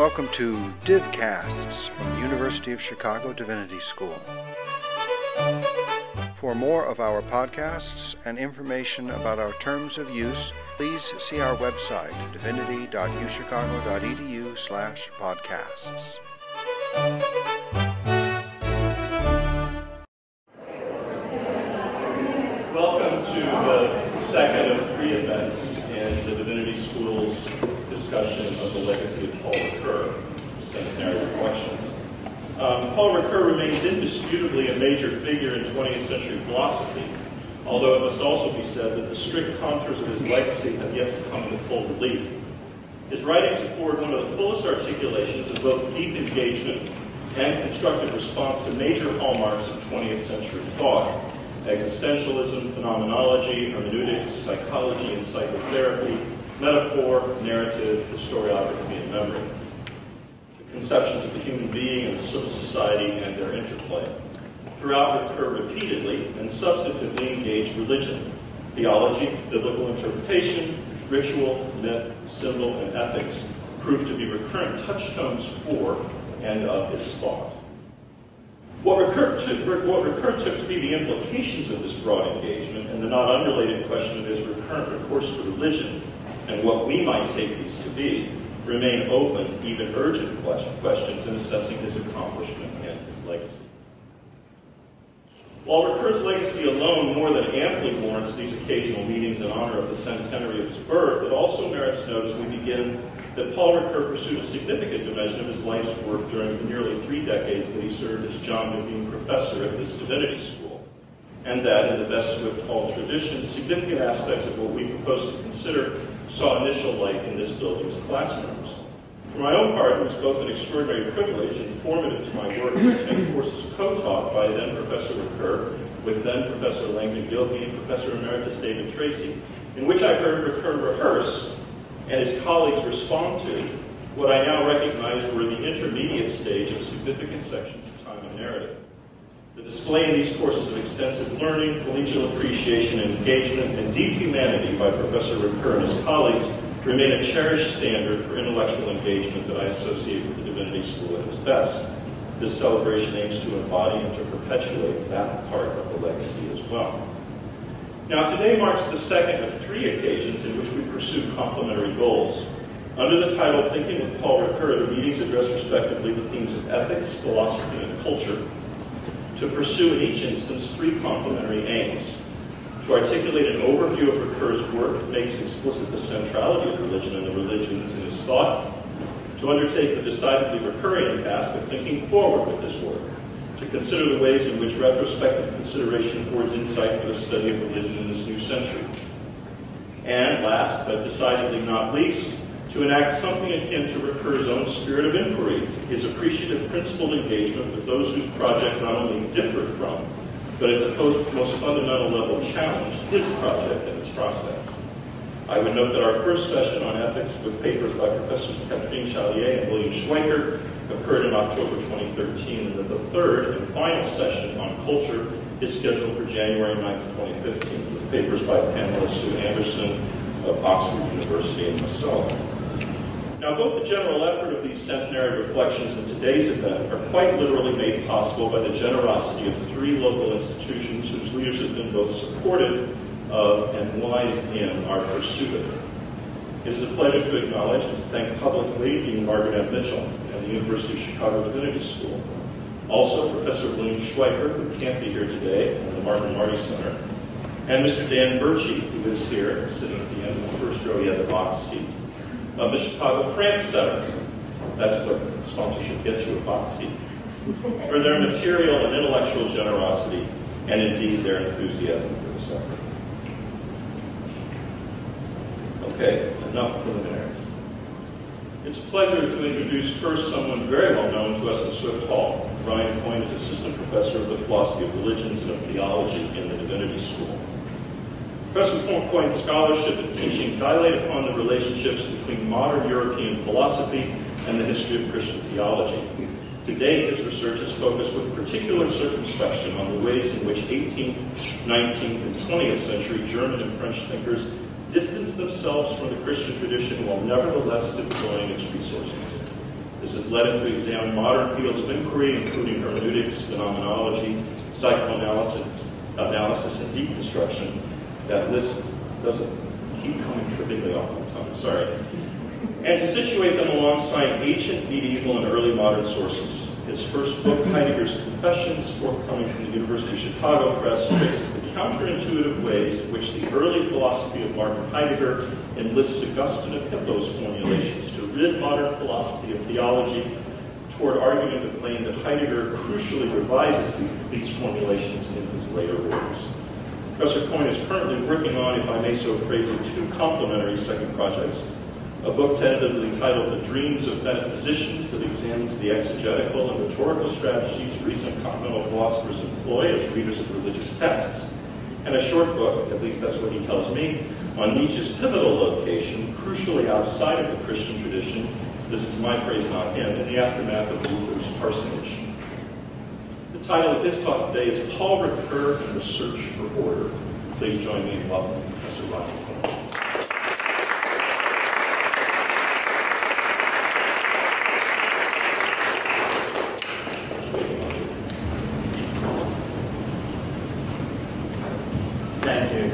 Welcome to Divcasts from the University of Chicago Divinity School. For more of our podcasts and information about our terms of use, please see our website, divinity.uchicago.edu/podcasts. Welcome to the second of three events in the Divinity School's discussion of the legacy of Paul Ricoeur, Centenary Reflections. Paul Ricoeur remains indisputably a major figure in 20th century philosophy, although it must also be said that the strict contours of his legacy have yet to come into full relief. His writings afford one of the fullest articulations of both deep engagement and constructive response to major hallmarks of 20th century thought: existentialism, phenomenology, hermeneutics, psychology and psychotherapy, metaphor, narrative, historiography, and memory. The conceptions of the human being and the civil society and their interplay. Throughout, Ricoeur repeatedly and substantively engaged religion, theology, biblical interpretation, ritual, myth, symbol, and ethics proved to be recurrent touchstones for and of his thought. What Ricoeur took to be the implications of this broad engagement and the not unrelated question of his recurrent recourse to religion and what we might take these to be remain open, even urgent questions in assessing his accomplishment and his legacy. While Ricoeur's legacy alone more than amply warrants these occasional meetings in honor of the centenary of his birth, it also merits note as we begin that Paul Ricoeur pursued a significant dimension of his life's work during the nearly 3 decades that he served as John Devine Professor at this Divinity School, and that, in the best Swift Hall tradition, significant aspects of what we propose to consider saw initial light in this building's classrooms. For my own part, it was both an extraordinary privilege and formative to my work to take courses co-taught by then Professor Ricoeur with then Professor Langdon Gilkey and Professor Emeritus David Tracy, in which I heard Ricoeur rehearse and his colleagues respond to what I now recognize were the intermediate stage of significant sections of time and narrative. The display in these courses of extensive learning, collegial appreciation and engagement, and deep humanity by Professor Ricoeur and his colleagues remain a cherished standard for intellectual engagement that I associate with the Divinity School at its best. This celebration aims to embody and to perpetuate that part of the legacy as well. Now, today marks the second of 3 occasions in which we pursue complementary goals. Under the title Thinking with Paul Ricoeur, the meetings address respectively the themes of ethics, philosophy, and culture. To pursue in each instance 3 complementary aims: to articulate an overview of Ricoeur's work that makes explicit the centrality of religion and the religions in his thought; to undertake the decidedly Ricoeurian task of thinking forward with his work; to consider the ways in which retrospective consideration affords insight for the study of religion in this new century; and last, but decidedly not least, to enact something akin to Ricoeur's own spirit of inquiry, his appreciative principled engagement with those whose project not only differed from, but at the most fundamental level challenged his project and its prospects. I would note that our first session on ethics with papers by Professors Catherine Chalier and William Schweiker occurred in October 2013, and that the third and final session on culture is scheduled for January 9th, 2015, with papers by panelists Sue Anderson of Oxford University and myself. Now, both the general effort of these centenary reflections and today's event are quite literally made possible by the generosity of 3 local institutions whose leaders have been both supportive of and wise in our pursuit of it. It is a pleasure to acknowledge and to thank publicly Dean Margaret M. Mitchell and the University of Chicago Divinity School. Also, Professor William Schweiker, who can't be here today, and the Martin Marty Center, and Mr. Dan Birchie, who is here, sitting at the end of the first row. He has a box seat. Of the Chicago France Center. That's what sponsorship gets you, a box seat. For their material and intellectual generosity, and indeed their enthusiasm for the center. Okay, enough preliminaries. It's a pleasure to introduce first someone very well known to us in Swift Hall. Brian Coyne is Assistant Professor of the Philosophy of Religions and of Theology in the Divinity School. Professor Coyne's scholarship and teaching dilate upon the relationships between modern European philosophy and the history of Christian theology. To date, his research has focused with particular circumspection on the ways in which 18th, 19th, and 20th century German and French thinkers distanced themselves from the Christian tradition while nevertheless deploying its resources. This has led him to examine modern fields of inquiry, including hermeneutics, phenomenology, psychoanalysis, and deconstruction. That list doesn't keep coming trippingly off my tongue, sorry. And to situate them alongside ancient, medieval, and early modern sources. His first book, Heidegger's Confessions, forthcoming from the University of Chicago Press, traces the counterintuitive ways in which the early philosophy of Martin Heidegger enlists Augustine of Hippo's formulations to rid modern philosophy of theology toward arguing the claim that Heidegger crucially revises these formulations in his later works. Professor Coyne is currently working on, if I may so phrase it, two complementary second projects. A book tentatively titled The Dreams of Metaphysicians that examines the exegetical and rhetorical strategies recent continental philosophers employ as readers of religious texts, and a short book, at least that's what he tells me, on Nietzsche's pivotal location, crucially outside of the Christian tradition, this is my phrase, not him, in the aftermath of Luther's parsonage. The title of his talk today is Paul Ricoeur and the Search for Order. Please join me in welcoming Professor Roger Coyne.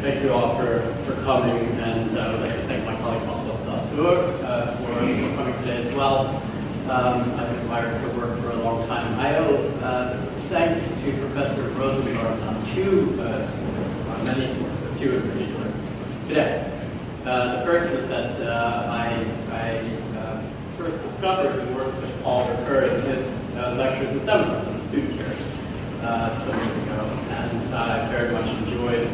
Thank you all for coming, and I would like to thank my colleague Dastur for coming today as well. I've admired her work for a long time. I owe thanks to Professor Rosengarten on two scores, on many scores, but two in particular today. The first is that I first discovered the works of Paul Ricoeur in his lectures and seminars as a student here some years ago, and I very much enjoyed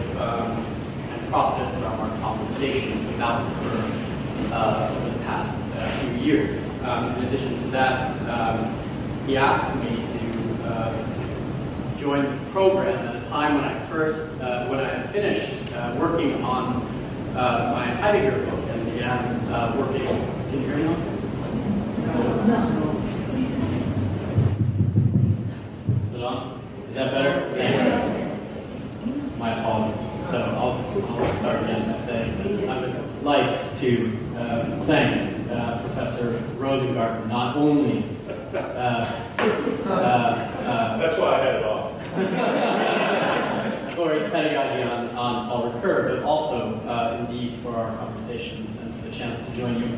and profited from our conversations about Ricoeur over the past few years. In addition to that, he asked me to join this program at a time when I had finished working on my Heidegger book and began working. Can you hear me now? No. Is it on? Is that better? Yes. My apologies. So I'll start again by saying that I would like to thank Professor Rosengarten not only that's why I had it off. for his pedagogy on Paul Ricoeur, but also indeed for our conversations and for the chance to join you.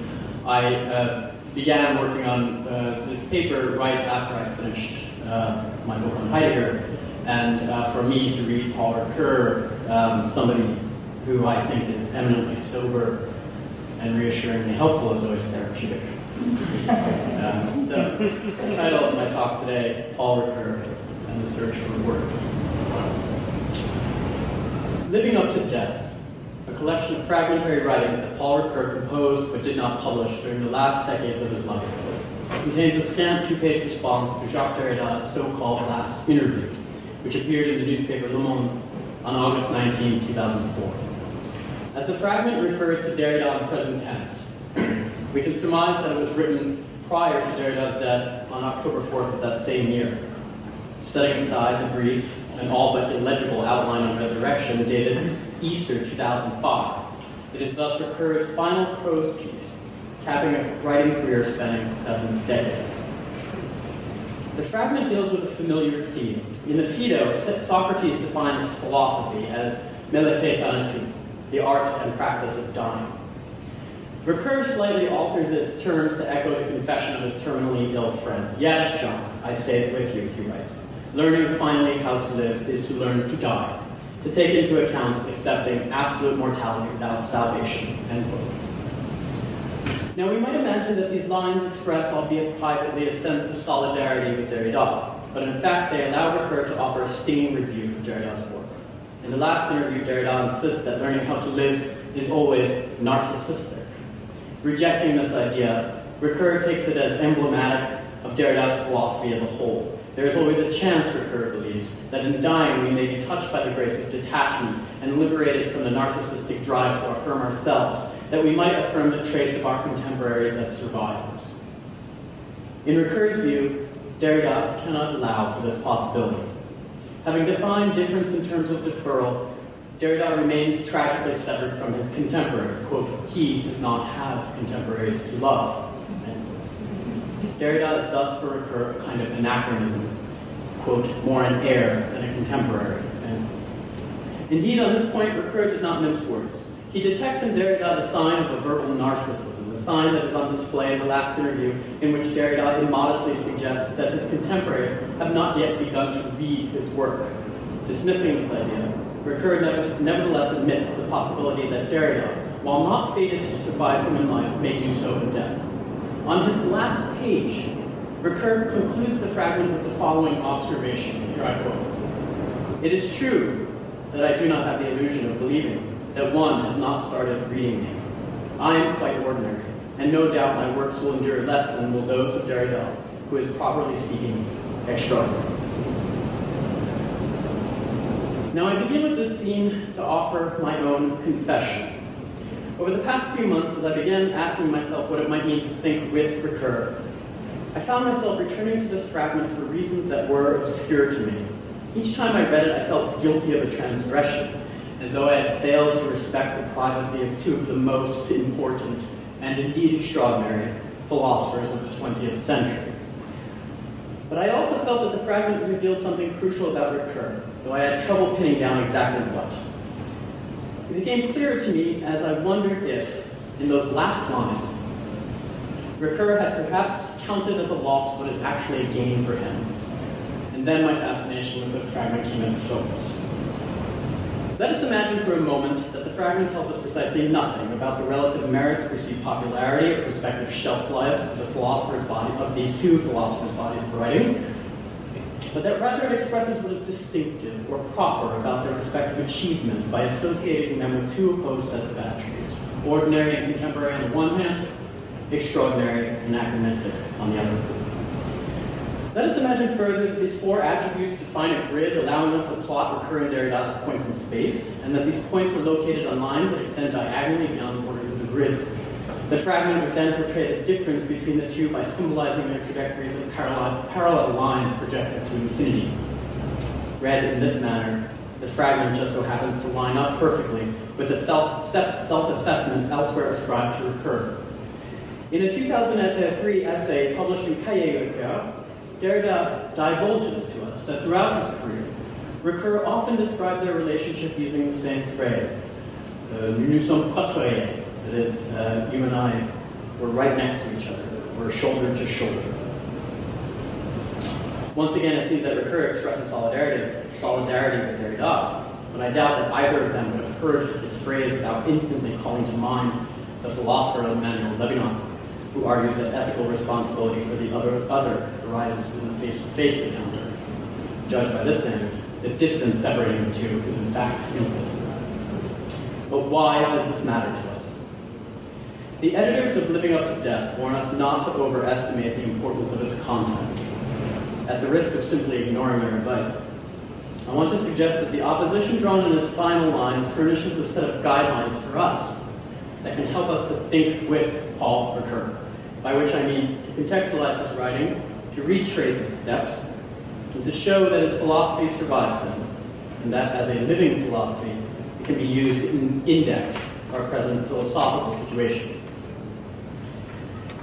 I began working on this paper right after I finished my book on Heidegger, and for me to read Paul Ricoeur, somebody who I think is eminently sober and reassuringly helpful, is always therapeutic. So the title of my talk today, Paul Ricoeur and the Search for Order. Living Up to Death, a collection of fragmentary writings that Paul Ricoeur composed but did not publish during the last decades of his life, contains a scant two-page response to Jacques Derrida's so-called last interview, which appeared in the newspaper Le Monde on August 19, 2004. As the fragment refers to Derrida in present tense, we can surmise that it was written prior to Derrida's death on October 4th of that same year. Setting aside the brief and all but illegible outline on resurrection dated Easter 2005, it is thus Ricoeur's final prose piece, capping a writing career spanning 7 decades. The fragment deals with a familiar theme. In the Phaedo, Socrates defines philosophy as melete thanatou, the art and practice of dying. Ricoeur slightly alters its terms to echo the confession of his terminally ill friend. Yes, Jean, I say it with you, he writes. Learning finally how to live is to learn to die, to take into account accepting absolute mortality without salvation, end quote. Now, we might imagine that these lines express, albeit privately, a sense of solidarity with Derrida, but in fact, they allow Ricoeur to offer a stinging rebuke of Derrida's work. In the last interview, Derrida insists that learning how to live is always narcissistic. Rejecting this idea, Ricoeur takes it as emblematic of Derrida's philosophy as a whole. There is always a chance, Ricoeur believes, that in dying we may be touched by the grace of detachment and liberated from the narcissistic drive to affirm ourselves, that we might affirm the trace of our contemporaries as survivors. In Ricoeur's view, Derrida cannot allow for this possibility. Having defined difference in terms of deferral, Derrida remains tragically severed from his contemporaries. Quote, he does not have contemporaries to love. Derrida is thus for Ricoeur a kind of anachronism, quote, more an heir than a contemporary. And indeed, on this point, Ricoeur does not mince words. He detects in Derrida the sign of a verbal narcissism, the sign that is on display in the last interview, in which Derrida immodestly suggests that his contemporaries have not yet begun to read his work. Dismissing this idea, Ricoeur nevertheless admits the possibility that Derrida, while not fated to survive human life, may do so in death. On his last page, Ricoeur concludes the fragment with the following observation. Here I quote. "It is true that I do not have the illusion of believing that one has not started reading me. I am quite ordinary, and no doubt my works will endure less than will those of Derrida, who is, properly speaking, extraordinary." Now I begin with this theme to offer my own confession. Over the past few months, as I began asking myself what it might mean to think with Ricoeur, I found myself returning to this fragment for reasons that were obscure to me. Each time I read it, I felt guilty of a transgression, as though I had failed to respect the privacy of two of the most important, and indeed extraordinary, philosophers of the 20th century. But I also felt that the fragment revealed something crucial about Ricoeur, though I had trouble pinning down exactly what. It became clearer to me as I wondered if, in those last lines, Ricoeur had perhaps counted as a loss what is actually a gain for him. And then my fascination with the fragment came into focus. Let us imagine for a moment that the fragment tells us precisely nothing about the relative merits, perceived popularity, or prospective shelf lives of the philosopher's body, of these two philosophers' bodies of writing, but that rather it expresses what is distinctive or proper about their respective achievements by associating them with two opposed sets of attributes, ordinary and contemporary on the one hand, extraordinary and anachronistic on the other. Let us imagine further that these four attributes define a grid allowing us to plot recurring Derrida's points in space, and that these points are located on lines that extend diagonally beyond the borders of the grid. The fragment would then portray the difference between the two by symbolizing their trajectories of parallel lines projected to infinity. Read in this manner, the fragment just so happens to line up perfectly with the self-assessment elsewhere ascribed to Ricoeur. In a 2003 essay published in Ricoeur, Derrida divulges to us that throughout his career, Ricoeur often described their relationship using the same phrase, nous sommes côtoyés, that is, you and I were right next to each other, we're shoulder to shoulder. Once again, it seems that Ricoeur expresses solidarity with Derrida, but I doubt that either of them would have heard this phrase without instantly calling to mind the philosopher Emmanuel Levinas, who argues that ethical responsibility for the other arises in the face-to-face encounter. Judged by this standard, the distance separating the two is in fact infinite. But why does this matter to us? The editors of Living Up to Death warn us not to overestimate the importance of its contents. At the risk of simply ignoring their advice, I want to suggest that the opposition drawn in its final lines furnishes a set of guidelines for us that can help us to think with Paul Ricoeur, by which I mean to contextualize his writing, to retrace its steps, and to show that his philosophy survives him, and that as a living philosophy, it can be used to index our present philosophical situation.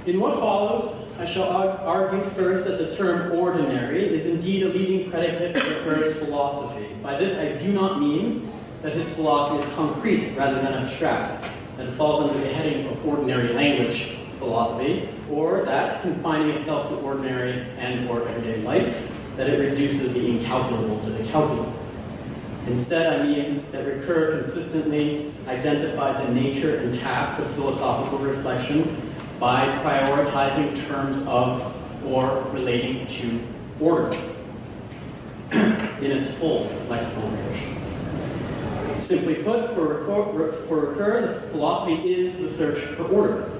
In what follows, I shall argue first that the term ordinary is indeed a leading predicate of Ricoeur's philosophy. By this, I do not mean that his philosophy is concrete rather than abstract, that it falls under the heading of ordinary language philosophy, or that, confining itself to ordinary and or everyday life, that it reduces the incalculable to the calculable. Instead, I mean that Ricoeur consistently identified the nature and task of philosophical reflection by prioritizing terms of or relating to order in its full lexical range. Simply put, for Ricoeur, the philosophy is the search for order.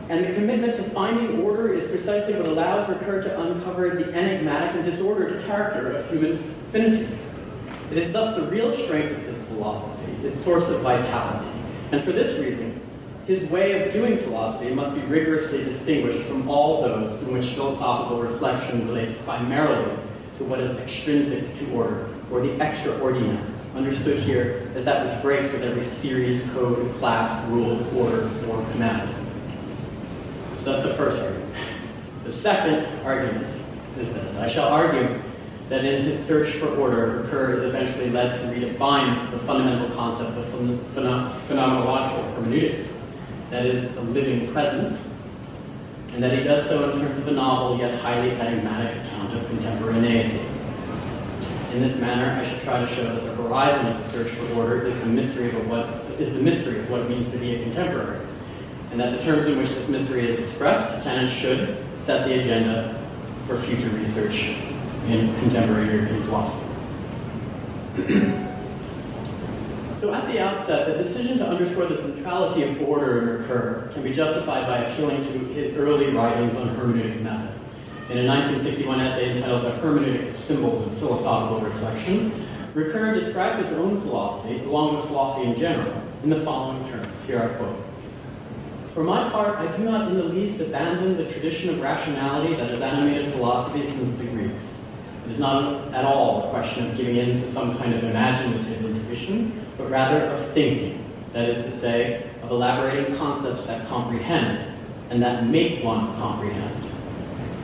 And the commitment to finding order is precisely what allows Ricoeur to uncover the enigmatic and disordered character of human finitude. It is thus the real strength of his philosophy, its source of vitality. And for this reason, his way of doing philosophy must be rigorously distinguished from all those in which philosophical reflection relates primarily to what is extrinsic to order, or the extraordinary, understood here as that which breaks with every series, code, class, rule, order, or command. So that's the first argument. The second argument is this. I shall argue that in his search for order, Ricoeur is eventually led to redefine the fundamental concept of phenomenological hermeneutics, that is, the living presence, and that he does so in terms of a novel yet highly enigmatic account of contemporaneity. In this manner, I shall try to show that the horizon of the search for order is the mystery of what it means to be a contemporary, and that the terms in which this mystery is expressed can and should set the agenda for future research in contemporary European philosophy. So at the outset, the decision to underscore the centrality of order in Ricoeur can be justified by appealing to his early writings on hermeneutic method. In a 1961 essay entitled The Hermeneutics of Symbols and Philosophical Reflection, Ricoeur describes his own philosophy, along with philosophy in general, in the following terms. Here I quote. For my part, I do not in the least abandon the tradition of rationality that has animated philosophy since the Greeks. It is not at all a question of giving in to some kind of imaginative intuition, but rather of thinking, that is to say, of elaborating concepts that comprehend, and that make one comprehend.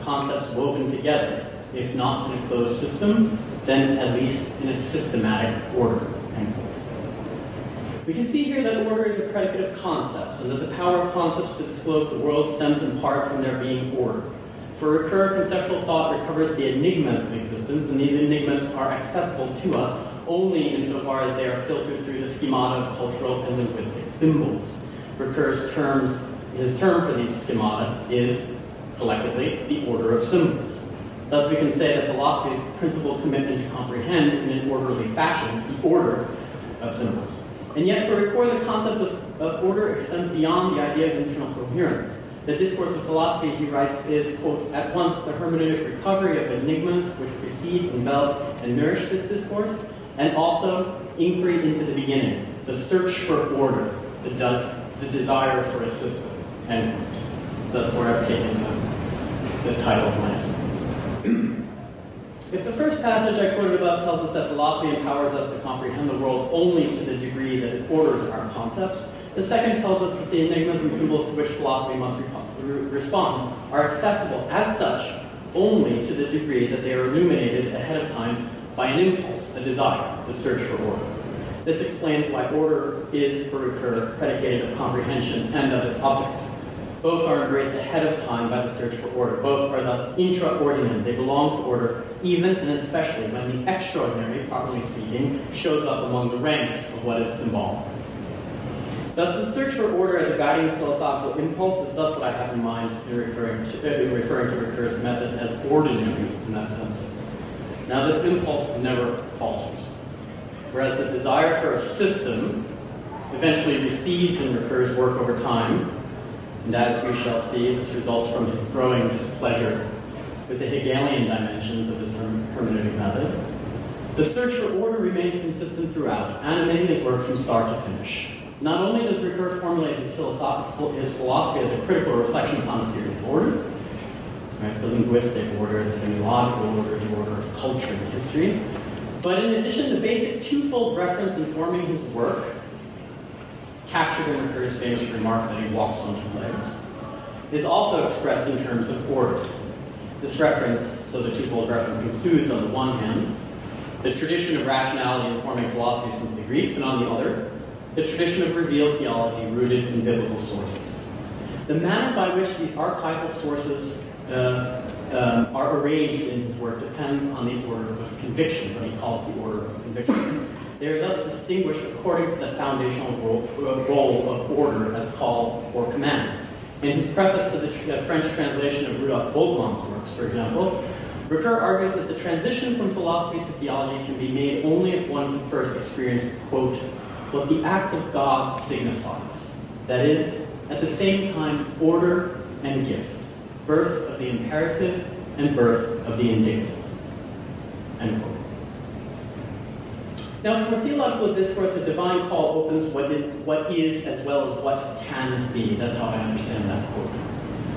Concepts woven together, if not in a closed system, then at least in a systematic order. End quote. We can see here that order is a predicate of concepts, and that the power of concepts to disclose the world stems in part from their being ordered. For Ricoeur, conceptual thought recovers the enigmas of existence, and these enigmas are accessible to us only insofar as they are filtered through the schemata of cultural and linguistic symbols. Ricoeur's his term for these schemata is, collectively, the order of symbols. Thus we can say that philosophy's principal commitment to comprehend in an orderly fashion the order of symbols. And yet for Ricoeur, the concept of order extends beyond the idea of internal coherence. The discourse of philosophy, he writes, is, quote, at once the hermeneutic recovery of enigmas which precede, envelop, and nourish this discourse, and also inquiry into the beginning, the search for order, the desire for a system, end quote. So that's where I've taken the title of my essay. If the first passage I quoted above tells us that philosophy empowers us to comprehend the world only to the degree that it orders our concepts, the second tells us that the enigmas and symbols to which philosophy must respond are accessible as such only to the degree that they are illuminated ahead of time by an impulse, a desire, the search for order. This explains why order is, for Ricoeur, predicated of comprehension and of its object. Both are embraced ahead of time by the search for order. Both are thus intra-ordinate. They belong to order, even and especially when the extraordinary, properly speaking, shows up among the ranks of what is symbolic. Thus, the search for order as a guiding philosophical impulse is thus what I have in mind in referring to Ricoeur's method as ordinary in that sense. Now, this impulse never falters, whereas the desire for a system eventually recedes in Ricoeur's work over time, and as we shall see, this results from his growing displeasure with the Hegelian dimensions of his hermeneutic method. The search for order remains consistent throughout, animating his work from start to finish. Not only does Ricoeur formulate his philosophy as a critical reflection upon a series of orders, right, the linguistic order, the semiological order, the order of culture and history, but in addition, the basic twofold reference informing his work, captured in Ricoeur's famous remark that he walks on two legs, is also expressed in terms of order. This reference, so the twofold reference, includes, on the one hand, the tradition of rationality informing philosophy since the Greeks, and on the other, the tradition of revealed theology rooted in biblical sources. The manner by which these archival sources are arranged in his work depends on the order of conviction, what he calls the order of conviction. They are thus distinguished according to the foundational role of order as call or command. In his preface to the French translation of Rudolf Boltzmann's works, for example, Ricoeur argues that the transition from philosophy to theology can be made only if one can first experience, quote, what the act of God signifies. That is, at the same time, order and gift, birth of the imperative and birth of the indicative. End quote. Now, for theological discourse, the divine call opens what is as well as what can be. That's how I understand that quote.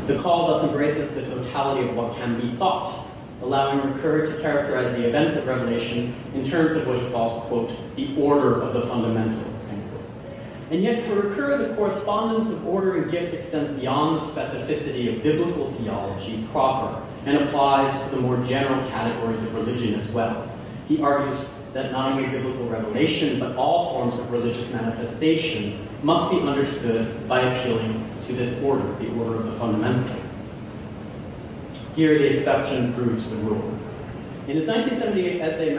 The call thus embraces the totality of what can be thought, allowing Ricoeur to characterize the event of revelation in terms of what he calls, quote, the order of the fundamental, end quote. And yet, for Ricoeur, the correspondence of order and gift extends beyond the specificity of biblical theology proper and applies to the more general categories of religion as well. He argues that not only biblical revelation, but all forms of religious manifestation must be understood by appealing to this order, the order of the fundamental. Here, the exception proves the rule. In his 1978 essay,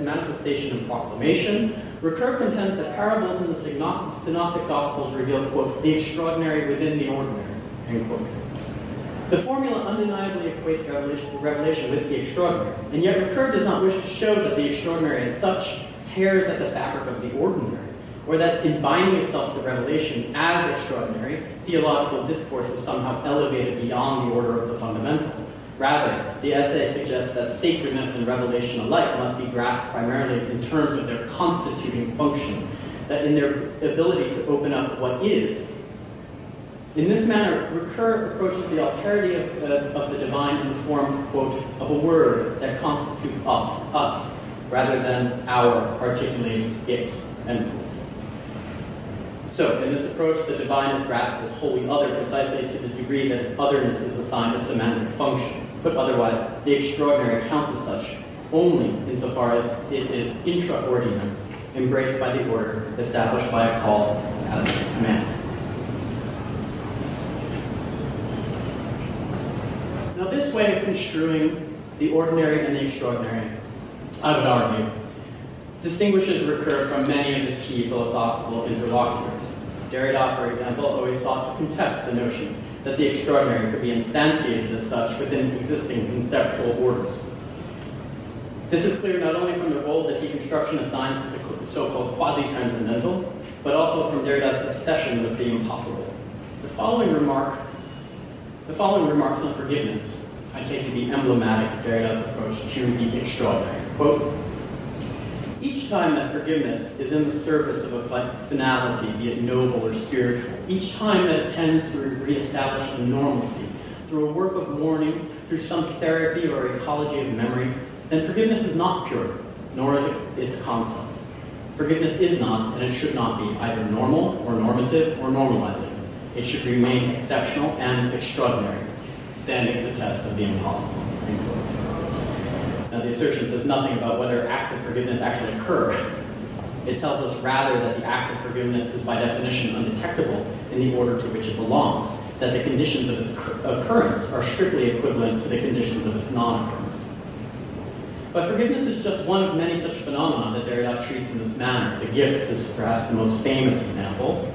Manifestation and Proclamation, Ricoeur contends that parables in the synoptic gospels reveal, quote, the extraordinary within the ordinary, end quote. The formula undeniably equates revelation with the extraordinary, and yet Ricoeur does not wish to show that the extraordinary as such tears at the fabric of the ordinary, or that in binding itself to revelation as extraordinary, theological discourse is somehow elevated beyond the order of the fundamental. Rather, the essay suggests that sacredness and revelation alike must be grasped primarily in terms of their constituting function, that in their ability to open up what is. In this manner, Ricoeur approaches the alterity of the divine in the form, quote, of a word that constitutes us, rather than our articulating it, end quote. So, in this approach, the divine is grasped as wholly other precisely to the degree that its otherness is assigned a semantic function. Put otherwise, the extraordinary counts as such only insofar as it is intra-ordinum, embraced by the order, established by a call as command. Now, this way of construing the ordinary and the extraordinary, I would argue, distinguishes Ricoeur from many of his key philosophical interlocutors. Derrida, for example, always sought to contest the notion that the extraordinary could be instantiated as such within existing conceptual orders. This is clear not only from the role that deconstruction assigns to the so-called quasi-transcendental, but also from Derrida's obsession with the impossible. The following remarks on forgiveness I take to be emblematic of Derrida's approach to the extraordinary. Quote, each time that forgiveness is in the service of a finality, be it noble or spiritual, each time that it tends to reestablish a normalcy through a work of mourning, through some therapy or ecology of memory, then forgiveness is not pure, nor is it its concept. Forgiveness is not, and it should not be, either normal or normative or normalizing. It should remain exceptional and extraordinary, standing the test of the impossible. Now, the assertion says nothing about whether acts of forgiveness actually occur. It tells us rather that the act of forgiveness is by definition undetectable in the order to which it belongs, that the conditions of its occurrence are strictly equivalent to the conditions of its non-occurrence. But forgiveness is just one of many such phenomena that Derrida treats in this manner. The gift is perhaps the most famous example.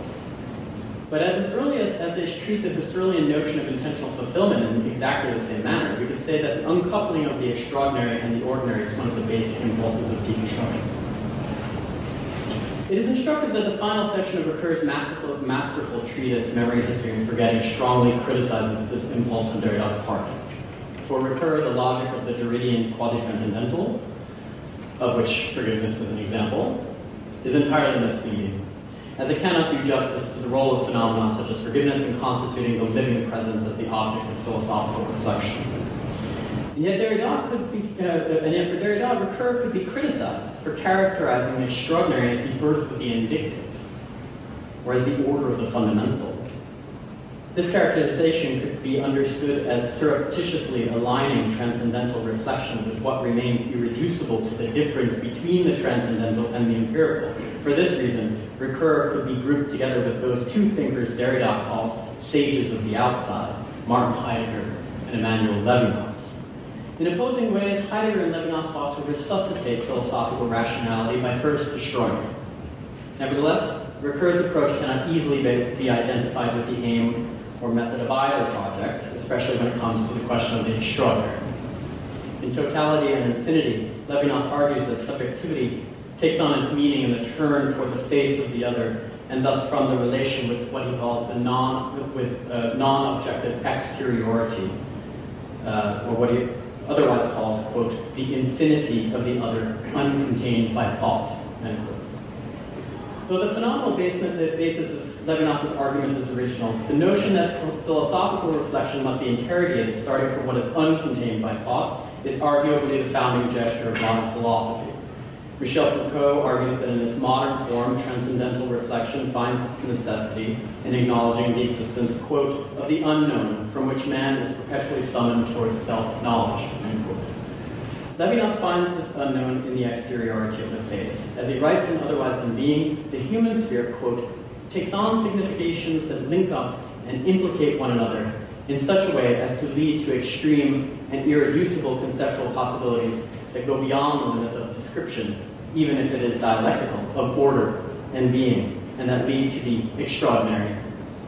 But as his earliest essays treat the Husserlian notion of intentional fulfillment in exactly the same manner, we could say that the uncoupling of the extraordinary and the ordinary is one of the basic impulses of deconstruction. It is instructive that the final section of Ricoeur's masterful treatise, Memory, History, and Forgetting, strongly criticizes this impulse on Derrida's part. For Ricoeur, the logic of the Derridian quasi-transcendental, of which forgiveness is an example, is entirely misleading, as it cannot do justice to the role of phenomena such as forgiveness in constituting the living presence as the object of philosophical reflection. And yet, for Derrida, Ricoeur could be criticized for characterizing the extraordinary as the birth of the indicative, or as the order of the fundamental. This characterization could be understood as surreptitiously aligning transcendental reflection with what remains irreducible to the difference between the transcendental and the empirical. For this reason, Ricoeur could be grouped together with those two thinkers Derrida calls sages of the outside, Martin Heidegger and Emmanuel Levinas. In opposing ways, Heidegger and Levinas sought to resuscitate philosophical rationality by first destroying it. Nevertheless, Ricoeur's approach cannot easily be identified with the aim or method of either project, especially when it comes to the question of the extraordinary. In Totality and Infinity, Levinas argues that subjectivity takes on its meaning in the turn toward the face of the other, and thus from the relation with what he calls the non-objective exteriority, or what he otherwise calls, quote, the infinity of the other, uncontained by thought, end quote. Though the phenomenal basis of Levinas's argument is original, the notion that philosophical reflection must be interrogated starting from what is uncontained by thought is arguably the founding gesture of modern philosophy. Michel Foucault argues that in its modern form, transcendental reflection finds its necessity in acknowledging the existence, quote, of the unknown, from which man is perpetually summoned towards self-knowledge, end quote. Levinas finds this unknown in the exteriority of the face. As he writes in Otherwise Than Being, the human sphere, quote, takes on significations that link up and implicate one another in such a way as to lead to extreme and irreducible conceptual possibilities that go beyond the limits of description, even if it is dialectical, of order and being, and that lead to the extraordinary,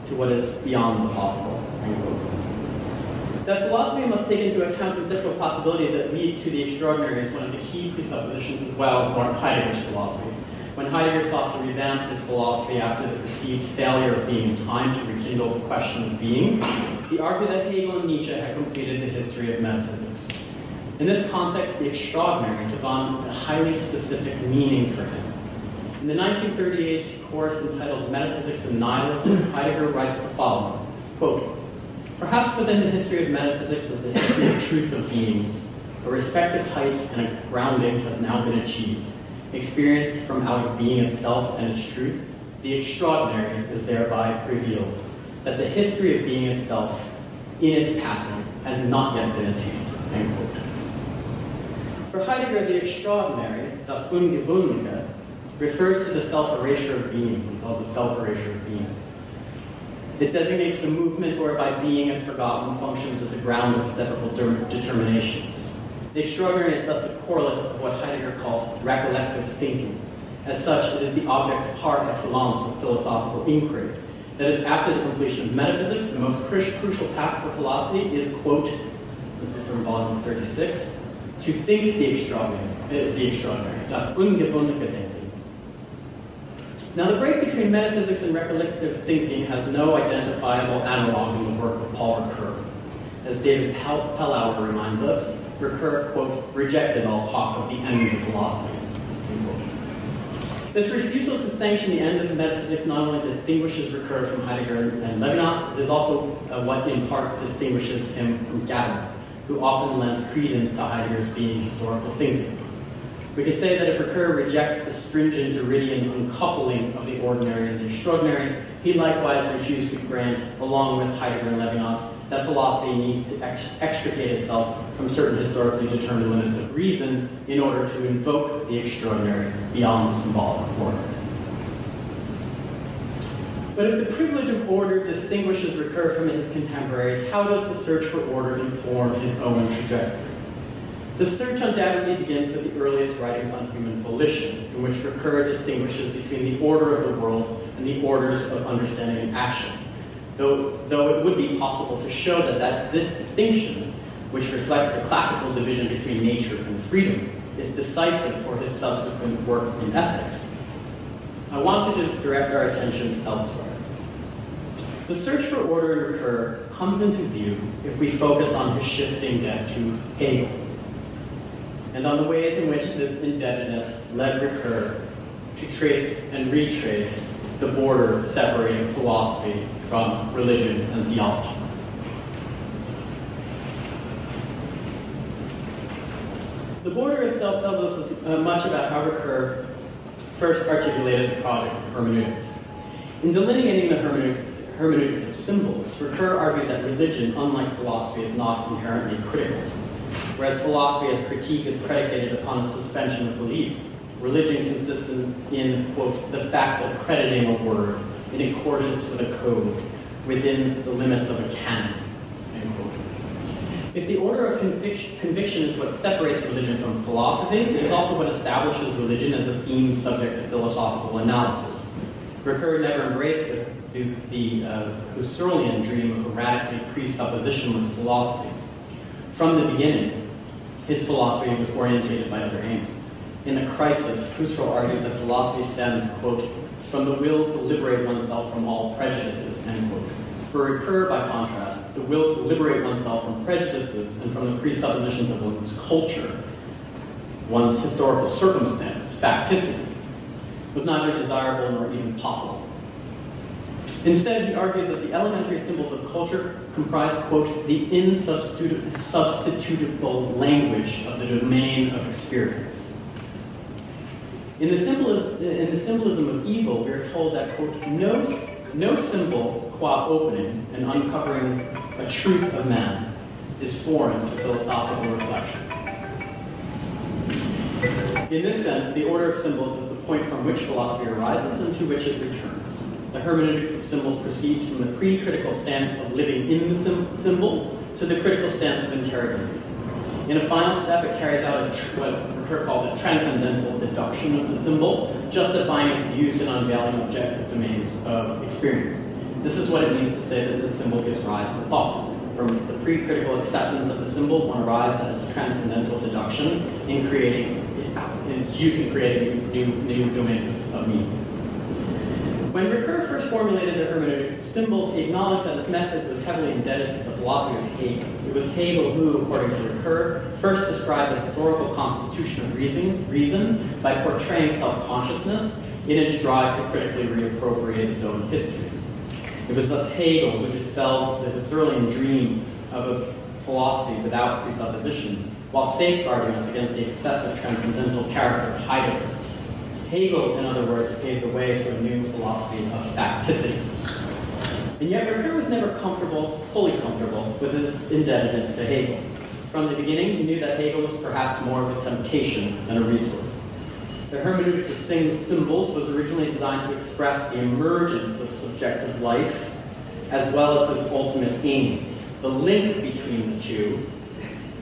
to what is beyond the possible, end quote. That philosophy must take into account conceptual possibilities that lead to the extraordinary is one of the key presuppositions as well of Heidegger's philosophy. When Heidegger sought to revamp his philosophy after the perceived failure of being in time to rekindle the question of being, he argued that Hegel and Nietzsche had completed the history of metaphysics. In this context, the extraordinary took on a highly specific meaning for him. In the 1938 course entitled Metaphysics and Nihilism, Heidegger writes the following, quote, perhaps within the history of metaphysics is the history of truth of beings. A respective height and a grounding has now been achieved. Experienced from out of being itself and its truth, the extraordinary is thereby revealed, that the history of being itself, in its passing, has not yet been attained, end quote. For Heidegger, the extraordinary, das Ungewöhnliche, refers to the self-erasure of being, he calls the self-erasure of being. It designates the movement whereby being is forgotten functions as the ground of its ethical determinations. The extraordinary is thus the correlate of what Heidegger calls recollective thinking. As such, it is the object par excellence of philosophical inquiry. That is, after the completion of metaphysics, the most crucial task for philosophy is, quote, this is from volume 36, to think the extraordinary, das Ungewöhnliche denken. Now, the break between metaphysics and recollective thinking has no identifiable analog in the work of Paul Ricoeur. As David Pellauer reminds us, Ricoeur, quote, rejected all talk of the end of philosophy, end quote. This refusal to sanction the end of metaphysics not only distinguishes Ricoeur from Heidegger and Levinas, it is also what in part distinguishes him from Gadamer, who often lends credence to Heidegger's being historical thinking. We could say that if Ricoeur rejects the stringent Derridian uncoupling of the ordinary and the extraordinary, he likewise refused to grant, along with Heidegger and Levinas, that philosophy needs to extricate itself from certain historically determined limits of reason in order to invoke the extraordinary beyond the symbolic order. But if the privilege of order distinguishes Ricoeur from his contemporaries, how does the search for order inform his own trajectory? The search undoubtedly begins with the earliest writings on human volition, in which Ricoeur distinguishes between the order of the world and the orders of understanding and action, though it would be possible to show that this distinction, which reflects the classical division between nature and freedom, is decisive for his subsequent work in ethics. I wanted to direct our attention elsewhere. The search for order in Ricoeur comes into view if we focus on his shifting debt to Hegel, and on the ways in which this indebtedness led Ricoeur to trace and retrace the border separating philosophy from religion and theology. The border itself tells us as much about how Ricoeur first articulated the project of hermeneutics. In delineating the hermeneutics of symbols, Ricoeur argued that religion, unlike philosophy, is not inherently critical. Whereas philosophy as critique is predicated upon a suspension of belief, religion consists in, quote, the fact of crediting a word in accordance with a code within the limits of a canon, end quote. If the order of conviction is what separates religion from philosophy, it is also what establishes religion as a theme subject of philosophical analysis. Ricoeur never embraced the Husserlian dream of a radically presuppositionless philosophy. From the beginning, his philosophy was orientated by other aims. In The Crisis, Husserl argues that philosophy stems, quote, from the will to liberate oneself from all prejudices, end quote. For Ricoeur, by contrast, the will to liberate oneself from prejudices and from the presuppositions of one's culture, one's historical circumstance, facticity, was neither desirable nor even possible. Instead, he argued that the elementary symbols of culture comprise, quote, the insubstitutable language of the domain of experience. In the symbolism of evil, we are told that, quote, no symbol, qua opening and uncovering a truth of man, is foreign to philosophical reflection. In this sense, the order of symbols is the point from which philosophy arises and to which it returns. The hermeneutics of symbols proceeds from the pre-critical stance of living in the symbol to the critical stance of interrogating it. In a final step, it carries out what Ricoeur calls a transcendental deduction of the symbol, justifying its use in unveiling objective domains of experience. This is what it means to say that this symbol gives rise to thought. From the pre-critical acceptance of the symbol, one arrives at its transcendental deduction in its use in creating new domains of meaning. When Ricoeur first formulated the hermeneutics of symbols, he acknowledged that its method was heavily indebted to the philosophy of Hegel. It was Hegel who, according to Ricoeur, first described the historical constitution of reason by portraying self-consciousness in its drive to critically reappropriate its own history. It was thus Hegel who dispelled the Husserlian dream of a philosophy without presuppositions, while safeguarding us against the excessive transcendental character of Heidegger. Hegel, in other words, paved the way to a new philosophy of facticity. And yet Ricoeur was never fully comfortable with his indebtedness to Hegel. From the beginning, he knew that Hegel was perhaps more of a temptation than a resource. The hermeneutics of symbols was originally designed to express the emergence of subjective life, as well as its ultimate aims. The link between the two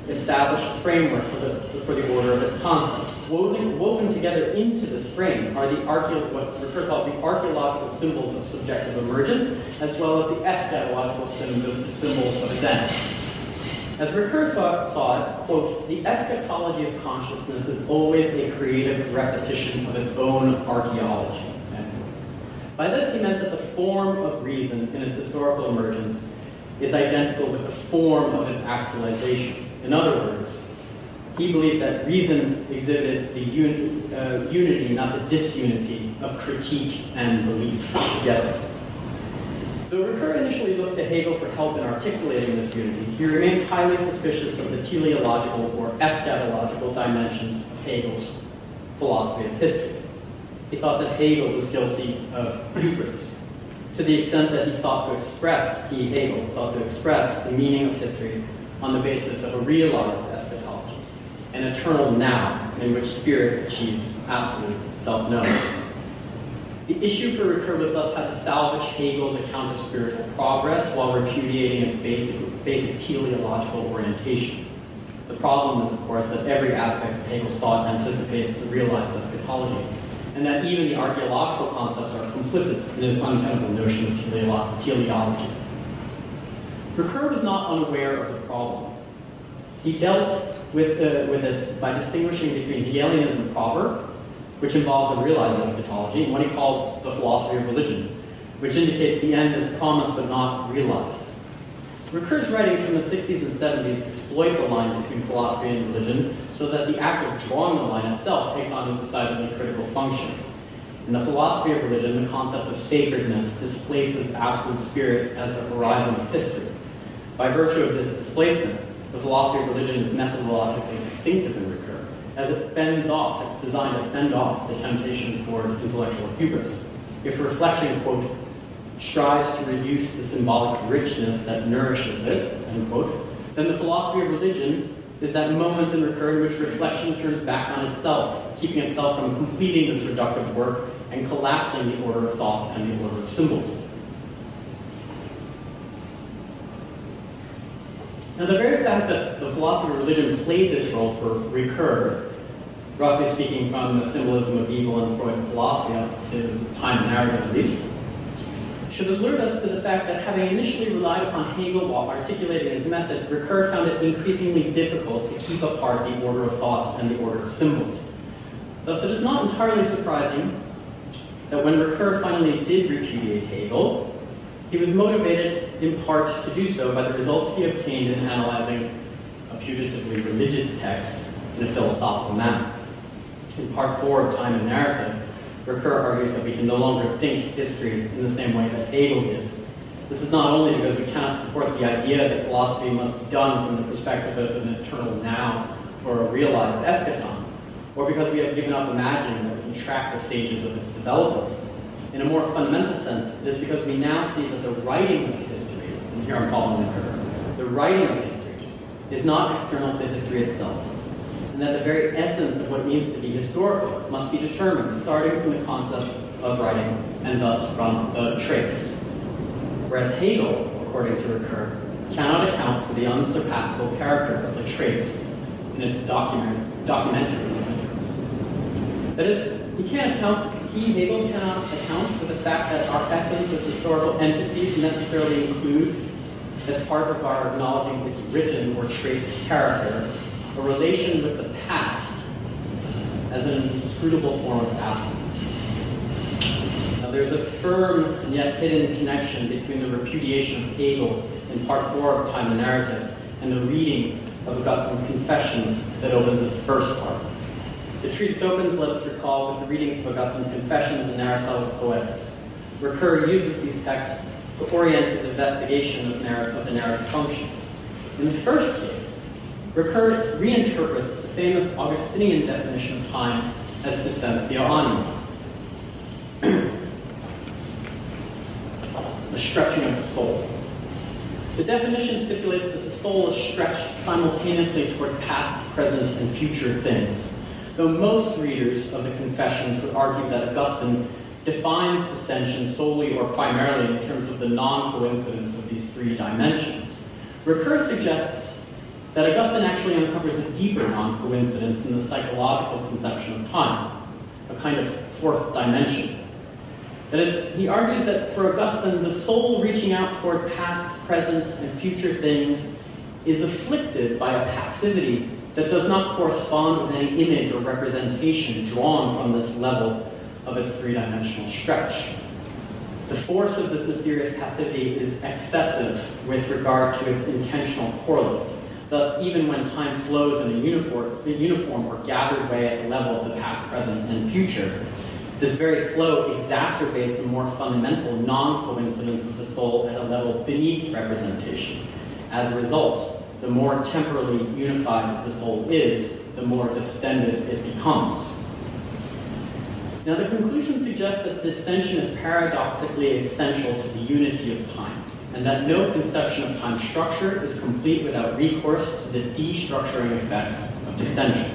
established a framework for the order of its concepts. Woven together into this frame are what Ricoeur calls the archaeological symbols of subjective emergence, as well as the eschatological symbols of its end. As Ricoeur saw it, quote, the eschatology of consciousness is always a creative repetition of its own archaeology. By this he meant that the form of reason in its historical emergence is identical with the form of its actualization. In other words, he believed that reason exhibited the unity, not the disunity, of critique and belief together. Though Ricoeur initially looked to Hegel for help in articulating this unity, he remained highly suspicious of the teleological or eschatological dimensions of Hegel's philosophy of history. He thought that Hegel was guilty of hubris, to the extent that Hegel sought to express the meaning of history on the basis of a realized eschatology, an eternal now in which spirit achieves absolute self-knowing. The issue for Ricoeur was thus how to salvage Hegel's account of spiritual progress while repudiating its basic teleological orientation. The problem is, of course, that every aspect of Hegel's thought anticipates the realized eschatology, and that even the archaeological concepts are complicit in his untenable notion of teleology. Ricoeur was not unaware of the problem. He dealt with it by distinguishing between Hegelianism proper, which involves a realized eschatology, and what he called the philosophy of religion, which indicates the end is promised but not realized. Ricoeur's writings from the 60s and 70s exploit the line between philosophy and religion so that the act of drawing the line itself takes on a decidedly critical function. In the philosophy of religion, the concept of sacredness displaces absolute spirit as the horizon of history. By virtue of this displacement, the philosophy of religion is methodologically distinctive in Ricoeur, as it's designed to fend off the temptation toward intellectual hubris. If reflection, quote, strives to reduce the symbolic richness that nourishes it, end quote, then the philosophy of religion is that moment in Ricoeur in which reflection turns back on itself, keeping itself from completing this reductive work and collapsing the order of thought and the order of symbols. Now, the very fact that the philosophy of religion played this role for Ricoeur, roughly speaking from the symbolism of evil and Freudian philosophy up to time and narrative at least, should alert us to the fact that having initially relied upon Hegel while articulating his method, Ricoeur found it increasingly difficult to keep apart the order of thought and the order of symbols. Thus, it is not entirely surprising that when Ricoeur finally did repudiate Hegel, he was motivated in part to do so by the results he obtained in analyzing a putatively religious text in a philosophical manner. In part 4 of Time and Narrative, Ricoeur argues that we can no longer think history in the same way that Hegel did. This is not only because we cannot support the idea that philosophy must be done from the perspective of an eternal now or a realized eschaton, or because we have given up imagining that we can track the stages of its development. In a more fundamental sense, it is because we now see that the writing of history, and here I'm following Ricoeur, the writing of history is not external to history itself, and that the very essence of what means to be historical must be determined starting from the concepts of writing and thus from the trace. Whereas Hegel, according to Ricoeur, cannot account for the unsurpassable character of the trace in its documentary significance. That is, Hegel cannot account for the fact that our essence as historical entities necessarily includes, as part of our acknowledging its written or traced character, a relation with the past as an inscrutable form of absence. Now, there's a firm and yet hidden connection between the repudiation of Hegel in Part 4 of Time and Narrative and the reading of Augustine's Confessions that opens its first part. The treatise opens, let us recall, with the readings of Augustine's Confessions and Aristotle's Poetics. Ricoeur uses these texts to orient his investigation of the narrative function. In the first case, Ricoeur reinterprets the famous Augustinian definition of time as distensia anima, the stretching of the soul. The definition stipulates that the soul is stretched simultaneously toward past, present, and future things, though most readers of the Confessions would argue that Augustine defines distension solely or primarily in terms of the non-coincidence of these three dimensions. Ricoeur suggests that Augustine actually uncovers a deeper non-coincidence in the psychological conception of time, a kind of fourth dimension. That is, he argues that for Augustine, the soul reaching out toward past, present, and future things is afflicted by a passivity that does not correspond with any image or representation drawn from this level of its three-dimensional stretch. The force of this mysterious passivity is excessive with regard to its intentional correlates. Thus, even when time flows in a uniform or gathered way at the level of the past, present, and future, this very flow exacerbates a more fundamental non-coincidence of the soul at a level beneath representation. As a result, the more temporally unified the soul is, the more distended it becomes. Now, the conclusion suggests that distension is paradoxically essential to the unity of time, and that no conception of time structure is complete without recourse to the destructuring effects of distension.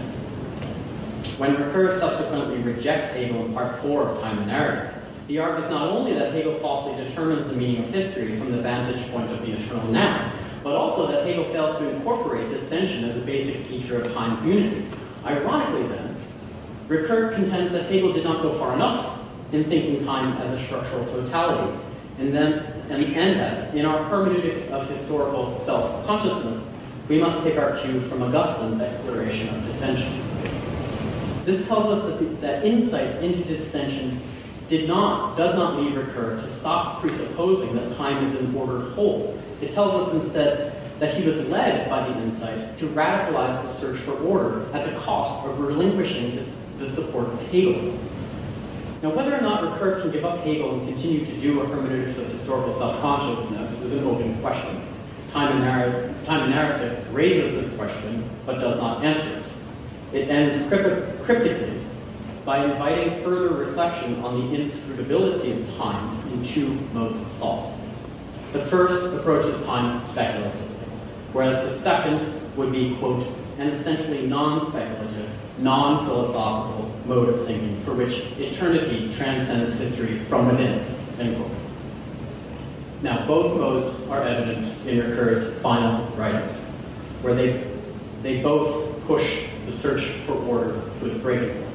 When Ricoeur subsequently rejects Hegel in Part 4 of Time and Narrative, he argues not only that Hegel falsely determines the meaning of history from the vantage point of the eternal now, but also that Hegel fails to incorporate distension as a basic feature of time's unity. Ironically, then, Ricoeur contends that Hegel did not go far enough in thinking time as a structural totality, and that in our hermeneutics of historical self-consciousness, we must take our cue from Augustine's exploration of distension. This tells us that insight into distension does not lead Ricoeur to stop presupposing that time is an ordered whole. It tells us instead that he was led by the insight to radicalize the search for order at the cost of relinquishing the support of Hegel. Now, whether or not Ricoeur can give up Hegel and continue to do a hermeneutics of historical self-consciousness is an open question. Time and Narrative raises this question, but does not answer it. It ends cryptically by inviting further reflection on the inscrutability of time in two modes of thought. The first approaches time speculatively, whereas the second would be, quote, an essentially non-speculative, non-philosophical mode of thinking for which eternity transcends history from within it, end quote. Now, both modes are evident in Ricoeur's final writings, where they both push the search for order to its breaking point.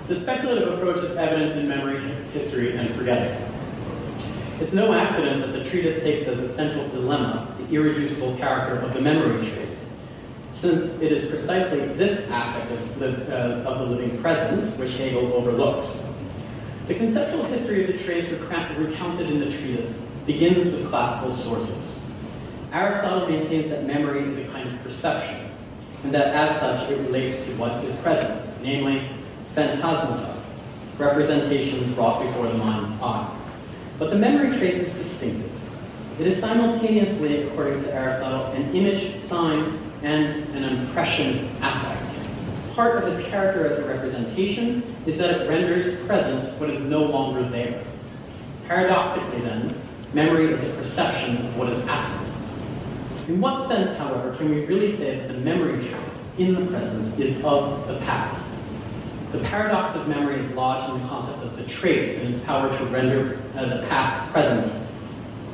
The speculative approach is evident in Memory, History, and Forgetting. It's no accident that the treatise takes as its central dilemma the irreducible character of the memory trace, since it is precisely this aspect of the living presence which Hegel overlooks. The conceptual history of the trace recounted in the treatise begins with classical sources. Aristotle maintains that memory is a kind of perception, and that as such it relates to what is present, namely phantasmata, representations brought before the mind's eye. But the memory trace is distinctive. It is simultaneously, according to Aristotle, an image, sign, and an impression affect, part of its character as a representation is that it renders present what is no longer there. Paradoxically, then, memory is a perception of what is absent. In what sense, however, can we really say that the memory trace in the present is of the past? The paradox of memory is lodged in the concept of the trace and its power to render the past present,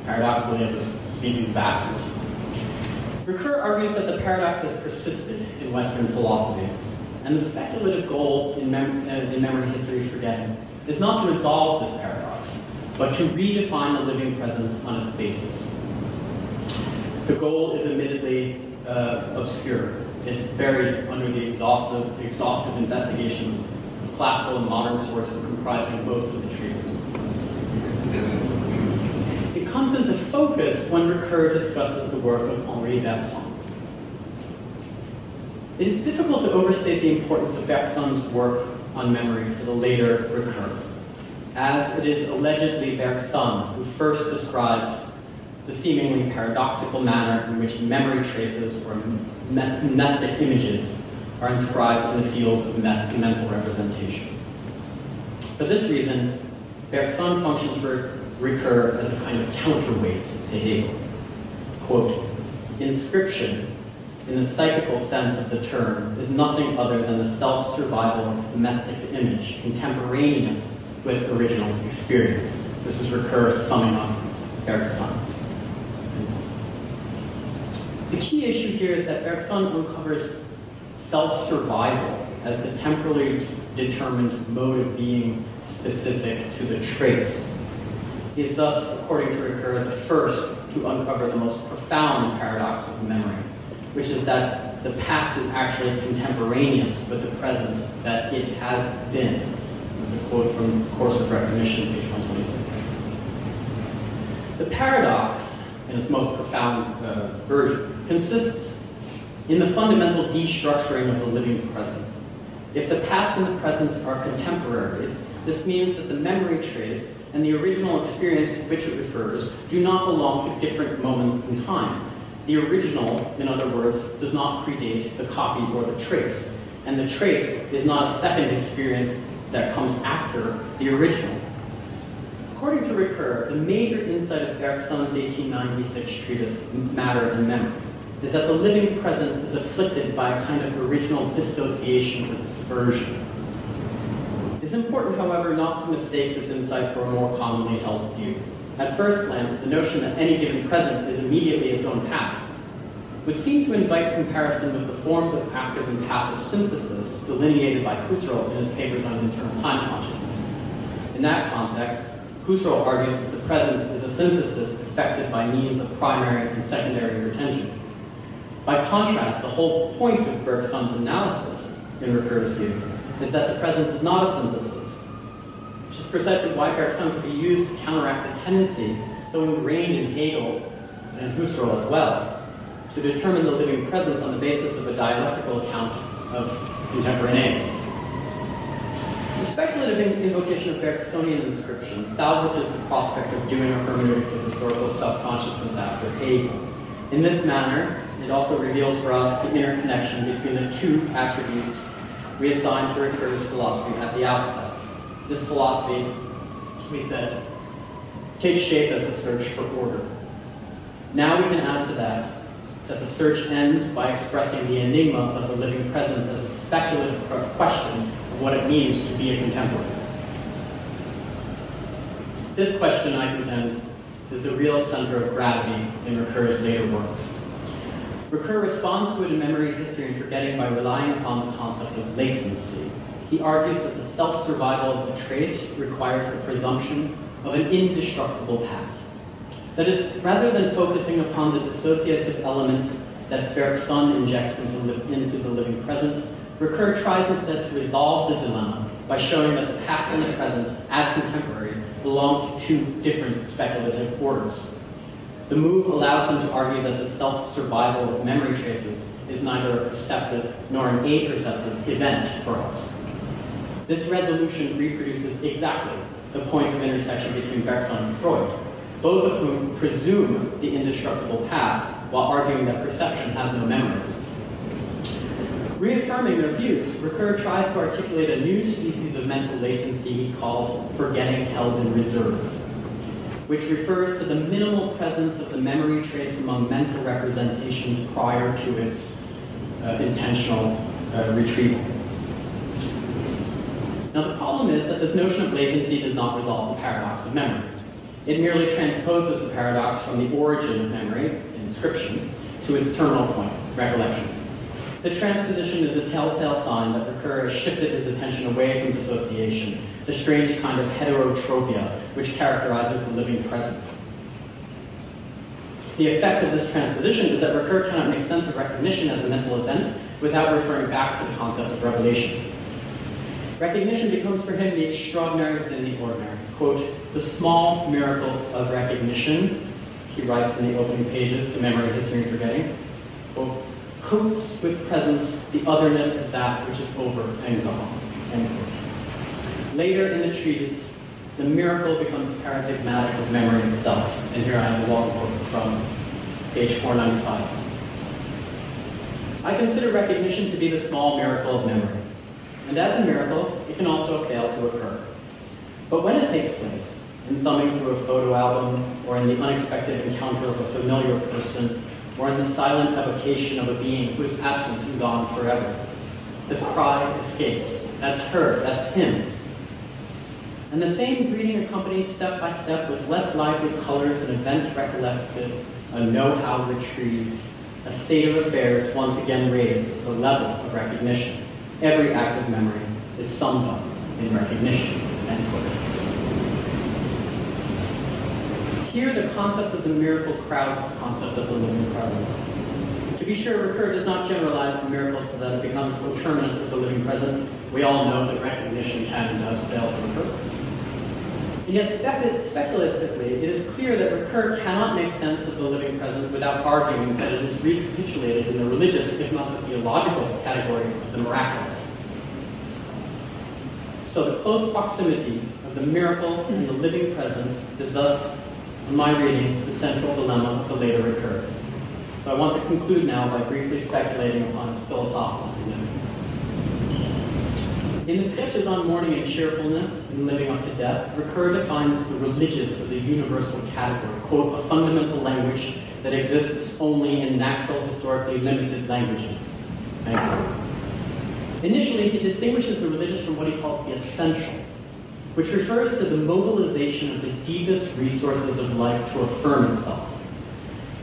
paradoxically as a species of absence. Ricoeur argues that the paradox has persisted in Western philosophy, and the speculative goal in memory history forgetting is not to resolve this paradox, but to redefine the living present on its basis. The goal is admittedly obscure. It's buried under the exhaustive investigations of classical and modern sources comprising most of the treatise. It comes into focus when Ricoeur discusses the work of Henri Bergson. It is difficult to overstate the importance of Bergson's work on memory for the later Ricoeur, as it is allegedly Bergson who first describes the seemingly paradoxical manner in which memory traces or mnestic images are inscribed in the field of mental representation. For this reason, Bergson functions for Ricoeur as a kind of counterweight to Hegel. Quote, inscription, in the psychical sense of the term, is nothing other than the self-survival of the mnestic image, contemporaneous with original experience. This is Ricoeur summing up Bergson. The key issue here is that Bergson uncovers self-survival as the temporally determined mode of being specific to the trace. He is thus, according to Ricoeur, the first to uncover the most profound paradox of memory, which is that the past is actually contemporaneous with the present that it has been. That's a quote from Course of Recognition, page 126. The paradox, in its most profound version, consists in the fundamental destructuring of the living present. If the past and the present are contemporaries, this means that the memory trace and the original experience to which it refers do not belong to different moments in time. The original, in other words, does not predate the copy or the trace, and the trace is not a second experience that comes after the original. According to Ricoeur, the major insight of Bergson's 1896 treatise, Matter and Memory, is that the living present is afflicted by a kind of original dissociation or dispersion. It's important, however, not to mistake this insight for a more commonly held view. At first glance, the notion that any given present is immediately its own past would seem to invite comparison with the forms of active and passive synthesis delineated by Husserl in his papers on internal time consciousness. In that context, Husserl argues that the present is a synthesis effected by means of primary and secondary retention. By contrast, the whole point of Bergson's analysis, in Ricoeur's view, is that the present is not a synthesis, which is precisely why Bergson could be used to counteract the tendency so ingrained in Hegel and Husserl as well, to determine the living present on the basis of a dialectical account of contemporaneity. The speculative invocation of Bergsonian inscription salvages the prospect of doing a hermeneutics of historical self-consciousness after Hegel. In this manner, it also reveals for us the interconnection between the two attributes we assigned to Ricoeur's philosophy at the outset. This philosophy, we said, takes shape as the search for order. Now we can add to that the search ends by expressing the enigma of the living present as a speculative question of what it means to be a contemporary. This question, I contend, is the real center of gravity in Ricoeur's later works. Ricoeur responds to it in Memory, History, and Forgetting by relying upon the concept of latency. He argues that the self-survival of the trace requires the presumption of an indestructible past. That is, rather than focusing upon the dissociative elements that Bergson injects into the living present, Ricoeur tries instead to resolve the dilemma by showing that the past and the present, as contemporaries, belong to two different speculative orders. The move allows him to argue that the self-survival of memory traces is neither a perceptive nor an aperceptive event for us. This resolution reproduces exactly the point of intersection between Bergson and Freud, both of whom presume the indestructible past while arguing that perception has no memory. Reaffirming their views, Ricoeur tries to articulate a new species of mental latency he calls forgetting held in reserve, which refers to the minimal presence of the memory trace among mental representations prior to its intentional retrieval. Now, the problem is that this notion of latency does not resolve the paradox of memory. It merely transposes the paradox from the origin of memory, inscription, to its terminal point, recollection. The transposition is a telltale sign that Ricoeur has shifted his attention away from dissociation, the strange kind of heterotropia which characterizes the living present. The effect of this transposition is that Ricoeur cannot make sense of recognition as a mental event without referring back to the concept of revelation. Recognition becomes for him the extraordinary within the ordinary. Quote, the small miracle of recognition, he writes in the opening pages to Memory, History, and Forgetting, quote, coats with presence the otherness of that which is over and gone, end quote. Later in the treatise, the miracle becomes paradigmatic of memory itself. And here I have a long quote from page 495. I consider recognition to be the small miracle of memory. And as a miracle, it can also fail to occur. But when it takes place, in thumbing through a photo album, or in the unexpected encounter of a familiar person, or in the silent evocation of a being who is absent and gone forever, the cry escapes. That's her, that's him. And the same greeting accompanies step by step with less lively colors, an event recollected, a know-how retrieved, a state of affairs once again raised to the level of recognition. Every act of memory is summed up in recognition, end quote. Here, the concept of the miracle crowds the concept of the living present. To be sure, Ricoeur does not generalize the miracle so that it becomes coterminous with the living present. We all know that recognition can and does fail to occur. And yet, speculatively, it is clear that Ricoeur cannot make sense of the living present without arguing that it is recapitulated in the religious, if not the theological, category of the miraculous. So the close proximity of the miracle and the living present is thus, in my reading, the central dilemma of the later Ricoeur. So I want to conclude now by briefly speculating upon its philosophical significance. In the sketches on mourning and cheerfulness and living up to death, Ricoeur defines the religious as a universal category, quote, a fundamental language that exists only in natural, historically limited languages. Initially, he distinguishes the religious from what he calls the essential, which refers to the mobilization of the deepest resources of life to affirm itself.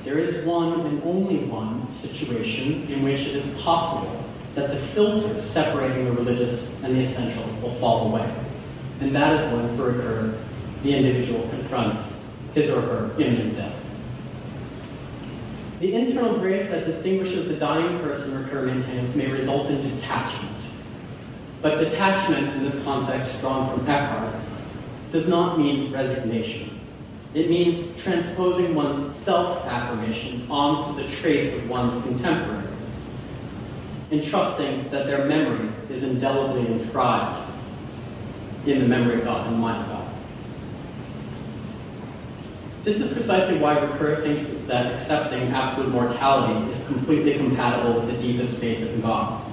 There is one and only one situation in which it is possible that the filter separating the religious and the essential will fall away. And that is when, for Ricoeur, the individual confronts his or her imminent death. The internal grace that distinguishes the dying person, Ricoeur maintains, may result in detachment. But detachment, in this context drawn from Eckhart, does not mean resignation. It means transposing one's self-affirmation onto the trace of one's contemporaries, entrusting that their memory is indelibly inscribed in the memory of God and the mind of God. This is precisely why Ricoeur thinks that accepting absolute mortality is completely compatible with the deepest faith in God.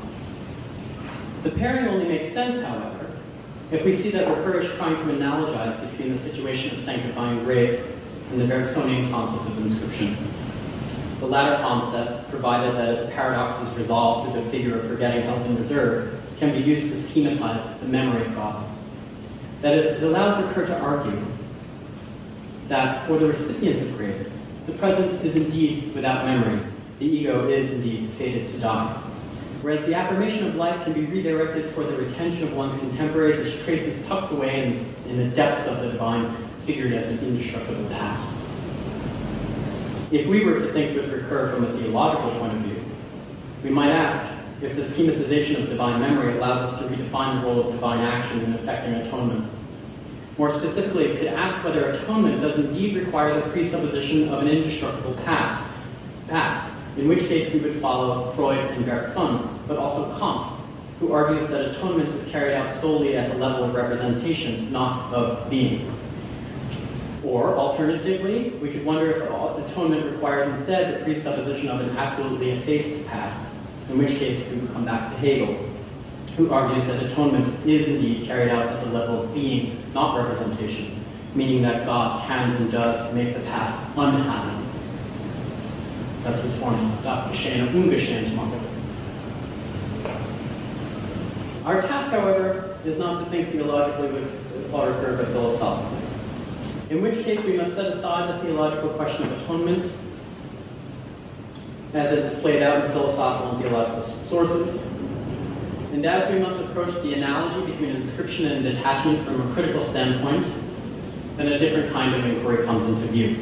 The pairing only makes sense, however, if we see that Ricoeur is trying to analogize between the situation of sanctifying grace and the Bergsonian concept of inscription. The latter concept, provided that its paradox is resolved through the figure of forgetting held in reserve, can be used to schematize the memory of God. That is, it allows Ricoeur to argue that for the recipient of grace, the present is indeed without memory. The ego is indeed fated to die. Whereas the affirmation of life can be redirected toward the retention of one's contemporaries as traces tucked away in the depths of the divine, figured as an indestructible past. If we were to think with Ricoeur from a theological point of view, we might ask if the schematization of divine memory allows us to redefine the role of divine action in effecting atonement. More specifically, we could ask whether atonement does indeed require the presupposition of an indestructible past, in which case we would follow Freud and Bergson, but also Kant, who argues that atonement is carried out solely at the level of representation, not of being. Or, alternatively, we could wonder if atonement requires instead the presupposition of an absolutely effaced past, in which case we would come back to Hegel, who argues that atonement is indeed carried out at the level of being, not representation, meaning that God can and does make the past unhappen. That's his formula, das Geschehene ungeschehen zu machen. Our task, however, is not to think theologically with Paul Ricoeur, but philosophically. In which case we must set aside the theological question of atonement, as it is played out in philosophical and theological sources. And as we must approach the analogy between inscription and detachment from a critical standpoint, then a different kind of inquiry comes into view.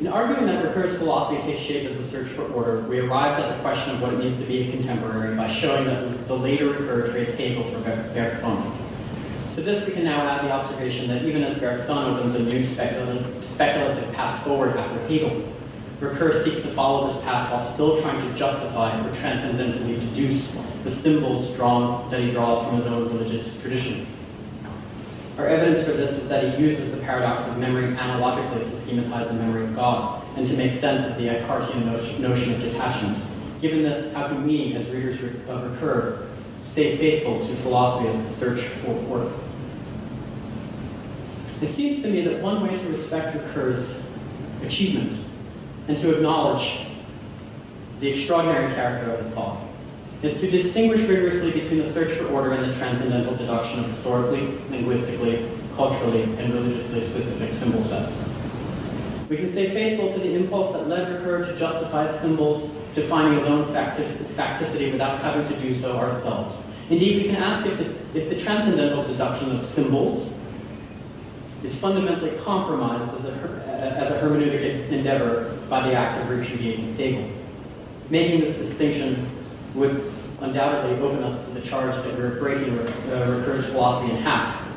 In arguing that Ricoeur's philosophy takes shape as a search for order, we arrived at the question of what it means to be a contemporary by showing that the later Ricoeur trades Hegel for Bergson. To this we can now add the observation that even as Bergson opens a new speculative path forward after Hegel, Ricoeur seeks to follow this path while still trying to justify or transcendentally deduce the symbols that he draws from his own religious tradition. Our evidence for this is that he uses the paradox of memory analogically to schematize the memory of God and to make sense of the Descartesian notion of detachment. Given this, how can we, as readers of Ricoeur, stay faithful to philosophy as the search for order? It seems to me that one way to respect Ricoeur's achievement and to acknowledge the extraordinary character of his thought is to distinguish rigorously between the search for order and the transcendental deduction of historically, linguistically, culturally, and religiously specific symbol sets. We can stay faithful to the impulse that led Ricoeur to justify symbols defining his own facticity without having to do so ourselves. Indeed, we can ask if the transcendental deduction of symbols is fundamentally compromised as a hermeneutic endeavor by the act of repudiating Hegel. Making this distinction would undoubtedly open us to the charge that we're breaking Ricoeur's philosophy in half.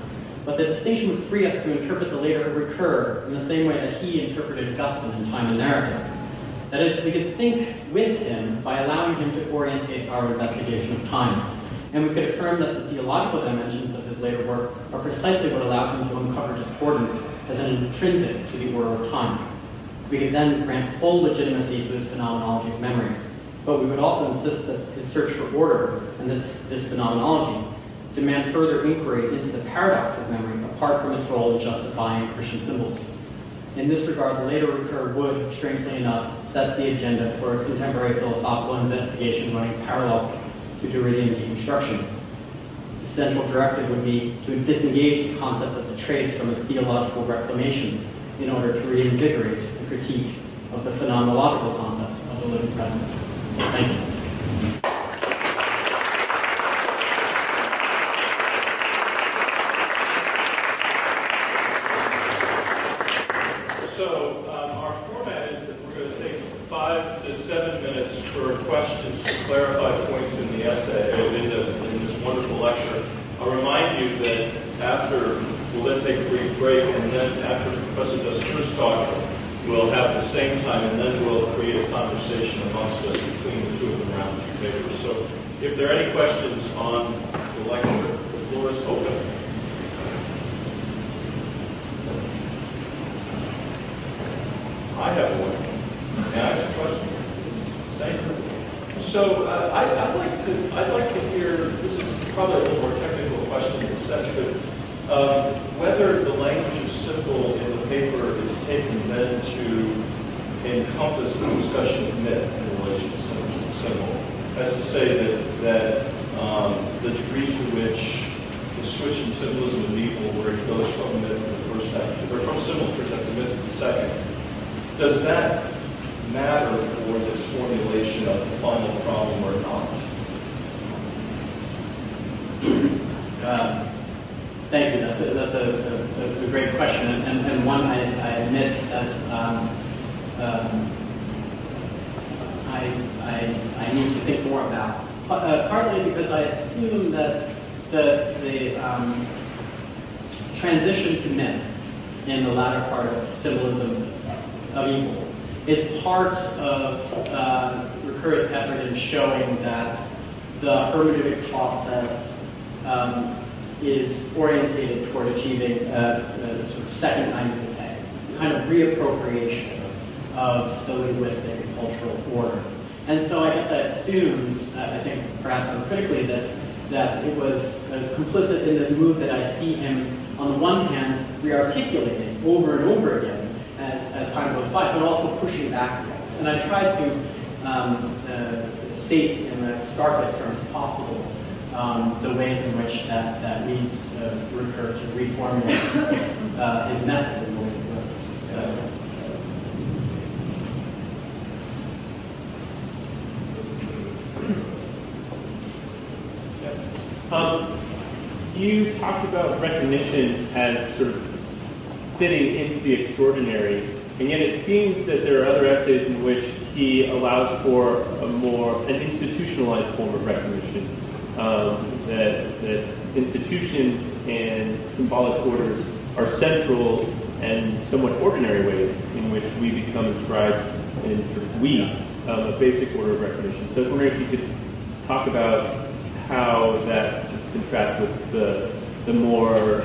But the distinction would free us to interpret the later Ricoeur in the same way that he interpreted Augustine in Time and Narrative. That is, we could think with him by allowing him to orientate our investigation of time. And we could affirm that the theological dimensions of his later work are precisely what allowed him to uncover discordance as an intrinsic to the order of time. We could then grant full legitimacy to his phenomenology of memory. But we would also insist that his search for order and this phenomenology demand further inquiry into the paradox of memory apart from its role in justifying Christian symbols. In this regard, the later Ricoeur would, strangely enough, set the agenda for a contemporary philosophical investigation running parallel to Derridean deconstruction. The central directive would be to disengage the concept of the trace from its theological reclamations in order to reinvigorate the critique of the phenomenological concept of the living present. Thank you. So our format is that we're going to take 5 to 7 minutes for questions to clarify points in the essay, in this wonderful lecture. I'll remind you that we'll then take a brief break, and then after Professor Dastur's talk, we'll have the same time, and then we'll create a conversation amongst us between the two of them around the two papers. So if there are any questions on the lecture, the floor is open. I have one. May I ask a question? Thank you. So I'd like to hear, this is probably a little more technical question in the sense that whether the language of symbol in the paper is taken then to encompass the discussion of myth in relation to symbol. That's to say that the degree to which the switch in symbolism of evil, where it goes from myth in the first half, or from symbol to myth in the second, does that matter for this formulation of the final problem or not? Thank you. That's a great question, and one I admit that I need to think more about. Partly because I assume that the transition to myth in the latter part of symbolism of evil is part of Ricoeur's effort in showing that the hermeneutic process is orientated toward achieving a sort of second naivete, a kind of reappropriation of the linguistic and cultural order. And so I guess that assumes, I think perhaps uncritically, that it was complicit in this move that I see him, on the one hand, re-articulating over and over again as time goes by, but also pushing back against. And I tried to state in the starkest terms possible the ways in which that leads Ricoeur to reformulate his method in the way it works. So. You talked about recognition as sort of fitting into the extraordinary, and yet it seems that there are other essays in which he allows for an institutionalized form of recognition, that institutions and symbolic orders are central and somewhat ordinary ways in which we become inscribed in sort of weeds of a basic order of recognition. So I was wondering if you could talk about how that sort of contrasts with the more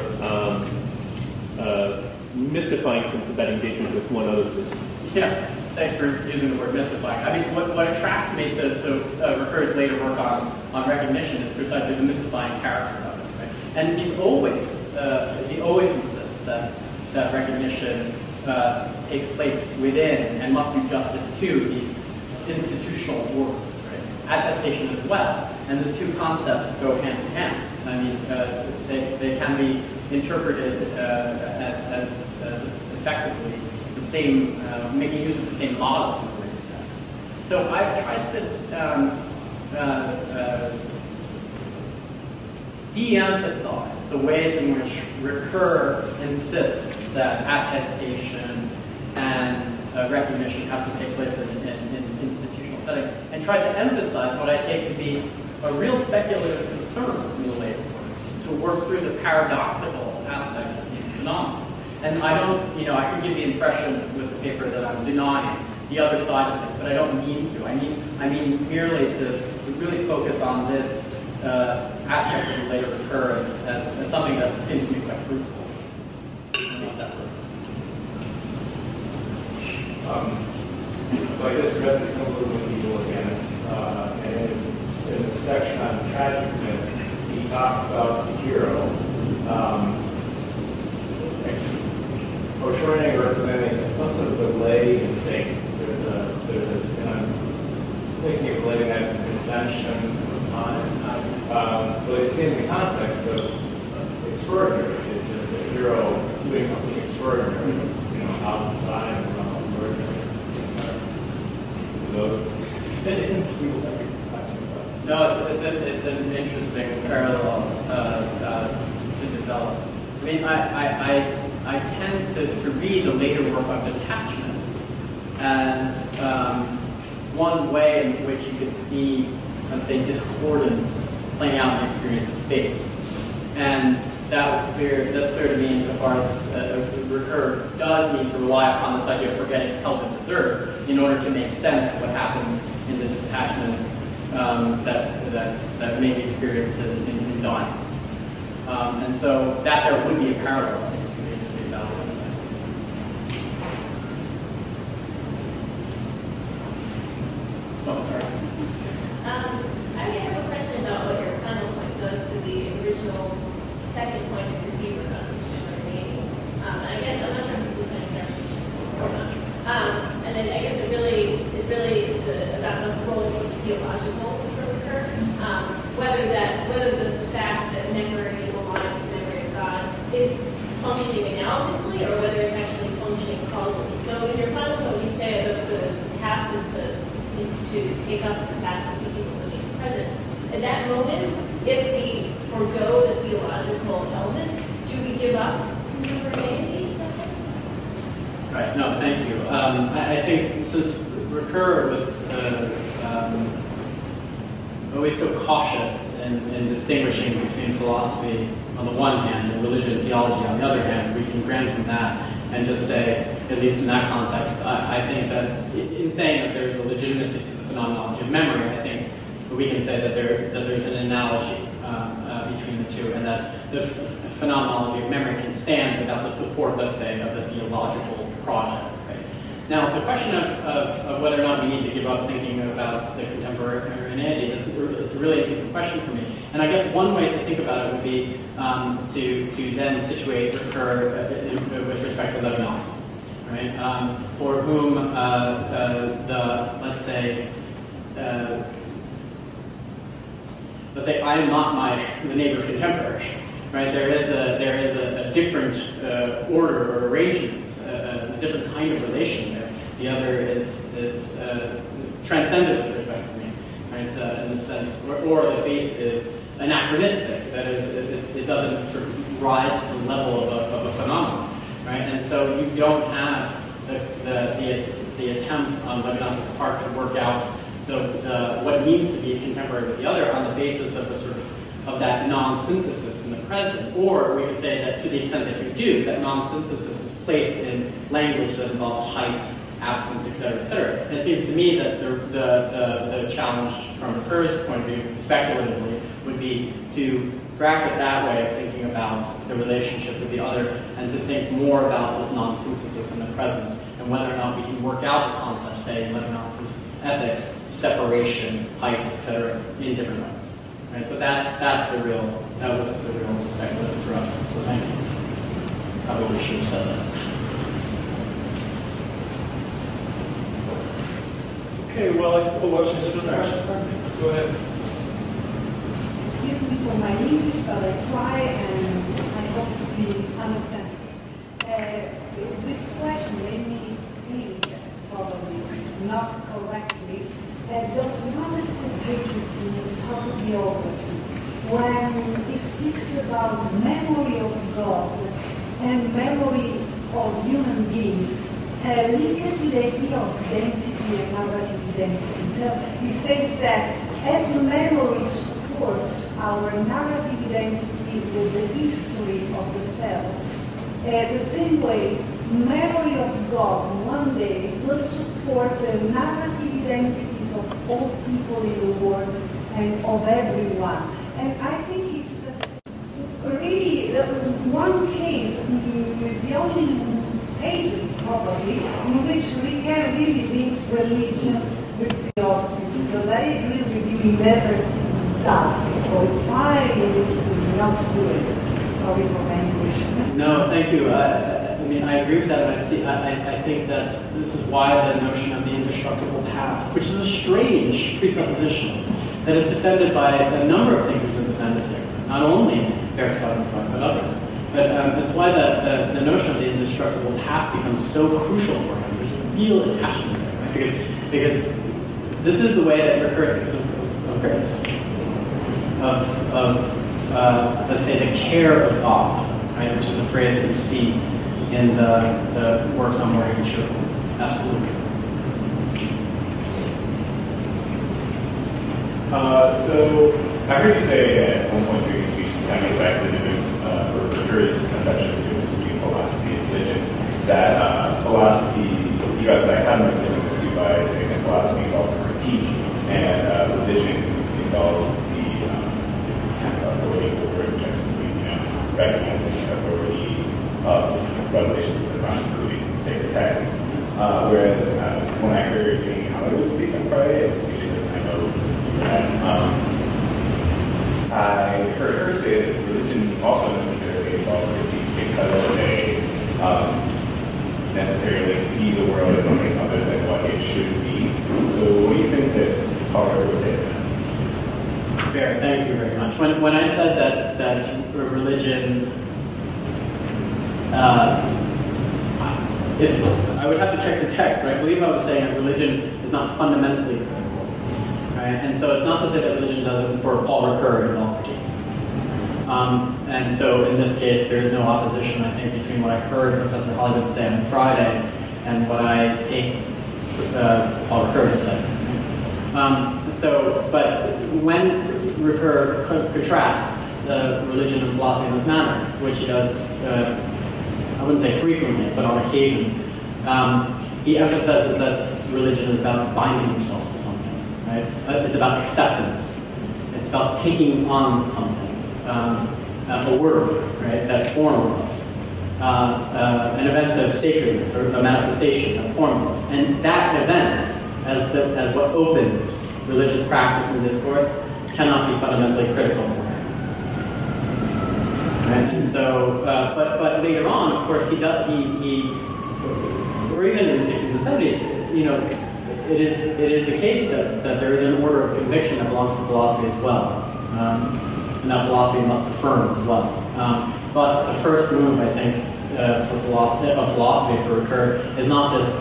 mystifying sense of that engagement with one other person. Yeah, thanks for using the word mystifying. I mean, what attracts me to Ricoeur's later work on recognition is precisely the mystifying character of it, right? And he always insists that recognition takes place within and must do justice to these institutional orders, right? Attestation as well. And the two concepts go hand in hand. I mean, they can be interpreted as effectively the same, making use of the same model in related texts. So I've tried to de-emphasize the ways in which Ricoeur insists that attestation and recognition have to take place in institutional settings, and try to emphasize what I take to be a real speculative concern in the later works, to work through the paradoxical aspects of these phenomena. And I don't, I can give the impression with the paper that I'm denying the other side of things, but I don't mean to. I mean merely to really focus on this aspect of the later Ricoeur as something that seems to be quite fruitful. I don't know if that works. So I just read the Symbolism of Evil again, and in the section on tragic myth, he talks about the hero portraying or representing some sort of delay in fate. And I'm thinking of relating that to extension of time. But it's in the context of extraordinary. It's the hero doing something extraordinary, outside of the ordinary. Those fit into what you're talking about. No, it's an interesting parallel to develop. I mean, I tend to read the later work of detachments as one way in which you could see, let's say, discordance playing out in the experience of faith. And that's clear to me insofar as Ricoeur does need to rely upon this idea of forgetting, held, and preserved in order to make sense of what happens in the detachments that may be experienced in dying. And so that there would be a parallel seems to me to be about this. Oh, sorry. I have a question about what your final point does to the original second point of your paper on remaining. I guess I'm not sure if this is any clarification or not. And then I guess it really is about the role of the theological for Ricoeur. Whether the fact that memory aligns with the memory of God is functioning analogously, or whether it's actually functioning causally. So in your final point, you say that the task is to take up the task of keeping the living present. At that moment, if we forego the theological element, do we give up humanity? Right. No, thank you. I think since Ricoeur was always so cautious in distinguishing between philosophy on the one hand and religion and theology on the other hand, we can grant him that and just say, at least in that context, I think that in saying that there's a legitimacy to the phenomenology of memory, I think we can say that there's an analogy between the two, and that the phenomenology of memory can stand without the support, let's say, of the theological project. Right? Now, the question of whether or not we need to give up thinking about the contemporaneity is a really interesting question for me. And I guess one way to think about it would be to then situate Ricoeur with respect to Levinas, right? For whom let's say I am not the neighbor's contemporary, right? There is a different order or arrangement, a different kind of relation there. The other is transcendent with respect to me, right? In the sense, or the face is anachronistic. That is, it doesn't sort of rise to the level of a phenomenon, right? And so you don't have the attempt on Levinas's part to work out what it means to be contemporary with the other on the basis of the sort of that non-synthesis in the present. Or we could say that to the extent that you do, that non-synthesis is placed in language that involves height, absence, et cetera, et cetera. And it seems to me that the challenge from Ricoeur's point of view, speculatively, would be to bracket that way of thinking about the relationship with the other and to think more about this non-synthesis in the present and whether or not we can work out the concept, say, in Levinas's ethics, separation, height, et cetera, in different ways. Right? So that was the real speculative thrust. So thank you. Probably should have said that. Okay, well, I think we'll watch this question. Go ahead. Excuse me for my English, but I try and I hope to be understand. This question made me think, probably not correctly, does non-hypocrisy how to be overview when he speaks about memory of God and memory of human beings, linked to the idea of identity and narrative identity. So he says that as memory supports our narrative identity with the history of the self, the same way memory of God one day will support the narrative identities of all people in the world and of everyone. And I think it's really one case, the only page probably, in which Ricoeur really links religion with philosophy, because I agree with you, he never does, or try not to do it. Sorry for my English. No, thank you. I mean, I agree with that, and I think that this is why the notion of the indestructible past, which is a strange presupposition that is defended by a number of thinkers in the fantasy, not only Aristotle and Freud, but others. But it's why the notion of the indestructible past becomes so crucial for him. There's a real attachment there, right? Because this is the way that Ricoeur thinks of grace, let's say, the care of God, right? Which is a phrase that you see in the works on mourning and cheerfulness. Absolutely. So I heard you say at one point during your speech, kind of back to Ricoeur's conception between philosophy and religion, that philosophy, you guys kind of link this to by saying that philosophy involves critique and religion involves the authority over objectively, recognizing the authority of revelations of the divine, including sacred texts. Whereas when I heard King Hollywood speak on Friday, I know I heard her say that religions also necessarily involve critique because they necessarily see the world as something other than what it should be. So what do you think that Ricoeur would say to that? Fair, thank you very much. When I said that religion, if I would have to check the text, but I believe I was saying that religion is not fundamentally critical. Right? And so it's not to say that religion doesn't, for Paul Ricoeur, involve critique. And so in this case, there is no opposition, I think, between what I heard Professor Hollywood say on Friday and what I take Paul Ricoeur to say. But when Ricoeur contrasts religion and philosophy in this manner, which he does, I wouldn't say frequently, but on occasion, he emphasizes that religion is about binding yourself to something, right? It's about acceptance. It's about taking on something, a word, right, that forms us. an event of sacredness, or a manifestation of formless. And that event, as what opens religious practice and discourse, cannot be fundamentally critical for him. Right? And so, but later on, of course, he or even in the 60s and 70s, you know, it is the case that there is an order of conviction that belongs to philosophy as well, and that philosophy must affirm as well. But the first move, I think, for philosophy for Ricoeur is not this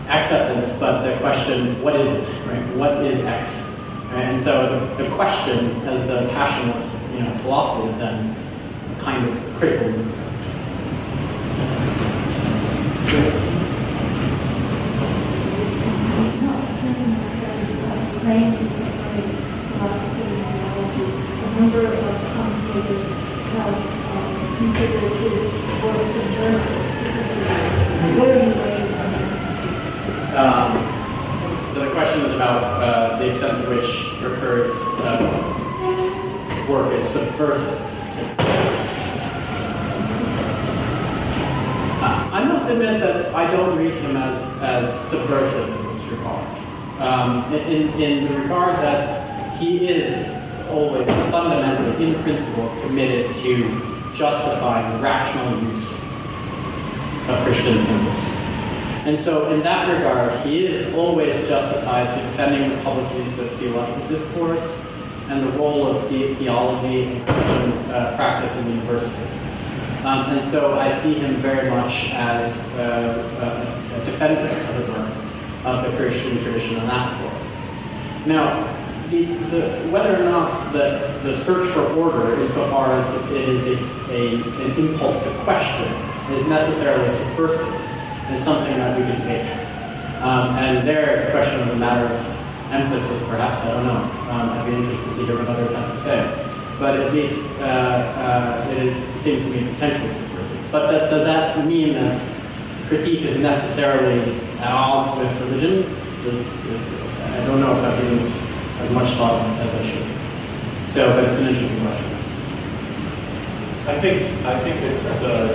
acceptance, but the question, what is it? Right? What is X? Right? And so the question, as the passion of philosophy, is then a kind of critical move. Trying to separate philosophy and theology. A number of commentators have considered his work subversive. What are you waiting on? So the question is about the extent to which Ricoeur's work is subversive. I must admit that I don't read him as subversive in this regard. In the regard that he is always fundamentally, in principle, committed to justifying rational use of Christian symbols. And so in that regard, he is always justified to defending the public use of theological discourse and the role of theology and Christian practice in the university. And so I see him very much as a defender, as it were, of the Christian tradition on that score. Now, whether or not the search for order, insofar as it is an impulse to question, is necessarily subversive, is something that we can debate. And there it's a question of a matter of emphasis, perhaps, I don't know. I'd be interested to hear what others have to say. But at least it seems to me potentially subversive. But does that mean that critique is necessarily at odds with religion? I don't know if that means as much thought as I should. So, but it's an interesting question. I think it's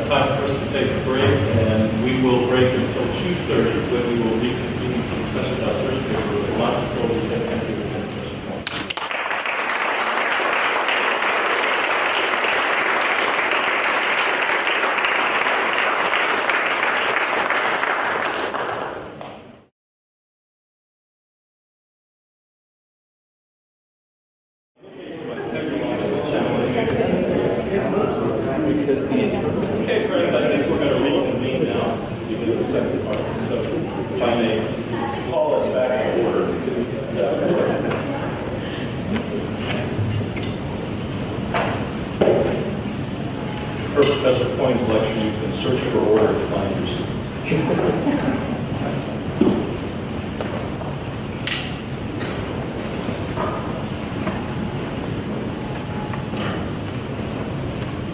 time for us to take a break, and we will break until 2:30, when we will reconvene Professor Dastur's paper with lots of people who said thank you again. Okay, friends, I guess we're going to reconvene now, begin the second part. So, if I may call us back to order. For Professor Coyne's lecture, you can search for order to find your seats.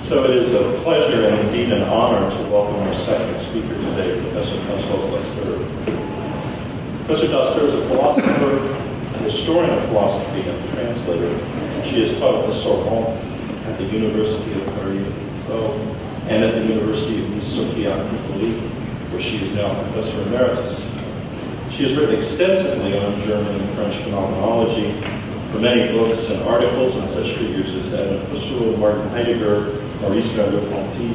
So it is a pleasure and indeed an honor to welcome our second speaker today, Professor Francoise Dastur. Professor Dastur is a philosopher, a historian of philosophy, and a translator. She has taught at the Sorbonne, at the University of Paris, and at the University of Sophia-Antipolis, where she is now Professor Emeritus. She has written extensively on German and French phenomenology, for many books and articles on such figures as Edmund Husserl, Martin Heidegger, Maurice Merleau-Ponty,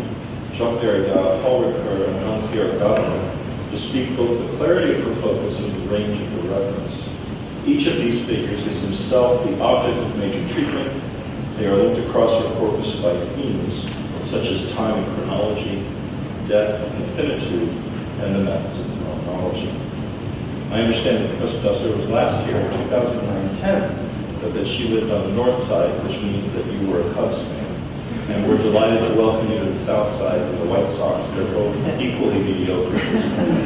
Jacques Derrida, Paul Ricoeur, and Hans-Georg Gadamer, to speak both the clarity of her focus and the range of her reference. Each of these figures is himself the object of major treatment. They are linked across her corpus by themes such as time and chronology, death and finitude, and the methods of phenomenology. I understand that Professor Dastur was last here in 2009-10, but that she lived on the north side, which means that you were a Cubs fan. And we're delighted to welcome you to the south side of the White Sox. They're both equally mediocre at this point.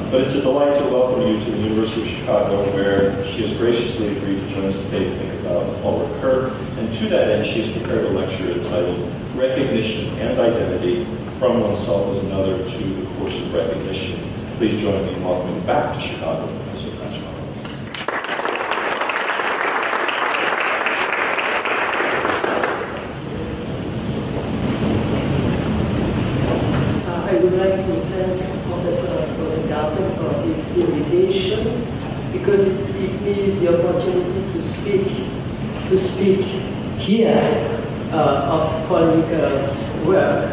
But it's a delight to welcome you to the University of Chicago, where she has graciously agreed to join us today to think about Paul Ricoeur. And to that end, she's prepared a lecture entitled Recognition and Identity, From Oneself as Another to the Course of Recognition. Please join me in welcoming back to Chicago, Professor Francoise. invitation, because it gives me the opportunity to speak here of Paul Ricoeur's work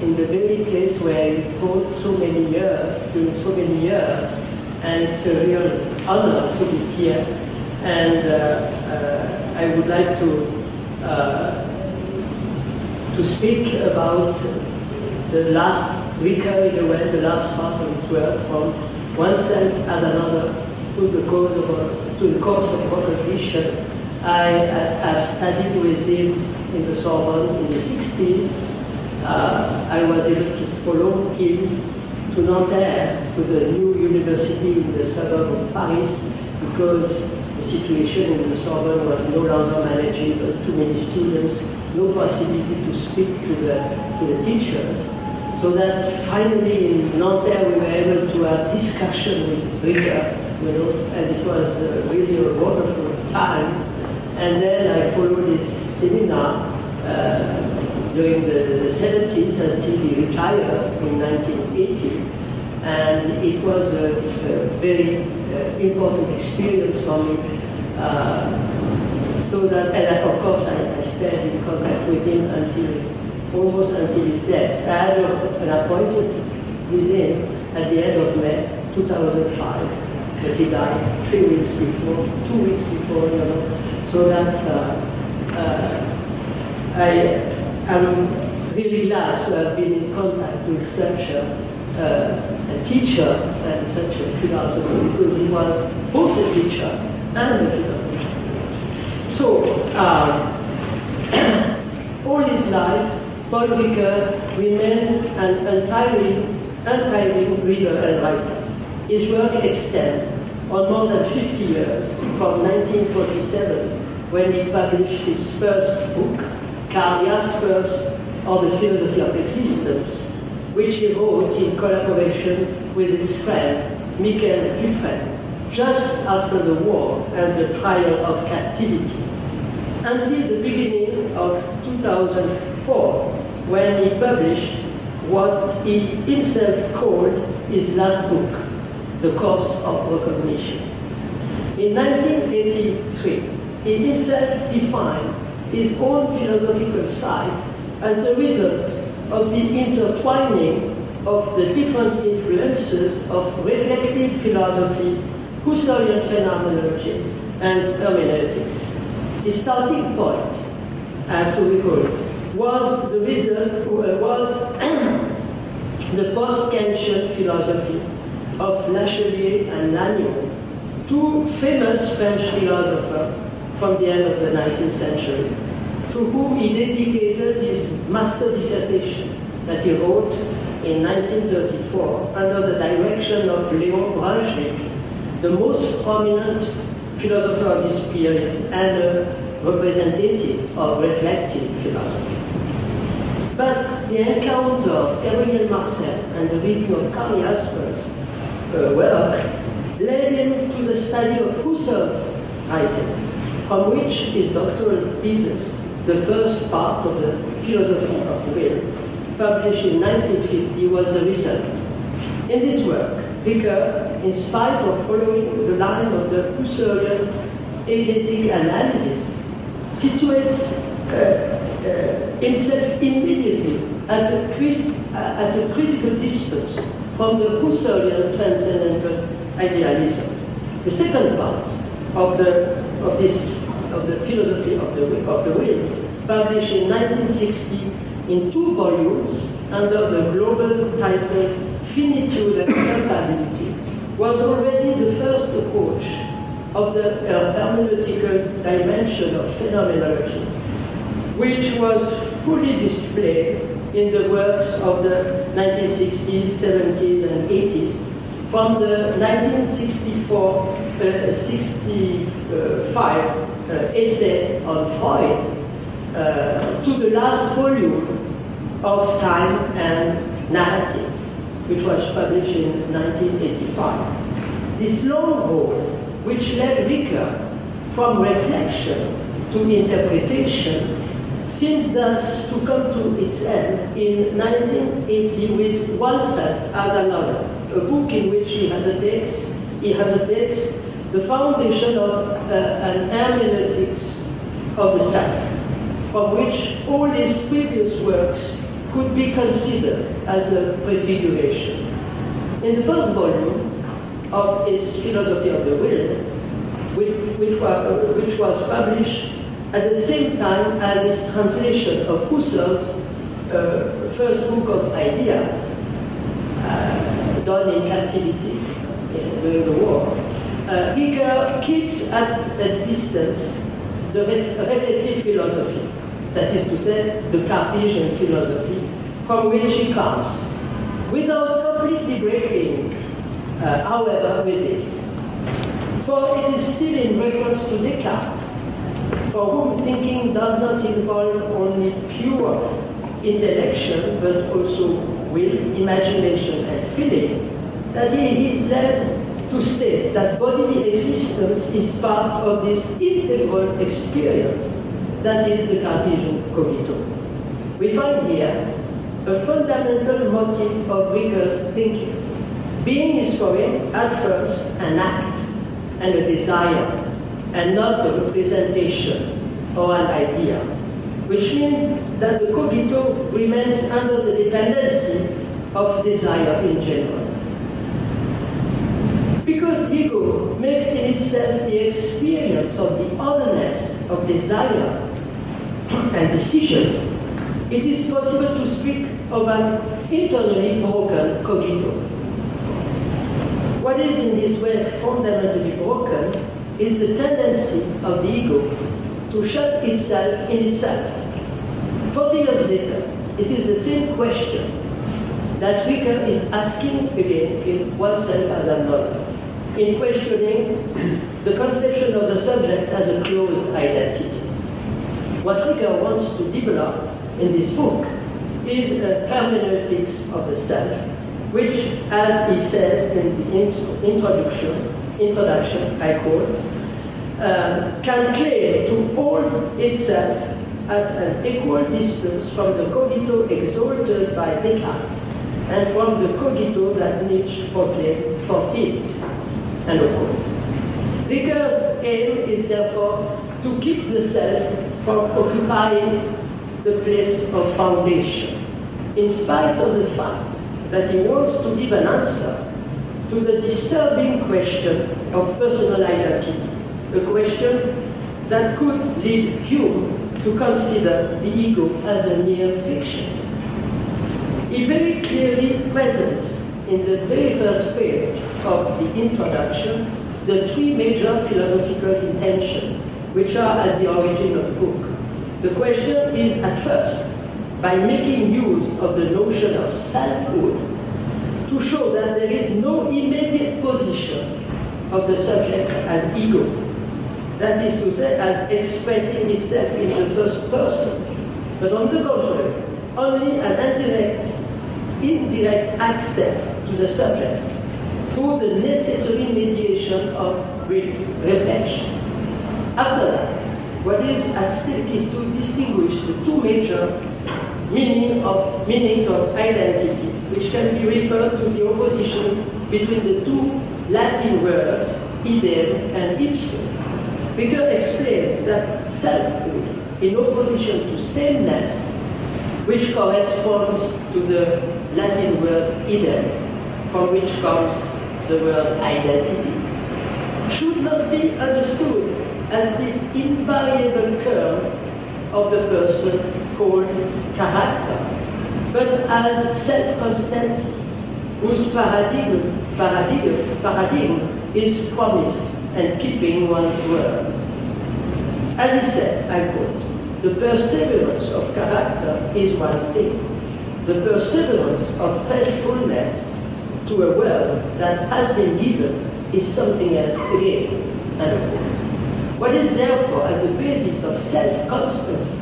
in the very place where he taught so many years, during so many years, and it's a real honor to be here. And I would like to speak about the last Ricoeur, in a way, the last part of his work, from one self and another to the course of recognition. I've studied with him in the Sorbonne in the 60s. I was able to follow him to Nanterre, to the new university in the suburb of Paris, because the situation in the Sorbonne was no longer manageable, too many students, no possibility to speak to the teachers. So that finally in Nanterre we were able to have discussion with Ricoeur, and it was really a wonderful time. And then I followed his seminar during the 70s until he retired in 1980. And it was a very important experience for me. So that, and of course I stayed in contact with him almost until his death. I had an appointment with him at the end of May 2005, but he died 2 weeks before, so that I am really glad to have been in contact with such a teacher and such a philosopher, because he was both a teacher and a philosopher. So, all his life, Paul Ricoeur remained an untiring reader and writer. His work extends on more than 50 years, from 1947, when he published his first book, Karl Jasper's or the Philosophy of Existence, which he wrote in collaboration with his friend, Michael Dufresne, just after the war and the trial of captivity, until the beginning of 2004, when he published what he himself called his last book, The Course of Recognition. In 1983, he himself defined his own philosophical site as a result of the intertwining of the different influences of reflective philosophy, Husserlian phenomenology, and hermeneutics. His starting point, I have to recall, was the post-Kantian philosophy of Lachelier and Lannion, two famous French philosophers from the end of the 19th century, to whom he dedicated his master dissertation that he wrote in 1934 under the direction of Léon Brunswick, the most prominent philosopher of this period and a representative of reflective philosophy. But the encounter of Gabriel Marcel and the reading of Karl Jasper's work led him to the study of Husserl's writings, from which his doctoral thesis, the first part of the Philosophy of Will, published in 1950, was the result. In this work, Ricoeur, in spite of following the line of the Husserlian eidetic analysis, situates himself immediately at a critical distance from the Husserlian transcendental idealism. The second part of the Philosophy of the Will, published in 1960 in 2 volumes under the global title Finitude and Culpability, was already the first approach of the hermeneutical dimension of phenomenology, which was fully displayed in the works of the 1960s, 70s, and 80s, from the 1965 essay on Freud to the last volume of Time and Narrative, which was published in 1985. This long road, which led Ricoeur from reflection to interpretation, seemed thus to come to its end in 1980 with Oneself as Another, a book in which he undertakes he undertakes the foundation of an hermeneutics of the self, from which all his previous works could be considered as a prefiguration. In the first volume of his Philosophy of the Will, which was published at the same time as his translation of Husserl's first book of ideas, done in captivity during the war, Ricoeur keeps at a distance the reflective philosophy, that is to say, the Cartesian philosophy, from which he comes, without completely breaking, however, with it. For it is still in reference to Descartes, for whom thinking does not involve only pure intellection, but also will, imagination, and feeling, that he is led to state that bodily existence is part of this integral experience that is the Cartesian cogito. We find here a fundamental motive of Ricoeur's thinking. Being is for him, at first, an act and a desire, and not a representation or an idea, which means that the cogito remains under the dependency of desire in general. Because the ego makes in itself the experience of the otherness of desire and decision, it is possible to speak of an internally broken cogito. What is in this way fundamentally broken is the tendency of the ego to shut itself in itself. 40 years later, it is the same question that Ricoeur is asking again in oneself as another, in questioning the conception of the subject as a closed identity. What Ricoeur wants to develop in this book is a hermeneutics of the self, which, as he says in the introduction, I quote, can claim to hold itself at an equal distance from the cogito exalted by Descartes and from the cogito that Nietzsche proclaimed for it. End of quote. Ricoeur's aim is therefore to keep the self from occupying the place of foundation, in spite of the fact that he wants to give an answer to the disturbing question of personal identity, a question that could lead Hume to consider the ego as a mere fiction. He very clearly presents in the very first page of the introduction the three major philosophical intentions which are at the origin of the book. The question is, at first, by making use of the notion of selfhood, to show that there is no immediate position of the subject as ego, that is to say, as expressing itself in the first person, but on the contrary, only an indirect access to the subject through the necessary mediation of reflection. After that, what is at stake is to distinguish the two major meanings of identity, which can be referred to the opposition between the two Latin words, idem and ipsum. Ricoeur explains that selfhood, in opposition to sameness, which corresponds to the Latin word idem, from which comes the word identity, should not be understood as this invariable curve of the person called character, but as self-constancy, whose paradigm is promise and keeping one's word. As he says, I quote, the perseverance of character is one thing. The perseverance of faithfulness to a word that has been given is something else again. And what is therefore at the basis of self-constancy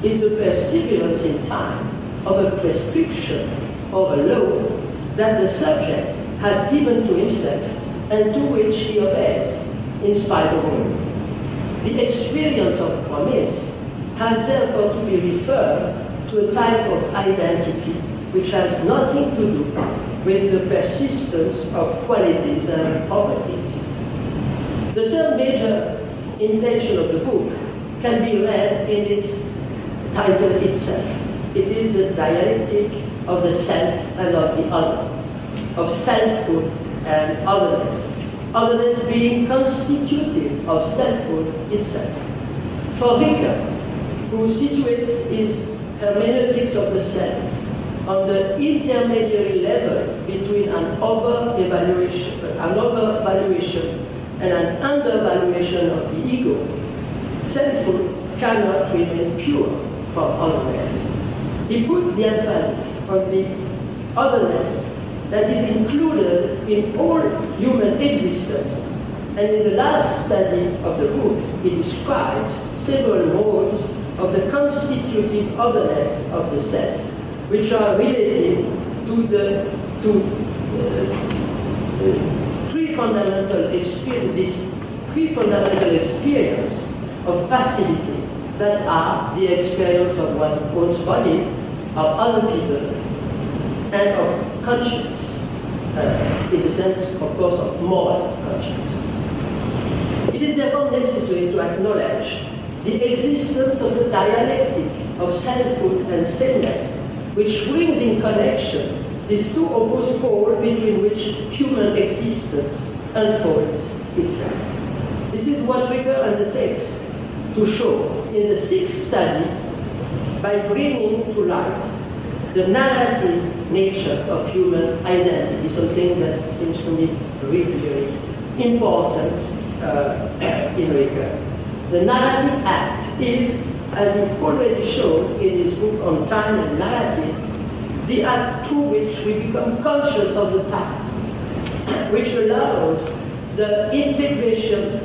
is the perseverance in time of a prescription or a law that the subject has given to himself and to which he obeys in spite of him. The experience of promise has therefore to be referred to a type of identity which has nothing to do with the persistence of qualities and properties major intention of the book can be read in its title itself. It is the dialectic of the self and of the other, of selfhood and otherness, otherness being constitutive of selfhood itself. For Ricoeur, who situates his hermeneutics of the self on the intermediary level between an over-evaluation and an under-valuation of the ego, selfhood cannot remain pure from otherness. He puts the emphasis on the otherness that is included in all human existence, and in the last study of the book, he describes several modes of the constitutive otherness of the self, which are related to three fundamental experience of passivity that are the experience of one's own body, of other people, and of conscience, in the sense, of course, of moral conscience. It is therefore necessary to acknowledge the existence of a dialectic of selfhood and sameness, which brings in connection these two opposed poles between which human existence unfolds itself. This is what Ricoeur undertakes to show in the sixth study by bringing to light the narrative nature of human identity, something that seems to me really very important in Ricoeur. The narrative act is, as he already showed in his book on time and narrative, the act through which we become conscious of the past, which allows the integration,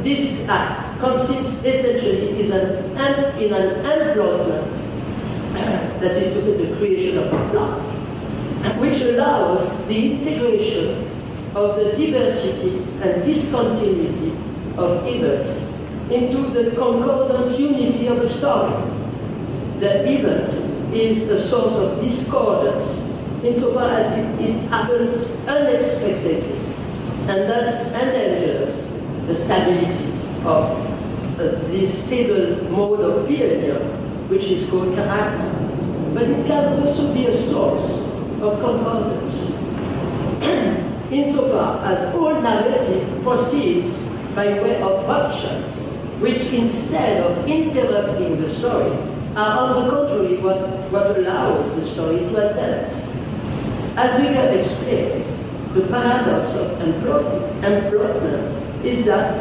this act consists essentially in an employment, that is to say the creation of a plot, which allows the integration of the diversity and discontinuity of events into the concordant unity of a story. The event is a source of discordance insofar as it happens unexpectedly and thus endangers the stability of this stable mode of behavior, which is called character. But it can also be a source of concordance. Insofar as all narrative proceeds by way of ruptures, which instead of interrupting the story, are on the contrary what allows the story to advance. As Ricoeur explains, the paradox of employment is that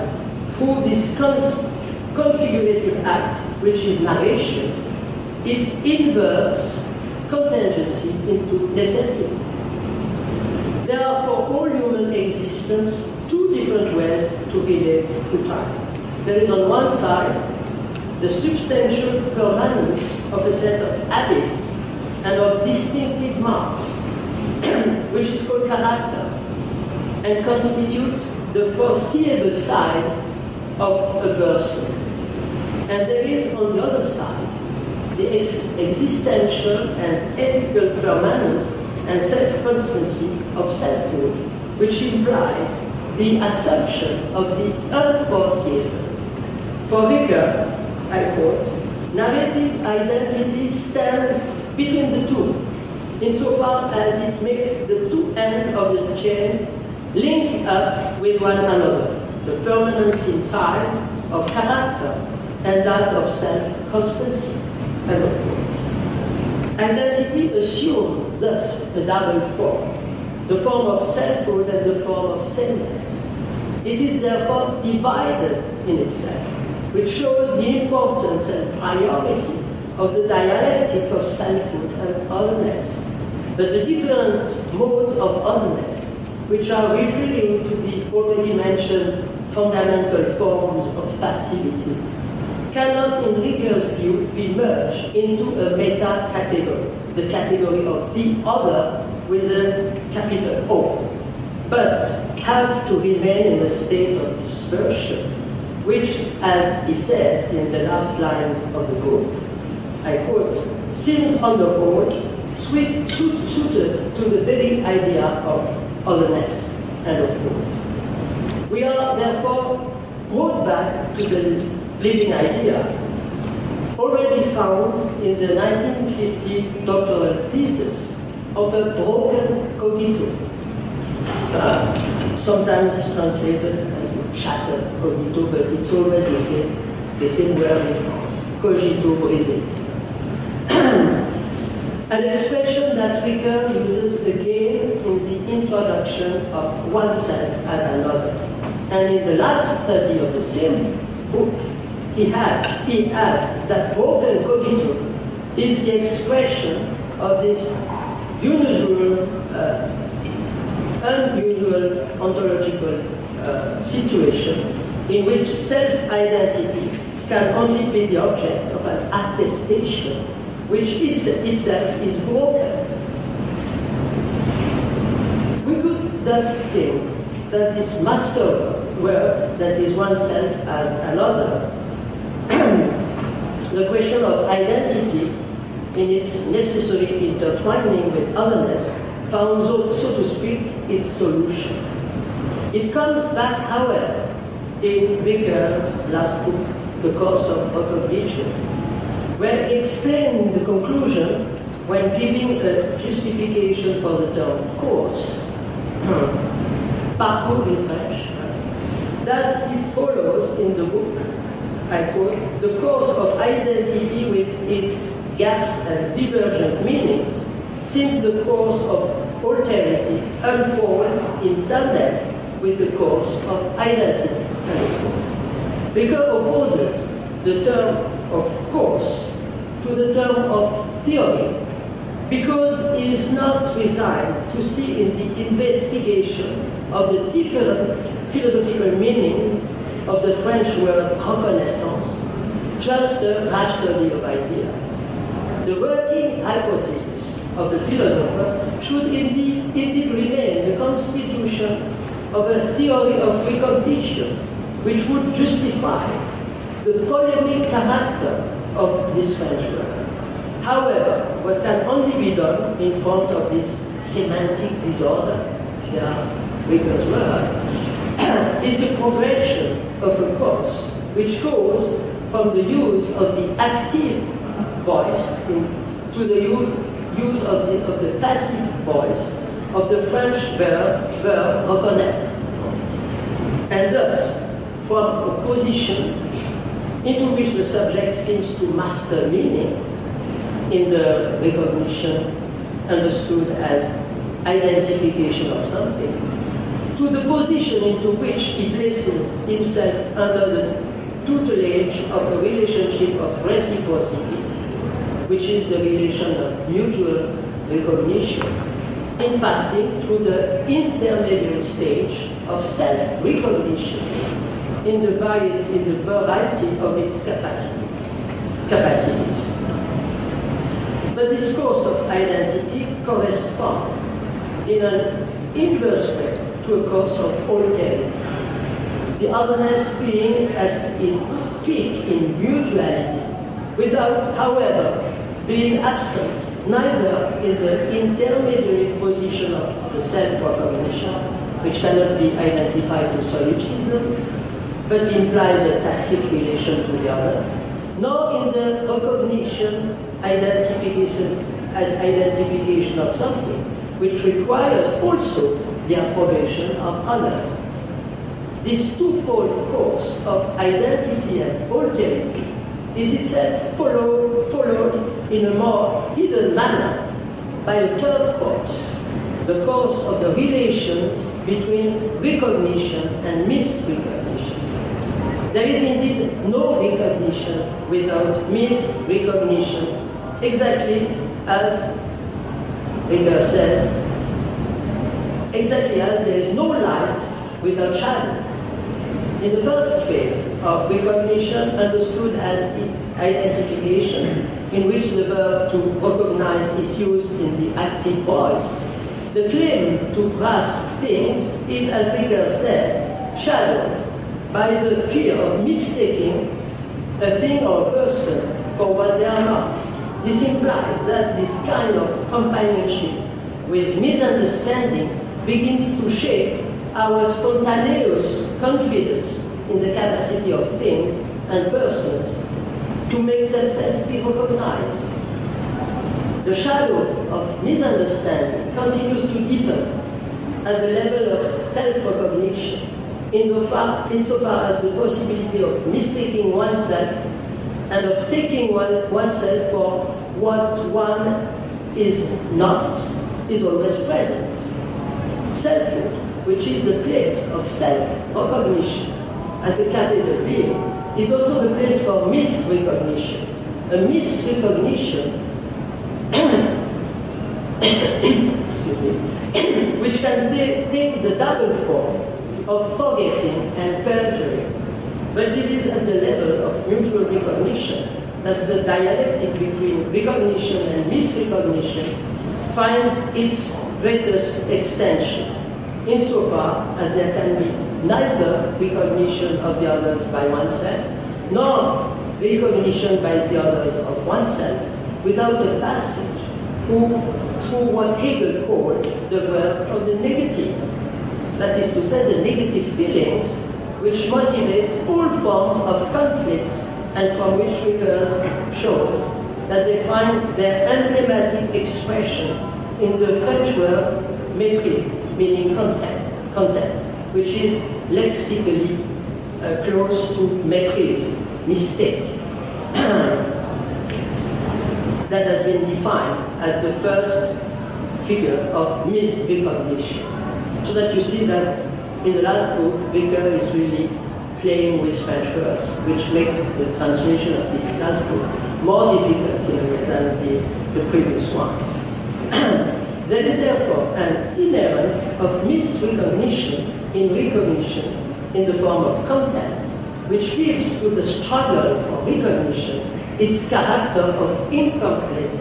through this configurative act, which is narration, it inverts contingency into necessity. There are for all human existence two different ways to relate to time. There is on one side the substantial permanence of a set of habits and of distinctive marks, which is called character, and constitutes the foreseeable side of a person. And there is on the other side the existential and ethical permanence and self-constancy of selfhood, which implies the assumption of the unforeseeable. For Ricoeur, I quote, narrative identity stands between the two, insofar as it makes the two ends of the chain link up with one another, the permanence in time of character and that of self-constancy. Identity assumes thus a double form, the form of selfhood and the form of sameness. It is therefore divided in itself, which shows the importance and priority of the dialectic of selfhood and otherness. But the different modes of otherness, which are referring to the already mentioned fundamental forms of passivity, cannot, in Ricoeur's view, be merged into a meta-category, the category of the other with a capital O, but have to remain in a state of dispersion, which, as he says in the last line of the book, I quote, seems on the whole suited to the very otherness, and of course. We are therefore brought back to the living idea, already found in the 1950 doctoral thesis of a broken cogito, sometimes translated as a shattered cogito, but it's always the same word in France, cogito brisé. An expression that Ricoeur uses again in the introduction of oneself and another. And in the last study of the same book, he adds that broken cogito is the expression of this unusual ontological situation in which self-identity can only be the object of an attestation which itself is broken. We could thus think that this master work that is oneself as another, the question of identity in its necessary intertwining with otherness found, so to speak, its solution. It comes back, however, in Ricoeur's last book, The Course of Recognition, where he explained the conclusion when giving a justification for the term course, parcours in French, that he follows in the book, I quote, the course of identity with its gaps and divergent meanings, since the course of alterity unfolds in tandem with the course of identity. Ricoeur opposes the term of course to the term of theory, because he is not resigned to see in the investigation of the different philosophical meanings of the French word reconnaissance just a rhapsody of ideas. The working hypothesis of the philosopher should indeed remain the constitution of a theory of recognition, which would justify the polemic character of this French word. However, what can only be done in front of this semantic disorder, Ricoeur's word, is the progression of a course which goes from the use of the active voice to the use of the passive voice of the French verb reconnaître, and thus from a position into which the subject seems to master meaning in the recognition understood as identification of something, to the position into which he places himself under the tutelage of a relationship of reciprocity, which is the relation of mutual recognition, in passing through the intermediate stage of self-recognition in the variety of its capacities. But this course of identity corresponds in an inverse way to a course of alterity, the otherness being at its peak in mutuality, without, however, being absent neither in the intermediary position of the self-recognition, which cannot be identified to solipsism, but implies a tacit relation to the other, nor in the recognition, identification of something, which requires also the approbation of others. This twofold course of identity and alterity is itself followed in a more hidden manner by a third course, the course of the relations between recognition and misrecognition. There is indeed no recognition without misrecognition, exactly as Ricoeur says, exactly as there is no light without shadow. In the first phase of recognition, understood as identification, in which the verb to recognize is used in the active voice, the claim to grasp things is, as Ricoeur says, shadowed by the fear of mistaking a thing or a person for what they are not. This implies that this kind of companionship with misunderstanding begins to shape our spontaneous confidence in the capacity of things and persons to make themselves be recognized. The shadow of misunderstanding continues to deepen at the level of self-recognition, insofar as the possibility of mistaking oneself and of taking oneself for what one is not is always present. Selfhood, which is the place of self-recognition as the capable being, is also the place for misrecognition. A misrecognition which can take the double form of forgetting and perjury. But it is at the level of mutual recognition that the dialectic between recognition and misrecognition finds its greatest extension, insofar as there can be neither recognition of the others by oneself, nor recognition by the others of oneself, without a passage through what Hegel called the world of the negative. That is to say, the negative feelings which motivate all forms of conflicts and from which Ricoeur shows that they find their emblematic expression in the French word mépris, meaning contempt, which is lexically close to méprise, mistake. That has been defined as the first figure of misrecognition. So that you see that in the last book, Ricoeur is really playing with French words, which makes the translation of this last book more difficult in a way than the previous ones. There is therefore an inherence of misrecognition in recognition in the form of content, which gives to the struggle for recognition its character of incompleteness.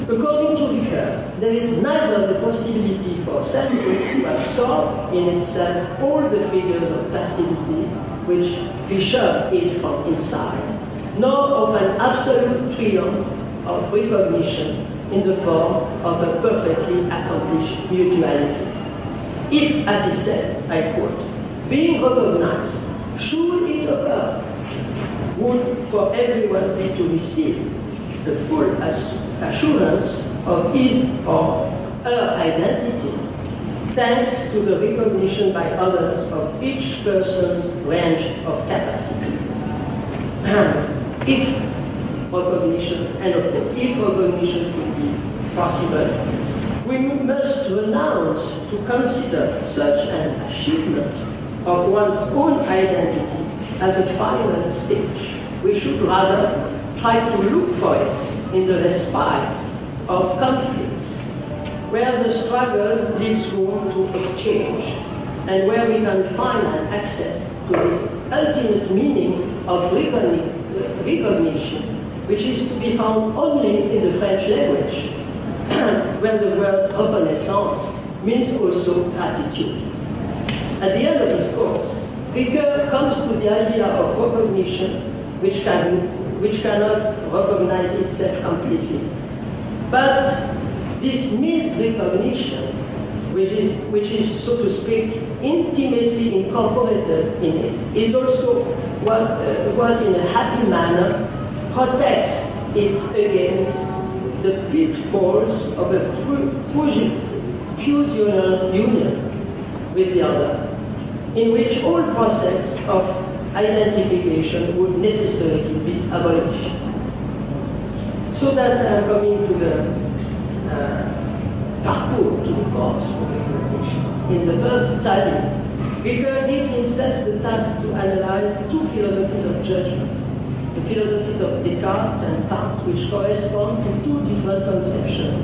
According to Ricoeur, there is neither the possibility for selfhood to absorb in itself all the figures of passivity which Fischer is from inside, nor of an absolute triumph of recognition in the form of a perfectly accomplished mutuality. If, as he says, I quote, being recognized, should it occur, would for everyone be to receive the full assurance of his or her identity, thanks to the recognition by others of each person's range of capacity. If recognition, and of course, if recognition could be possible, we must renounce to consider such an achievement of one's own identity as a final stage. We should rather try to look for it in the respites of conflicts, where the struggle leaves room to exchange, and where we can find an access to this ultimate meaning of recognition, which is to be found only in the French language, where the word reconnaissance means also gratitude. At the end of this course, Ricoeur comes to the idea of recognition which cannot recognize itself completely. But this misrecognition, which is, so to speak, intimately incorporated in it, is also what in a happy manner protects it against the pitfalls of a fusional union with the other, in which all process of identification would necessarily be abolished. So that I'm coming to the parcours, to the course of recognition. In the first study, Ricoeur gives himself the task to analyze two philosophies of judgment, the philosophies of Descartes and Kant, which correspond to two different conceptions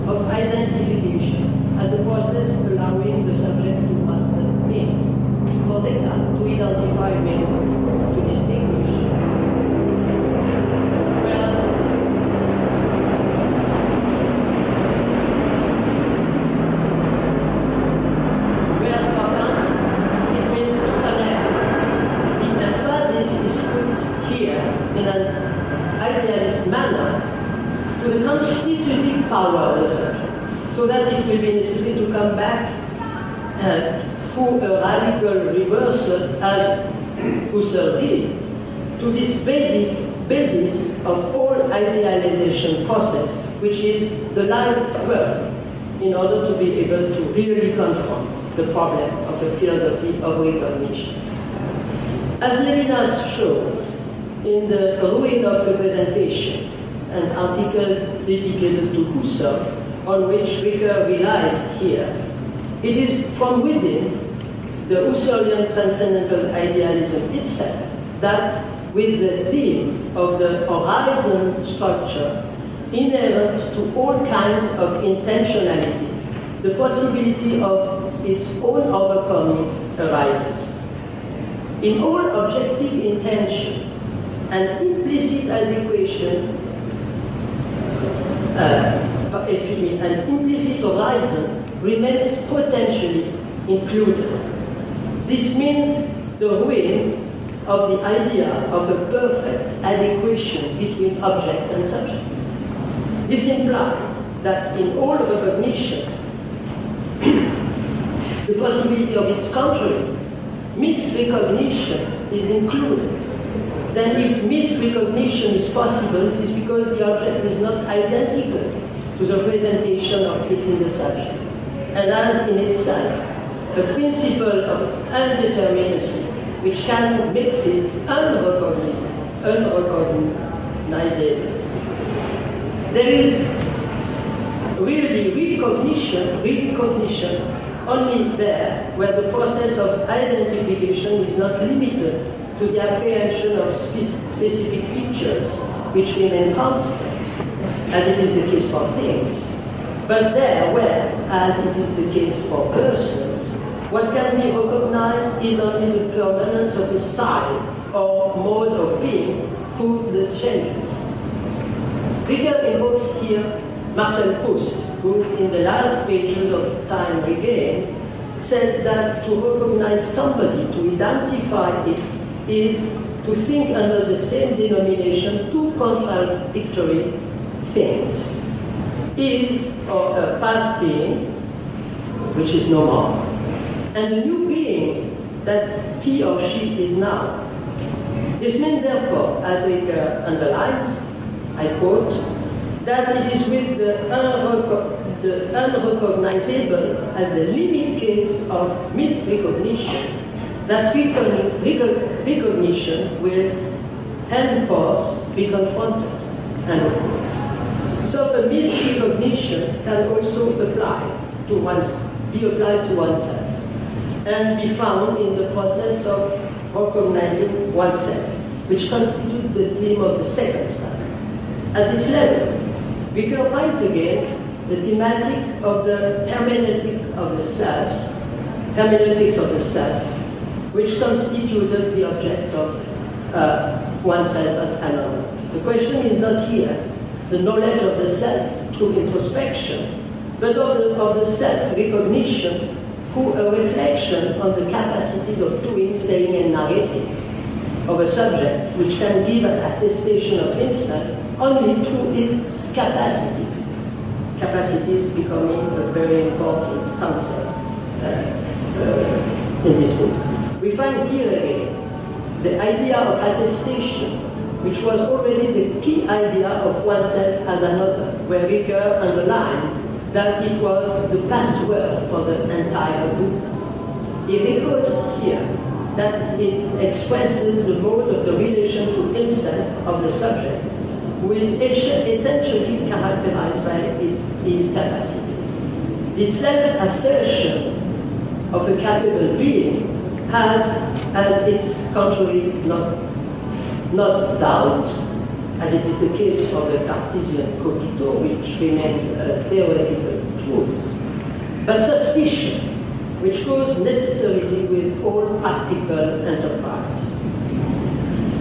of identification as a process allowing the subject to master things. For Descartes, to identify means to distinguish. Whereas for Kant, it means to connect. The emphasis is put here in an idealist manner to the constitutive power of the subject. so that it will be necessary to come back through a radical reversal, as Husserl did, to this basis of all idealization process, which is the life work, in order to be able to really confront the problem of the philosophy of recognition. As Levinas shows in The Ruin of Representation, an article dedicated to Husserl, on which Ricoeur relies here, it is from within the Husserlian transcendental idealism itself that, with the theme of the horizon structure inherent to all kinds of intentionality, the possibility of its own overcoming arises. In all objective intention, an implicit adequation, an implicit horizon remains potentially included. This means the ruin of the idea of a perfect adequation between object and subject. This implies that in all recognition, the possibility of its contrary, misrecognition, is included. Then if misrecognition is possible, it is because the object is not identical to the presentation of it in the subject, and has in itself a principle of undeterminacy, which can make it unrecognizable. There is really recognition only there where the process of identification is not limited to the apprehension of specific features which remain constant, as it is the case for things, but there where, as it is the case for persons, what can be recognized is only the permanence of a style or mode of being through the changes. Ricoeur invokes here Marcel Proust, who in the last pages of Time Regained says that to recognize somebody, to identify it, is to think under the same denomination two contradictory things. Is, or a past being, which is no more, and a new being that he or she is now. This means, therefore, as Ricoeur underlines, I quote, that it is with the unrecognizable as the limit case of misrecognition that recognition will henceforth be confronted. End of quote. So the misrecognition can also be applied to oneself and be found in the process of recognizing oneself, which constitutes the theme of the second style. At this level, Ricoeur finds again the thematic of the hermeneutic of the selves, hermeneutics of the self, which constituted the object of oneself as another. The question is not here the knowledge of the self through introspection, but of the self-recognition through a reflection on the capacities of doing, saying, and narrating of a subject, which can give an attestation of himself only through its capacities. Capacities becoming a very important concept in this book. We find here again the idea of attestation, which was already the key idea of oneself as another, where Ricoeur underlined that it was the password for the entire book. He records here that it expresses the mode of the relation to himself of the subject, who is essentially characterized by his capacities. This self-assertion of a capable being has as its contrary not doubt, as it is the case for the Cartesian cogito, which remains a theoretical truth, but suspicion, which goes necessarily with all practical enterprise.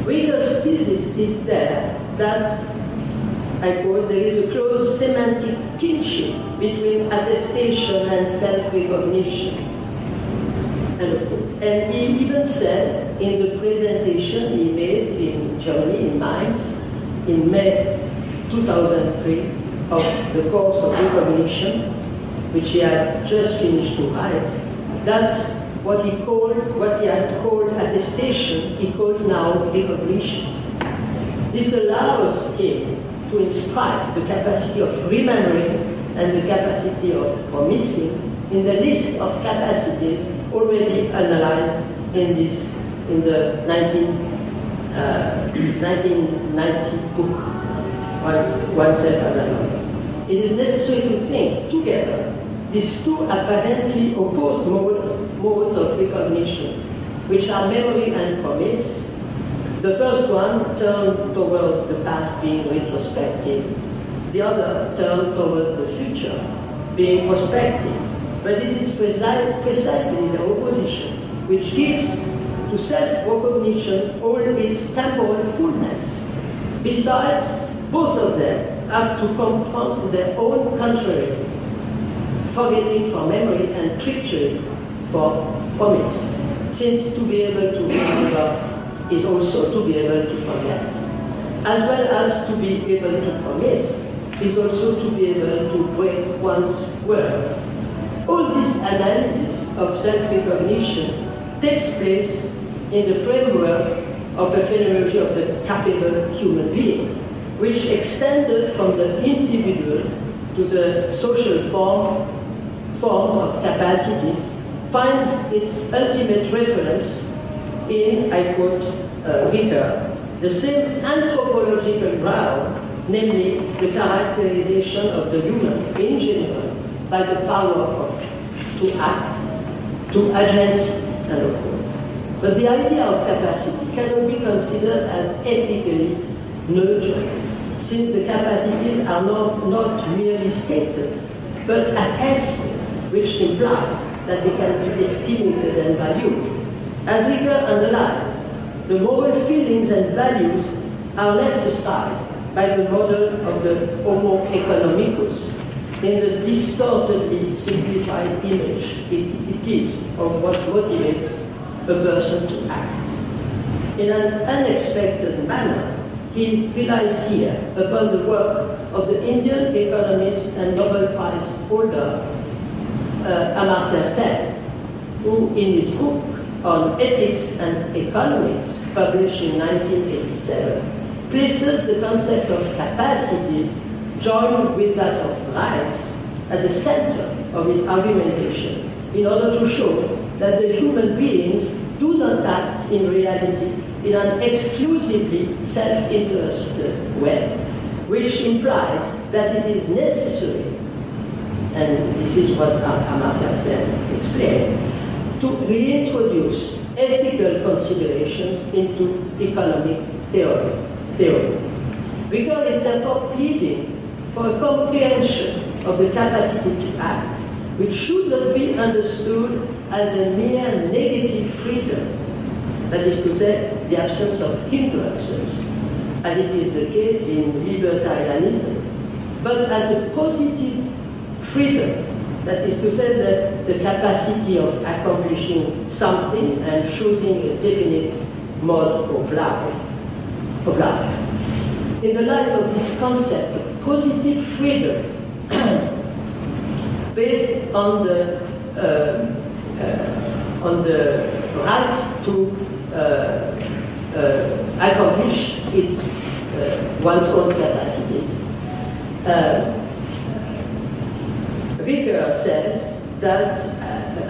Ricoeur's thesis is there that, I quote, there is a close semantic kinship between attestation and self-recognition. And he even said in the presentation he made in Germany, in Mainz, in May 2003, of the course of recognition, which he had just finished to write, that what he had called attestation, he calls now recognition. This allows him to inscribe the capacity of remembering and the capacity of promising in the list of capacities already analyzed in the 1990 book, Oneself as Another. It is necessary to think together these two apparently opposed modes of recognition, which are memory and promise. The first one turned toward the past being retrospective, the other turned toward the future being prospective. But it is precisely the opposition which gives to self-recognition all its temporal fullness. Besides, both of them have to confront their own contrary, forgetting for memory and treachery for promise, since to be able to remember is also to be able to forget, as well as to be able to promise is also to be able to break one's word. All this analysis of self-recognition takes place in the framework of a phenomenology of the capable human being, which extended from the individual to the social forms of capacities, finds its ultimate reference in, I quote Ricoeur, the same anthropological ground, namely the characterization of the human in general by the power to act, to advance, and of course. But the idea of capacity cannot be considered as ethically neutral, since the capacities are not merely stated, but attested, which implies that they can be estimated and valued. As Ricoeur underlines, the moral feelings and values are left aside by the model of the Homo economicus in the distortedly simplified image it gives of what motivates a person to act. In an unexpected manner, he relies here upon the work of the Indian economist and Nobel Prize holder Amartya Sen, who in his book on ethics and economics, published in 1987, places the concept of capacities joined with that of rights at the center of his argumentation in order to show that the human beings do not act in reality in an exclusively self-interested way, which implies that it is necessary, and this is what Amartya Sen explained, to reintroduce ethical considerations into economic theory. Ricoeur is therefore pleading for a comprehension of the capacity to act, which should not be understood as a mere negative freedom, that is to say, the absence of hindrances, as it is the case in libertarianism, but as a positive freedom, that is to say, the capacity of accomplishing something and choosing a definite mode of life. In the light of this concept of positive freedom, based on the right to accomplish one's own capacities, Ricoeur says that,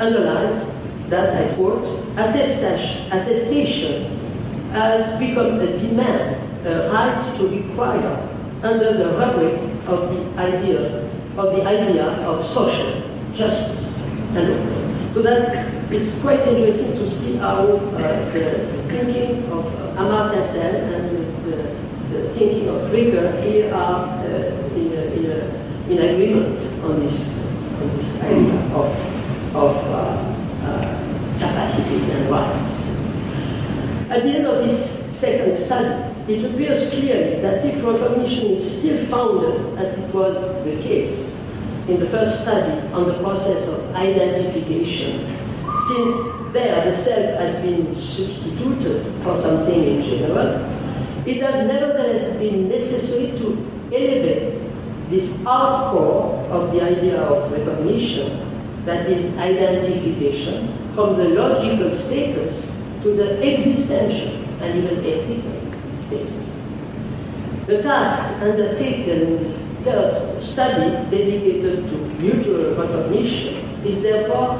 underlines that, I quote, attestation has become a demand, a right to require under the rubric of the idea of social justice. And so that it's quite interesting to see how the thinking of Amartya Sen and the thinking of Ricoeur here are in agreement on this idea of capacities and rights. At the end of this second study, it appears clearly that if recognition is still founded, as it was the case in the first study on the process of identification, since there the self has been substituted for something in general, it has nevertheless been necessary to elevate this hardcore of the idea of recognition, that is identification, from the logical status to the existential and even ethical status. The task undertaken in this third study dedicated to mutual recognition is therefore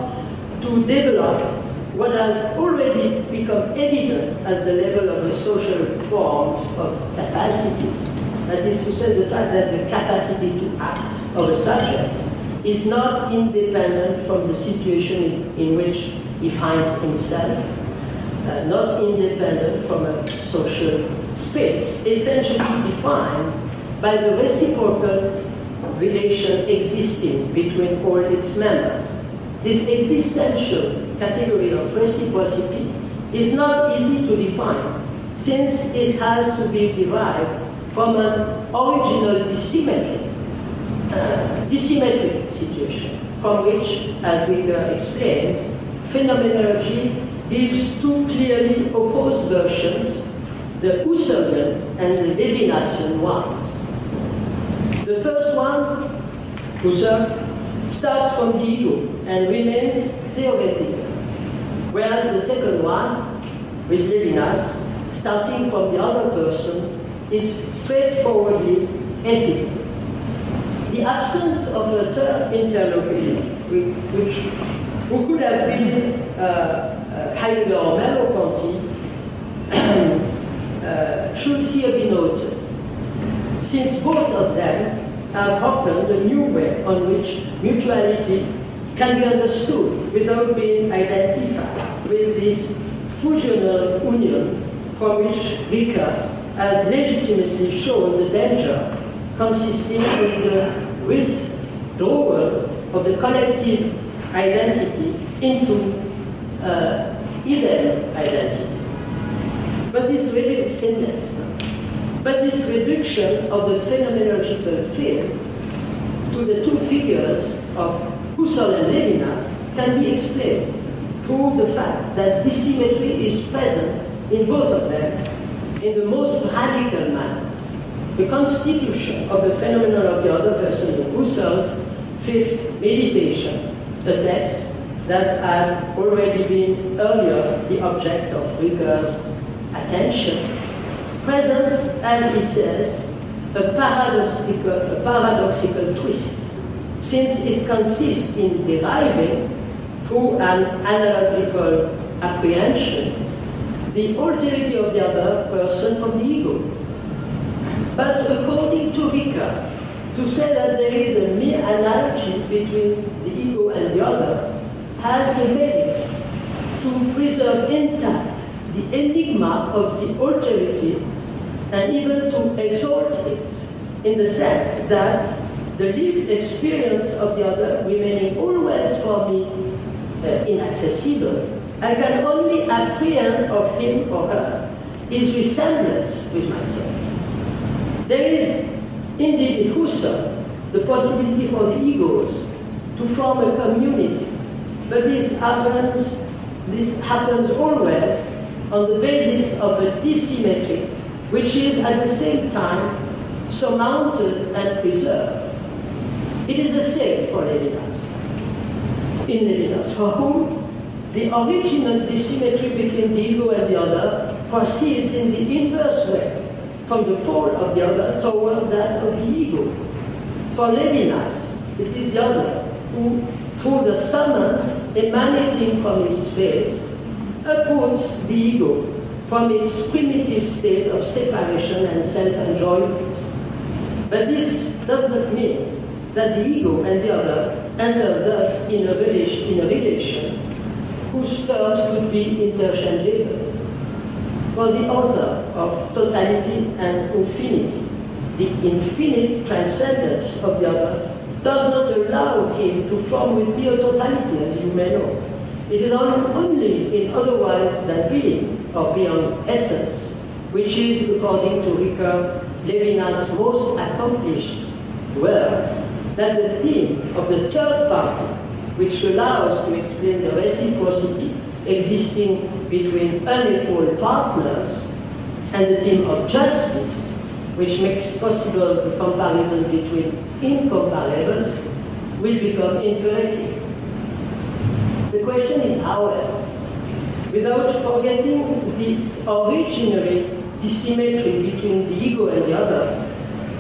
to develop what has already become evident as the level of the social forms of capacities. That is to say, the fact that the capacity to act of a subject is not independent from the situation in which he finds himself, not independent from a social space, essentially defined by the reciprocal relation existing between all its members. This existential category of reciprocity is not easy to define, since it has to be derived from an original disymmetric situation, from which, as Ricoeur explains, phenomenology gives two clearly opposed versions, the Husserlian and the Levinasian ones. The first one, Husserl, starts from the ego and remains theoretical, whereas the second one, with Levinas, starting from the other person, is straightforwardly ethical. The absence of a third interlocutor, who could have been Heidegger or Merleau-Ponty, should here be noted, since both of them have opened a new way on which mutuality can be understood without being identified with this fusional union from which Ricoeur has legitimately shown the danger consisting in the withdrawal of the collective identity into hidden identity. But this really sinless. But this reduction of the phenomenological field to the two figures of Husserl and Levinas can be explained through the fact that dissymmetry is present in both of them in the most radical manner. The constitution of the phenomenon of the other person in Husserl's fifth meditation, the text that had already been earlier the object of Ricoeur's attention, presents, as he says, a paradoxical twist, since it consists in deriving, through an analogical apprehension, the alterity of the other person from the ego. But according to Ricoeur, to say that there is a mere analogy between the ego and the other has the merit to preserve intact the enigma of the alterity and even to exalt it in the sense that the lived experience of the other remaining always for me inaccessible, I can only apprehend of him or her his resemblance with myself. There is indeed in Husserl the possibility for the egos to form a community, but this happens always on the basis of a dissymmetry, which is at the same time surmounted and preserved. It is the same for Levinas. In Levinas, for whom the original dissymmetry between the ego and the other proceeds in the inverse way, from the pole of the other toward that of the ego. For Levinas, it is the other who, through the summons emanating from his face, uproots the ego from its primitive state of separation and self-enjoyment. But this does not mean that the ego and the other enter thus in a relation whose terms could be interchangeable. For the author of totality and infinity, the infinite transcendence of the other does not allow him to form with mere totality, as you may know. It is only in otherwise than being, or beyond essence, which is, according to Ricoeur, Levinas' most accomplished work, that the theme of the third party, which allows to explain the reciprocity existing between unequal partners, and the theme of justice, which makes possible the comparison between incomparables, will become imperative. The question is, however, without forgetting this originary dissymmetry between the ego and the other,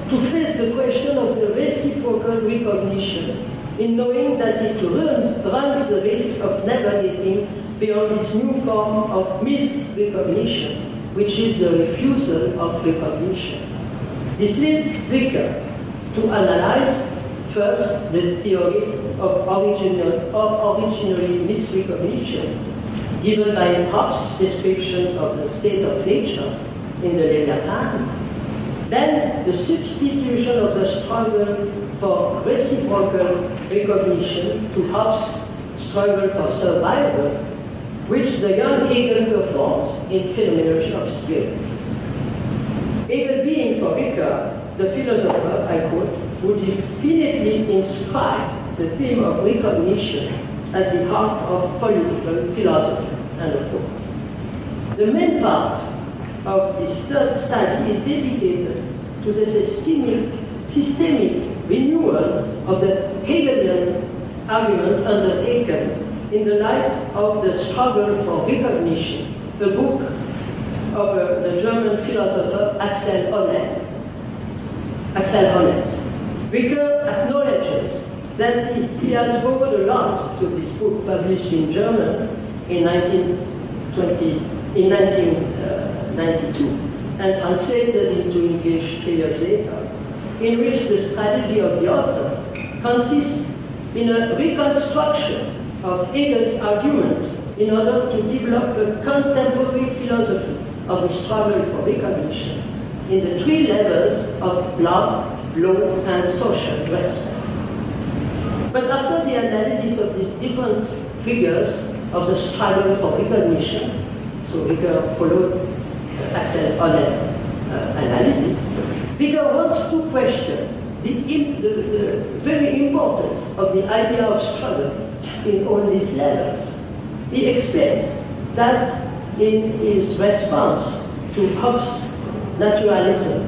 to face the question of the reciprocal recognition in knowing that it runs the risk of navigating beyond this new form of misrecognition, which is the refusal of recognition. This leads Ricoeur to analyze first the theory of originally misrecognition given by Hobbes' description of the state of nature in the Leviathan, then the substitution of the struggle for reciprocal recognition to Hobbes' struggle for survival, which the young Hegel performs in Phenomenology of Spirit. Hegel being, for Ricoeur, the philosopher, I quote, who definitely inscribed the theme of recognition at the heart of political philosophy, end of quote. The main part of this third study is dedicated to the systemic renewal of the Hegelian argument undertaken in the light of the struggle for recognition, the book of the German philosopher Axel Honneth. Ricoeur acknowledges that he has borrowed a lot to this book published in German in 1992 and translated into English 3 years later, in which the strategy of the author consists in a reconstruction of Hegel's argument in order to develop a contemporary philosophy of the struggle for recognition in the 3 levels of love, law, and social respect. But after the analysis of these different figures of the struggle for recognition, so Ricoeur followed Axel Honneth's analysis, Ricoeur wants to question the very importance of the idea of struggle in all these levels. He explains that in his response to Hobbes' naturalism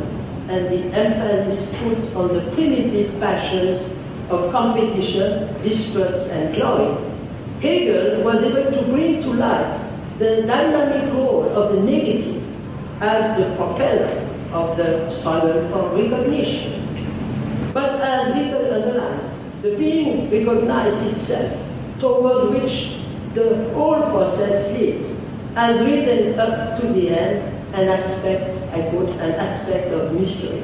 and the emphasis put on the primitive passions of competition, disputes, and glory, Hegel was able to bring to light the dynamic role of the negative as the propeller of the struggle for recognition. But as Ricoeur underlines, the being recognized itself, toward which the whole process leads, has written up to the end an aspect, I quote, an aspect of mystery.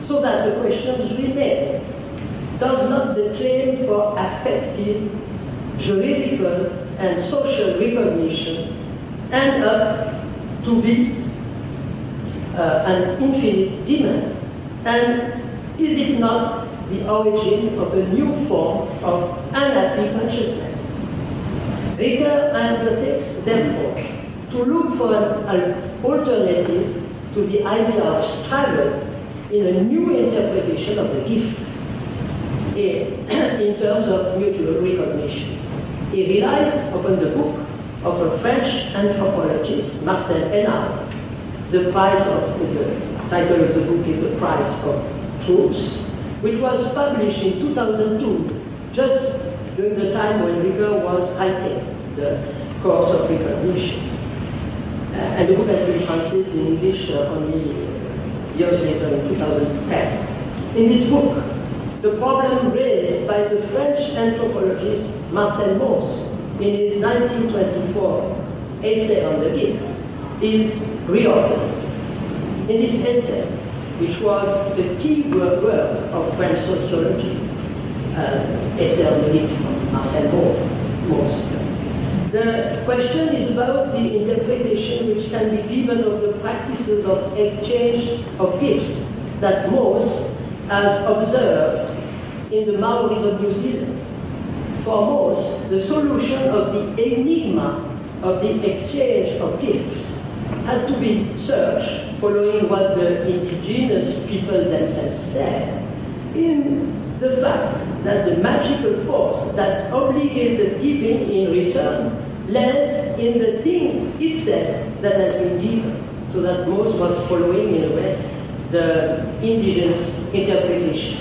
So that the questions remain. Does not the claim for affective, juridical, and social recognition end up to be an infinite demand? And is it not the origin of a new form of unhappy consciousness? Ricoeur undertakes, therefore, to look for an alternative to the idea of struggle in a new interpretation of the gift in terms of mutual recognition. He relies upon the book of a French anthropologist, Marcel Hénard. The title of the book is The Price of Truth, which was published in 2002, just during the time when Ricoeur was writing the course of recognition. And the book has been translated in English only years later, in 2010. In this book, the problem raised by the French anthropologist Marcel Mauss in his 1924 essay on the gift is reopened. In this essay, which was the key word of French sociology, essay on the gift from Marcel Mauss, the question is about the interpretation which can be given of the practices of exchange of gifts that Mauss has observed in the Maoris of New Zealand. For Mauss, the solution of the enigma of the exchange of gifts had to be searched, following what the indigenous peoples themselves said, in the fact that the magical force that obligated giving in return lies in the thing itself that has been given, so that Mauss was following in a way the indigenous interpretation.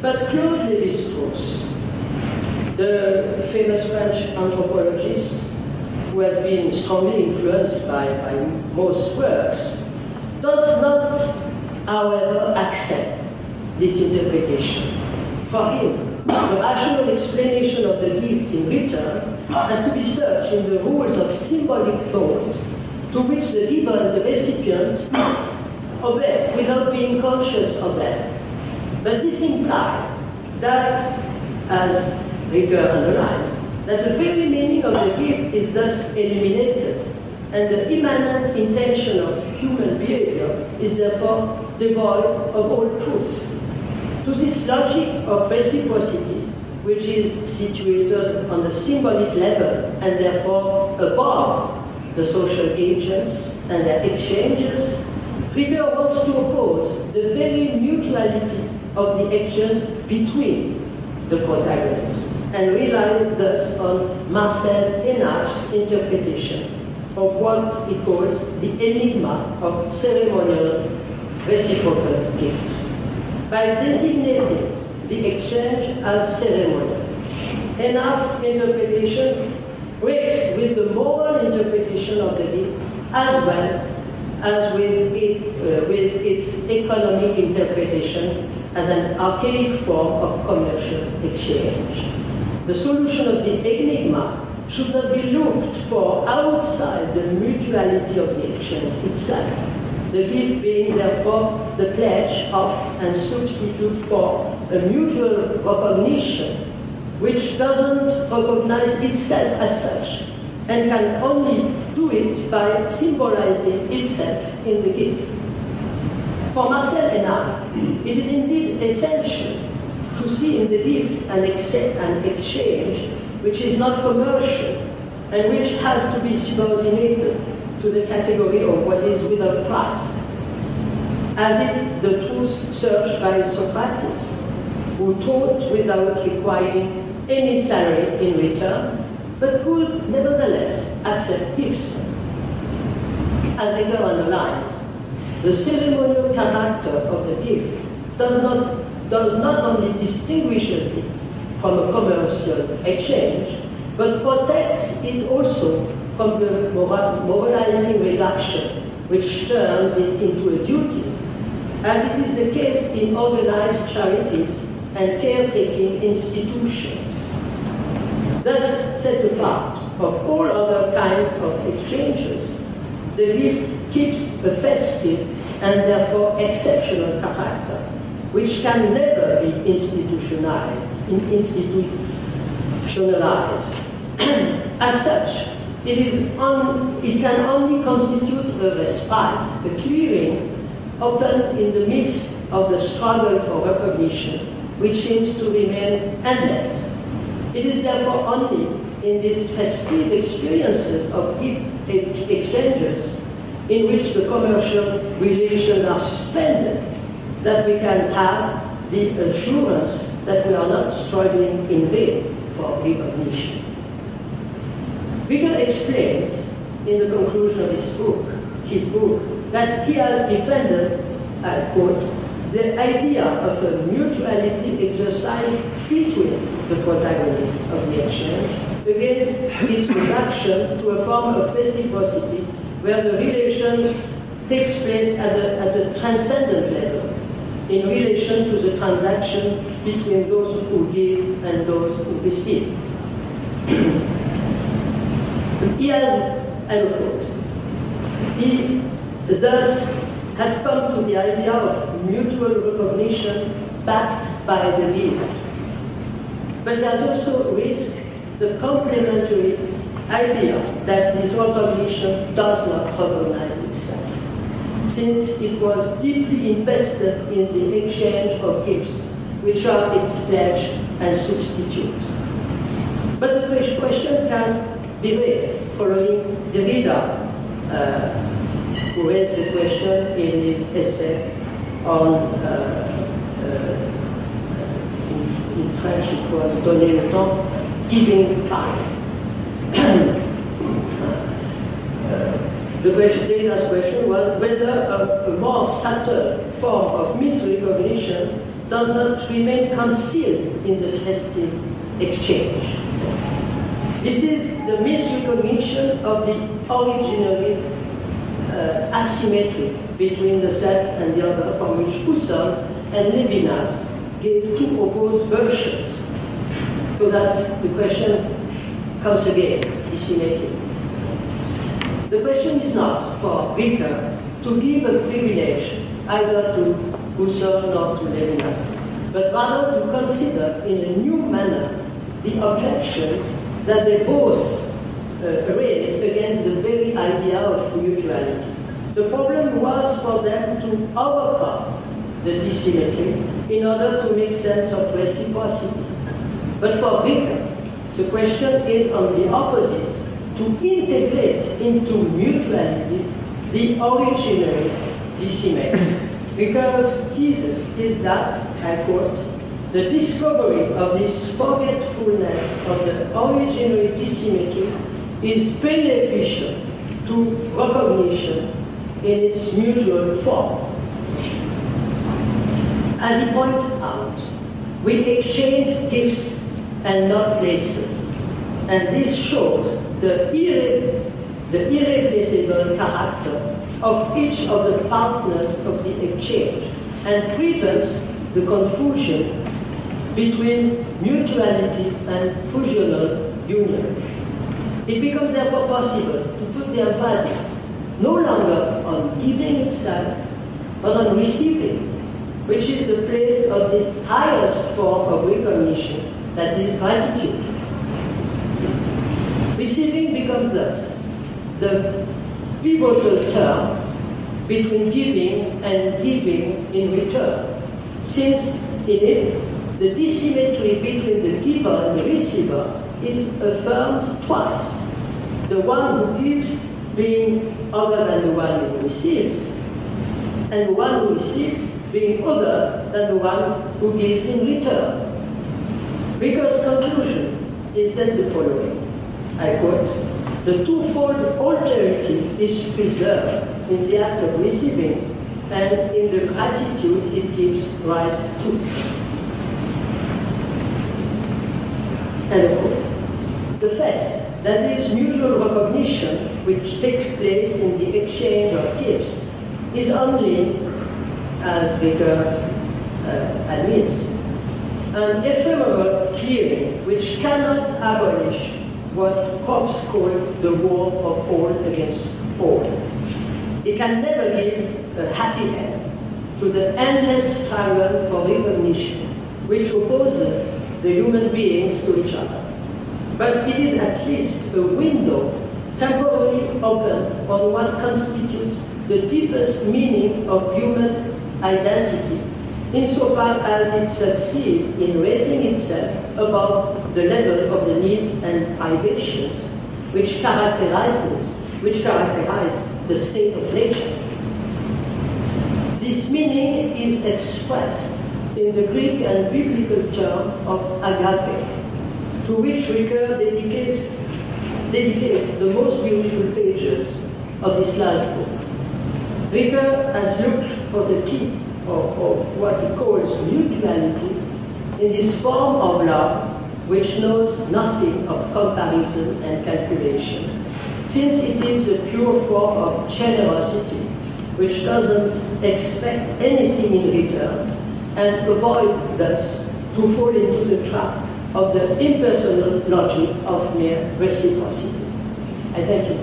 But Claude Lévi-Strauss, the famous French anthropologist who has been strongly influenced by most works, does not, however, accept this interpretation. For him, the rational explanation of the gift in return has to be searched in the rules of symbolic thought to which the giver and the recipient obey without being conscious of them. But this implies that, as Ricoeur underlines, that the very meaning of the gift is thus eliminated, and the immanent intention of human behavior is therefore devoid of all truth. To this logic of reciprocity, which is situated on the symbolic level and therefore above the social agents and their exchanges, Ricoeur wants to oppose the very mutuality of the exchange between the protagonists, and rely thus on Marcel Henaf's interpretation of what he calls the enigma of ceremonial reciprocal gifts. By designating the exchange as ceremonial, Henaf's interpretation breaks with the moral interpretation of the gift as well as with its economic interpretation as an archaic form of commercial exchange. The solution of the enigma should not be looked for outside the mutuality of the exchange itself, the gift being therefore the pledge of and substitute for a mutual recognition which doesn't recognize itself as such and can only do it by symbolizing itself in the gift. For Marcel Henaf, it is indeed essential to see in the gift an exchange which is not commercial and which has to be subordinated to the category of what is without price, as if the truth searched by Socrates, who taught without requiring any salary in return, but could nevertheless accept gifts. As Ricoeur underlines, the ceremonial character of the gift does not only distinguishes it from a commercial exchange, but protects it also from the moralizing reduction which turns it into a duty, as it is the case in organized charities and caretaking institutions. Thus set apart of all other kinds of exchanges, the gift keeps a festive and therefore exceptional character, which can never be institutionalized. As such, it can only constitute a respite, a clearing, open in the midst of the struggle for recognition, which seems to remain endless. It is therefore only in these festive experiences of gift exchanges, in which the commercial relations are suspended, that we can have the assurance that we are not struggling in vain for recognition. Ricoeur explains in the conclusion of his book, that he has defended, I quote, the idea of a mutuality exercised between the protagonists of the exchange against its reduction to a form of reciprocity where the relation takes place at the transcendent level in relation to the transaction between those who give and those who receive. He has, I quote, he thus has come to the idea of mutual recognition backed by the gift. But he has also risked the complementary idea that this recognition does not recognize itself, since it was deeply invested in the exchange of gifts, which are its pledge and substitute. But the question can be raised following Derrida, who raised the question in his essay on, in French it was donner le temps, giving time. The last question was whether a more subtle form of misrecognition does not remain concealed in the festive exchange. This is the misrecognition of the originally asymmetry between the self and the other, from which Husserl and Levinas gave two opposed versions. So that the question comes again, asymmetry. The question is not for Ricoeur to give a privilege either to Husserl nor to Levinas, but rather to consider in a new manner the objections that they both raised against the very idea of mutuality. The problem was for them to overcome the dissymmetry in order to make sense of reciprocity. But for Ricoeur, the question is on the opposite, to integrate into mutuality the originary dissymmetry. Ricoeur's thesis is that, I quote, the discovery of this forgetfulness of the originary dissymmetry is beneficial to recognition in its mutual form. As he pointed out, we exchange gifts and not places, and this shows the irreplaceable character of each of the partners of the exchange and prevents the confusion between mutuality and fusional union. It becomes therefore possible to put the emphasis no longer on giving itself, but on receiving, which is the place of this highest form of recognition, that is gratitude. Receiving becomes thus the pivotal term between giving and giving in return, since in it the dissymmetry between the giver and the receiver is affirmed twice, the one who gives being other than the one who receives, and the one who receives being other than the one who gives in return. Ricoeur's conclusion is then the following, I quote, the twofold alterity is preserved in the act of receiving and in the gratitude it gives rise to. End of quote. The first, that is mutual recognition, which takes place in the exchange of gifts, is only, as Ricoeur admits, an ephemeral clearing which cannot abolish what Hobbes called the war of all against all. It can never give a happy end to the endless struggle for recognition which opposes the human beings to each other. But it is at least a window temporarily open on what constitutes the deepest meaning of human identity, insofar as it succeeds in raising itself above the level of the needs and privations which characterize the state of nature. This meaning is expressed in the Greek and biblical term of agape, to which Ricoeur dedicates the most beautiful pages of this last book. Ricoeur has looked for the key of what he calls mutuality in this form of love which knows nothing of comparison and calculation, since it is the pure form of generosity which doesn't expect anything in return and avoid thus to fall into the trap of the impersonal logic of mere reciprocity. I thank you.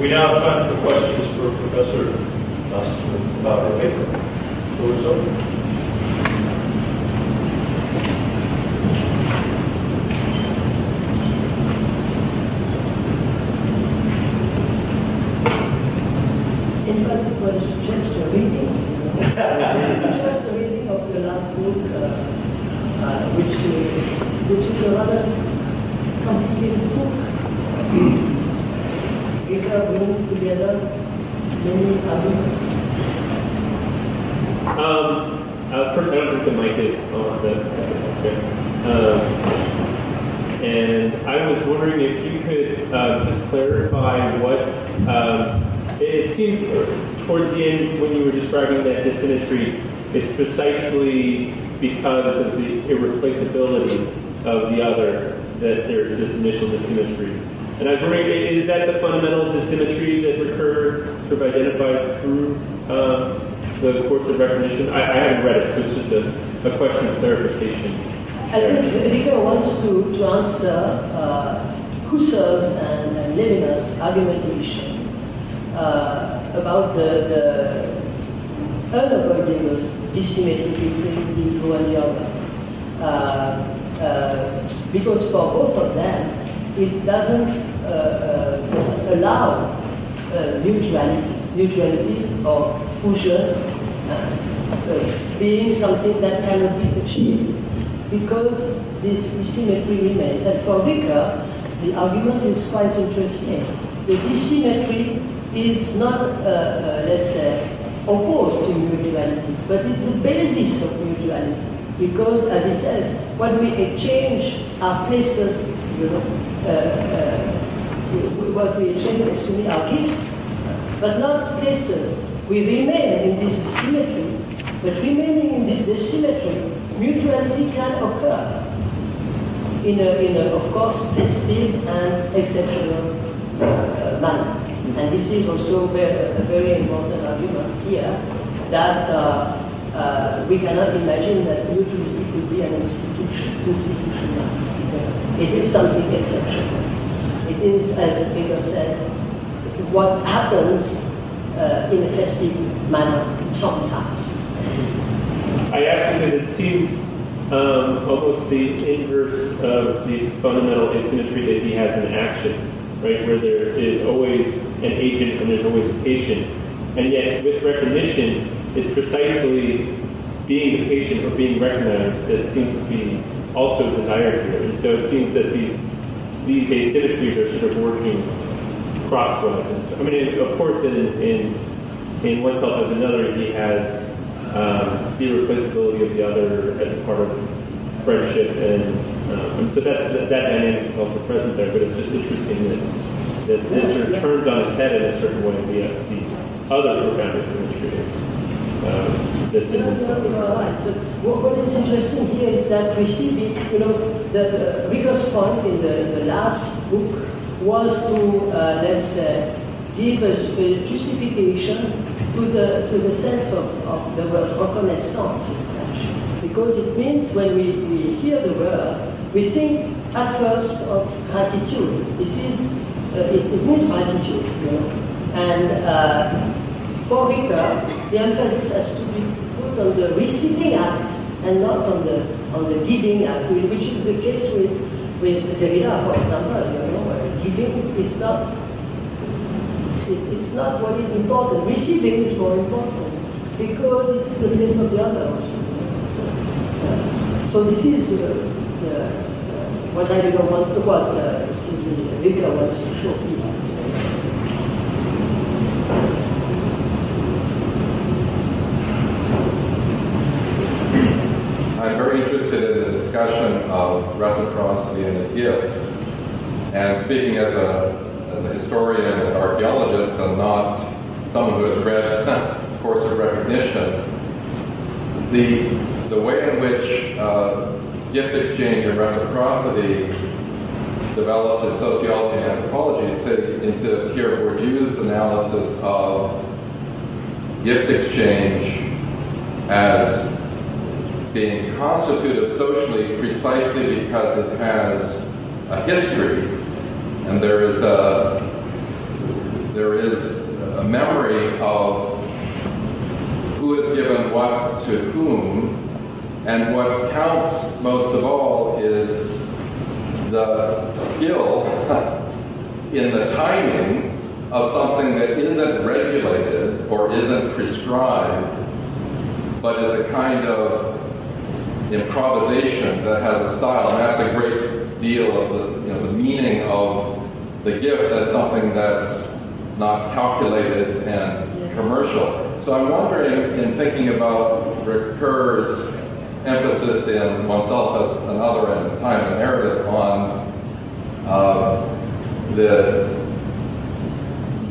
We now have time for questions for Professor Dastur about her paper. The floor is open. In fact, it was just a reading. Just a reading of the last book, which is a rather complicated book. Ricoeur bring together many arguments? First, I don't think the mic is on the second. Okay. And I was wondering if you could just clarify what it seemed towards the end when you were describing that dissymmetry. It's precisely because of the irreplaceability of the other that there's this initial dissymmetry. And I was wondering, is that the fundamental dissymmetry that Ricoeur sort of identifies through the course of recognition? I haven't read it, so it's just a question of clarification. I think Ricoeur wants to answer Husserl's and Levinas's argumentation about the unavoidable dissymmetry between the ego and the other. Because for both of them, it doesn't allow mutuality or fusion being something that cannot be achieved, because this dissymmetry remains. And for Ricoeur, the argument is quite interesting. The dissymmetry is not, let's say, opposed to mutuality, but it's the basis of mutuality. Because, as he says, when we exchange our places, what we exchange is to me our gifts, but not places. We remain in this symmetry, but remaining in this symmetry, mutuality can occur in a of course, festive and exceptional manner. And this is also a very important argument here, that we cannot imagine that mutuality could be an institution. It is something exceptional. It is, as Ricoeur says, what happens in a festive manner sometimes. I ask because it seems almost the inverse of the fundamental asymmetry that he has in action, right? Where there is always an agent and there's always a patient. And yet with recognition, it's precisely being the patient or being recognized that seems to be also desired here. And so it seems that these asymmetries are sort of working crosswise. And so, I mean, of course, in oneself as another, he has the irreplaceability of the other as a part of friendship, and so that dynamic is also present there. But it's just interesting that this sort of turns on its head in a certain way. The other profound asymmetry that's in himself. But what is interesting here is that receiving, the Ricoeur's point in the last book was to, let's say, give a justification to the sense of the word reconnaissance in French. Because it means when we hear the word, we think at first of gratitude. This is, it means gratitude, And for Ricoeur, the emphasis has to be put on the receiving act and not on the giving act, which is the case with Derrida, for example. Giving, it's not what is important. Receiving is more important because it is the place of the other also. So this is what I don't want. Ricoeur wants to show people. I'm very interested in the discussion of reciprocity and the gift. And speaking as a historian and archaeologist and not someone who has read the course of recognition, the way in which gift exchange and reciprocity developed in sociology and anthropology fit into Pierre Bourdieu's analysis of gift exchange as being constitutive socially precisely because it has a history, and there is a memory of who has given what to whom, and what counts most of all is the skill in the timing of something that isn't regulated or isn't prescribed, but is a kind of improvisation that has a style. And that's a great deal of the meaning of the gift as something that's not calculated and commercial. So I'm wondering, in thinking about Ricoeur's emphasis in oneself as another and time and narrative on the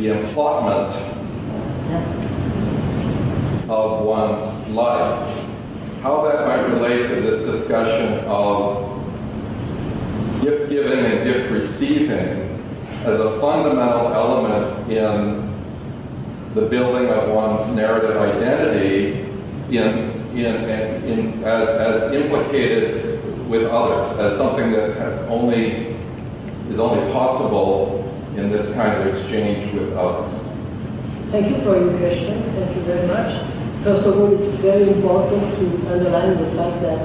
emplotment of one's life, how that might relate to this discussion of gift giving and gift receiving as a fundamental element in the building of one's narrative identity as implicated with others, as something that is only possible in this kind of exchange with others. Thank you for your question. Thank you very much. First of all, it's very important to underline the fact that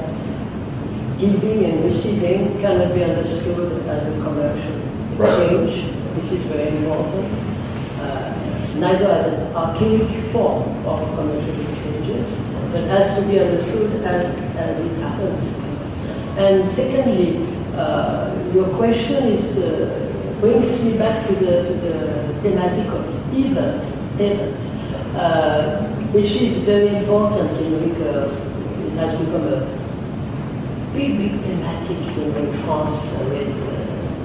giving and receiving cannot be understood as a commercial exchange. Right. This is very important. Neither as an archaic form of commercial exchanges, but has to be understood as it happens. And secondly, your question brings me back to the thematic of event, which is very important in Ricoeur. It has become a big thematic in France,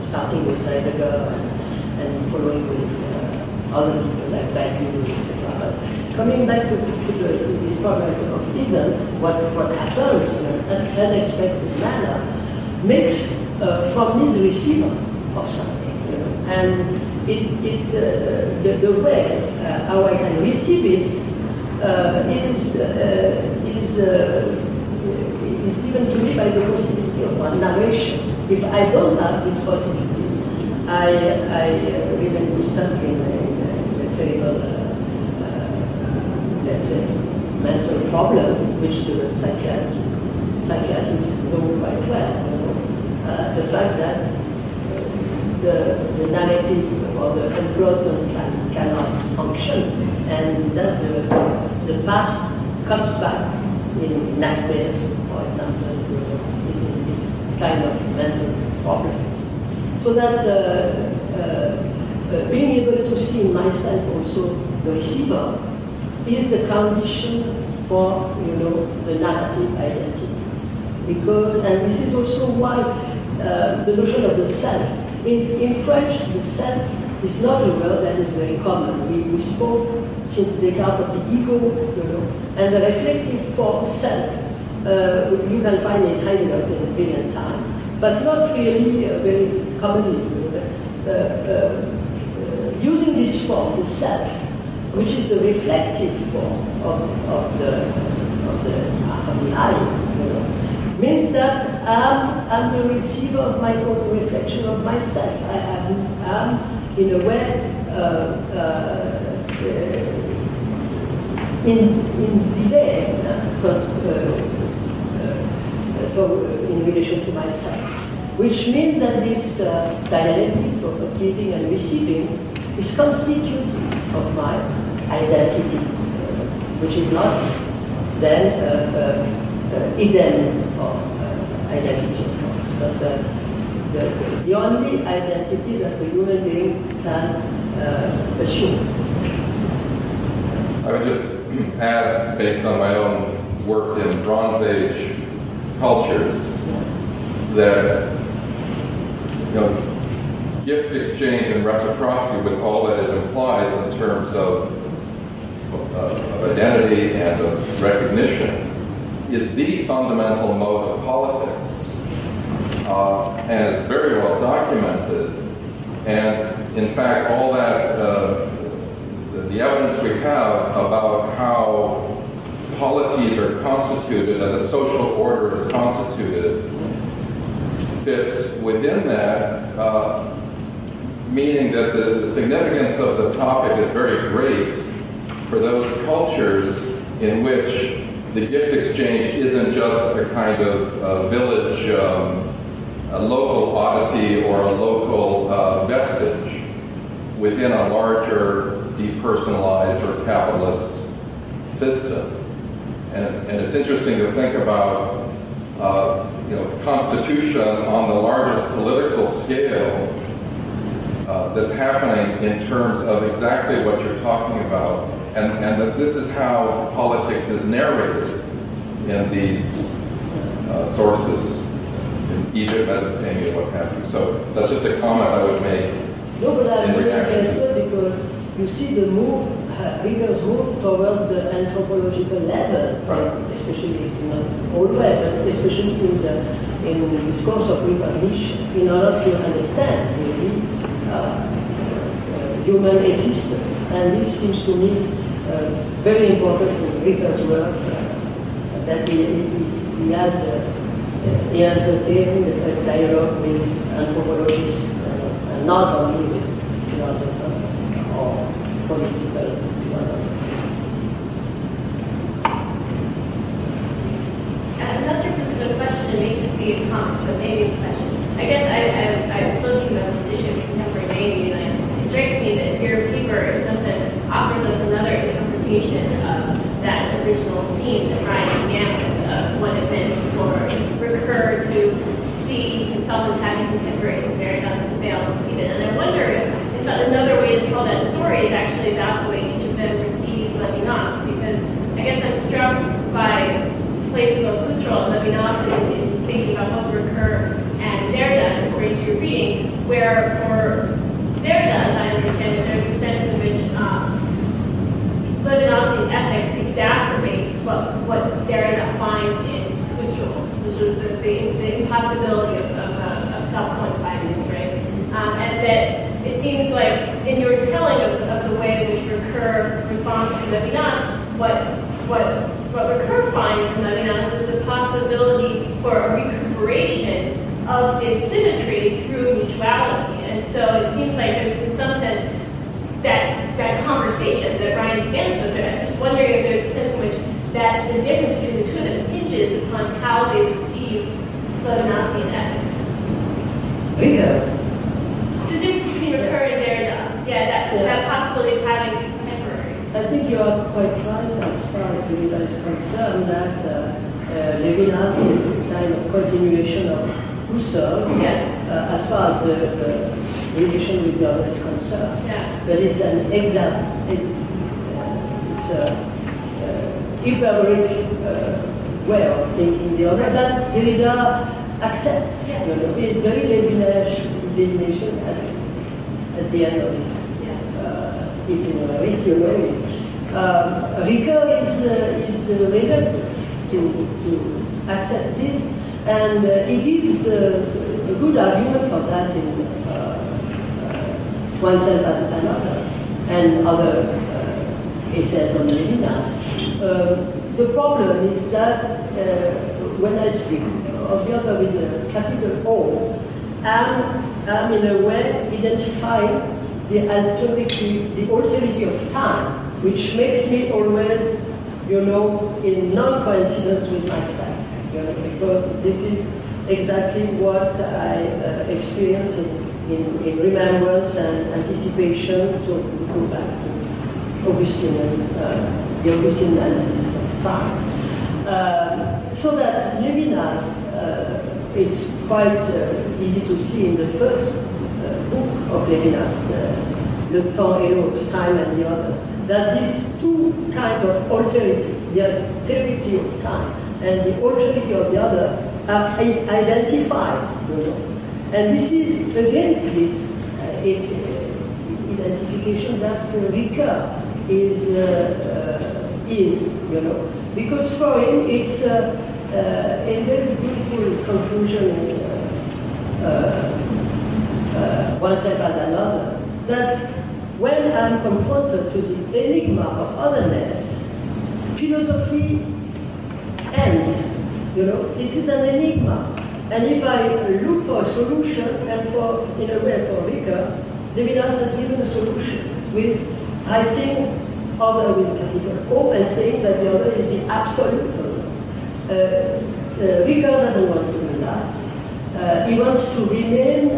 starting with Heidegger and following with other people like Badiou, etc. But coming back to this problem of event, what happens in an unexpected manner makes from me the receiver of something, and the way how I can receive it is given to me by the possibility of one narration. If I don't have this possibility, I remain stuck in a terrible, let's say, mental problem, which the psychiatrists know quite well. The fact that the narrative or the employment cannot function, and that the past comes back in nightmares, for example, in this kind of mental problems. So that being able to see in myself also the receiver is the condition for the narrative identity. Because, and this is also why the notion of the self. In French, the self is not a word that is very common. We spoke since Descartes of the ego, and the reflective for self you can find in Heidegger in a billion times, but not really very commonly. Using this form, the self, which is the reflective form of the I, means that I'm the receiver of my own reflection of myself. I am in a way, in delay in relation to myself, which means that this dialectic of giving and receiving is constituted of my identity, which is not then hidden of identity, of course, but the only identity that a human being can assume. I would just add, based on my own work in Bronze Age cultures, that gift exchange and reciprocity, with all that it implies in terms of identity and of recognition, is the fundamental mode of politics, and it's very well documented. And in fact, all that the evidence we have about how polities are constituted and the social order is constituted fits within that, meaning that the significance of the topic is very great for those cultures in which the gift exchange isn't just a kind of village, a local oddity or a local vestige within a larger depersonalized or capitalist system. And it's interesting to think about Constitution on the largest political scale that's happening in terms of exactly what you're talking about, and that this is how politics is narrated in these sources, in Egypt, Mesopotamia, what have you. So that's just a comment I would make. No, but I'm in very reaction interested because you see the move, Ricoeur's move toward the anthropological level, especially not always, but especially in the discourse of recognition, in order to understand really human existence. And this seems to me very important in Ricoeur's work, that he entertained a dialogue with anthropologists, and not only with philosophers or political philosophers. Another sort of question, it may just be a comment, but maybe it's a question. I guess I was looking at this issue of contemporary dating, and it strikes me that your paper, in some sense, offers us another interpretation of that original scene that Ryan began with, of what it meant for Ricoeur to see himself as having contemporaries and Derrida to fail to see it. And I wonder if another way to tell that story is actually about the way each of them receives Levinas, because I guess I'm struck by places of Husserl and Levinas in thinking about both Ricoeur and Derrida, according to your reading, where for Derrida, as I understand it, there's a sense in which Levinasian ethics exacerbates what Derrida finds in Husserl, the impossibility of self-coincidence, right? And that it seems like in your telling of the way in which Ricoeur responds to Levinas, what Ricoeur finds in Levinas is the possibility for a recuperation of the symmetry through mutuality. And so it seems like there's, in some sense, that conversation that Ryan begins with. I'm just wondering if there's a sense in which that the difference between the two of them hinges upon how they receive Levinasian ethics. Ricoeur. The difference between Ricoeur and Derrida. Yeah, that possibility of having contemporaries. I think you are quite right as far as Derrida is concerned, that Levinas is a kind of continuation of Husserl, as far as the relation with the other is concerned. Yeah. But it's an it's a hyperbolic way of thinking the other that Derrida accepts. Yeah. You know, it's very Levinasian at the end of his itinerary, you know. Ricoeur is reluctant to accept this, and he gives a good argument for that in Oneself as Another and other essays on Levinas. The problem is that when I speak of the other with a capital O, I'm in a way identifying the alterity of time, which makes me always, you know, in non-coincidence with myself, you know, because this is exactly what I experience in remembrance and anticipation, to go back to Augustine and the Augustine analysis of time. So that Levinas, it's quite easy to see in the first book of Levinas, Le Temps et l'autre, Time and the Other, that these two kinds of alterity, the alterity of time and the alterity of the other, are identified, you know. And this is against this identification that Ricoeur is, you know, because for him it's a very beautiful conclusion in Oneself as Another, that when I'm confronted to the enigma of otherness, philosophy ends, you know, it is an enigma. And if I look for a solution, and for, in a way, for Ricoeur, Levinas has given a solution with writing other with capital O and saying that the other is the absolute other. Ricoeur doesn't want to do that. He wants to remain,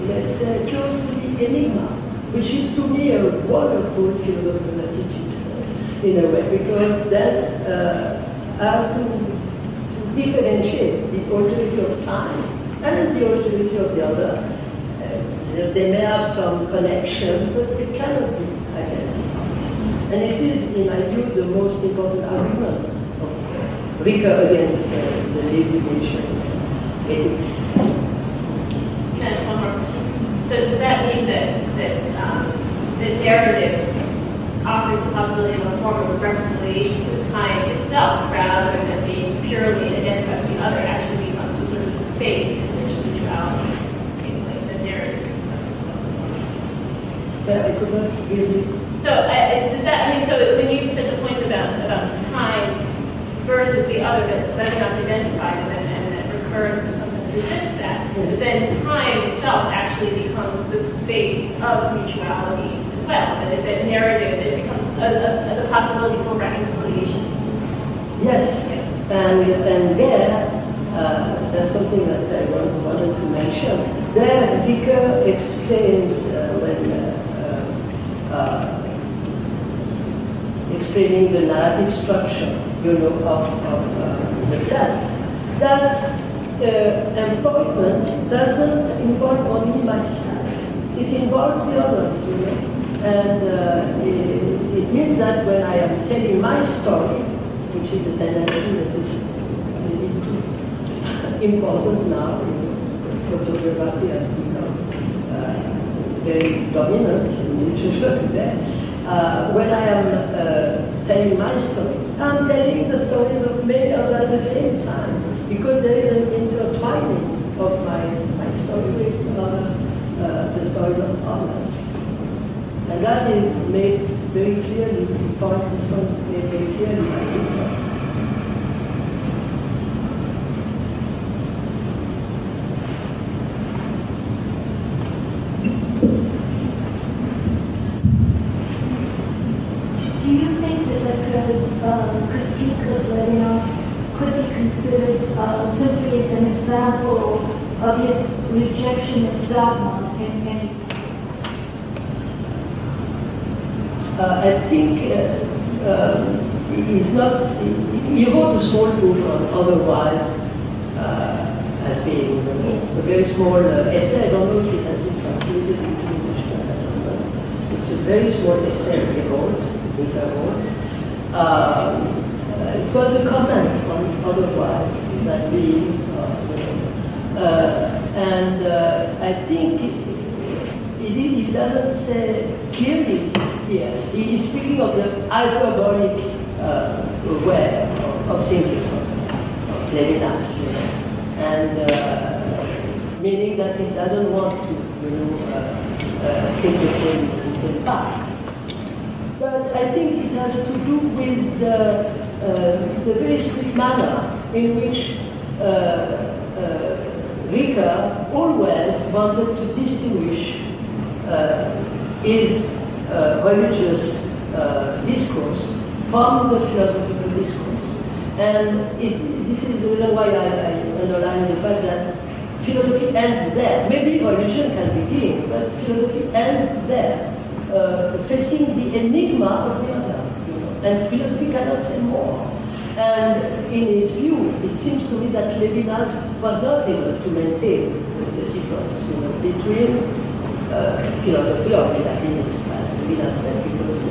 let's say, close to the enigma, which is to me a wonderful philosophical attitude, in a way, because then I have to differentiate the alterity of time and the alterity of the other, They may have some connection, but they cannot be identified. And this is, in my view, the most important argument of Ricoeur against the legitimation ethics. Can I ask one more question? So does that mean that the narrative offers the possibility of a form of reconciliation to the time itself, rather than being purely an identify with the other, actually becomes a sort of space in which mutuality takes place and narrative? Yeah, I could not really. So does that, I mean, so when you said the point about time versus the other that not identified and that recurrence is something that resists that, but then time itself actually becomes the space of mutuality as well. That narrative, it becomes a possibility for reconciliation. Yes, and there, that's something that I wanted to mention. There, Ricoeur explains explaining the narrative structure, of the self, that employment doesn't involve only myself; it involves the other, and it means that when I am telling my story, which is a tendency that is really important now, photography has become very dominant in literature today. When I am telling my story, I'm telling the stories of many others at the same time, because there is an intertwining of my story with the stories of others. And that is made very clearly, the point this one is made very clearly by Ricoeur. Critique of Levinas could be considered simply an example of his rejection of dogma in anything? I think he's not. He wrote a small book on otherwise as being a very small essay. I don't know if it has been translated into English. It's a very small essay he wrote. It was a comment on otherwise that being, and I think he doesn't say clearly here. He is speaking of the hyperbolic way of thinking of Levinas, and meaning that he doesn't want to, take the same path. But I think it has to do with the very strict manner in which Ricoeur always wanted to distinguish his religious discourse from the philosophical discourse. And this is the reason why I underline the fact that philosophy ends there. Maybe religion can begin, but philosophy ends there. Facing the enigma of the other, and philosophy cannot say more. And in his view, it seems to me that Levinas was not able to maintain the difference, between philosophy or metaphysics, as Levinas said, because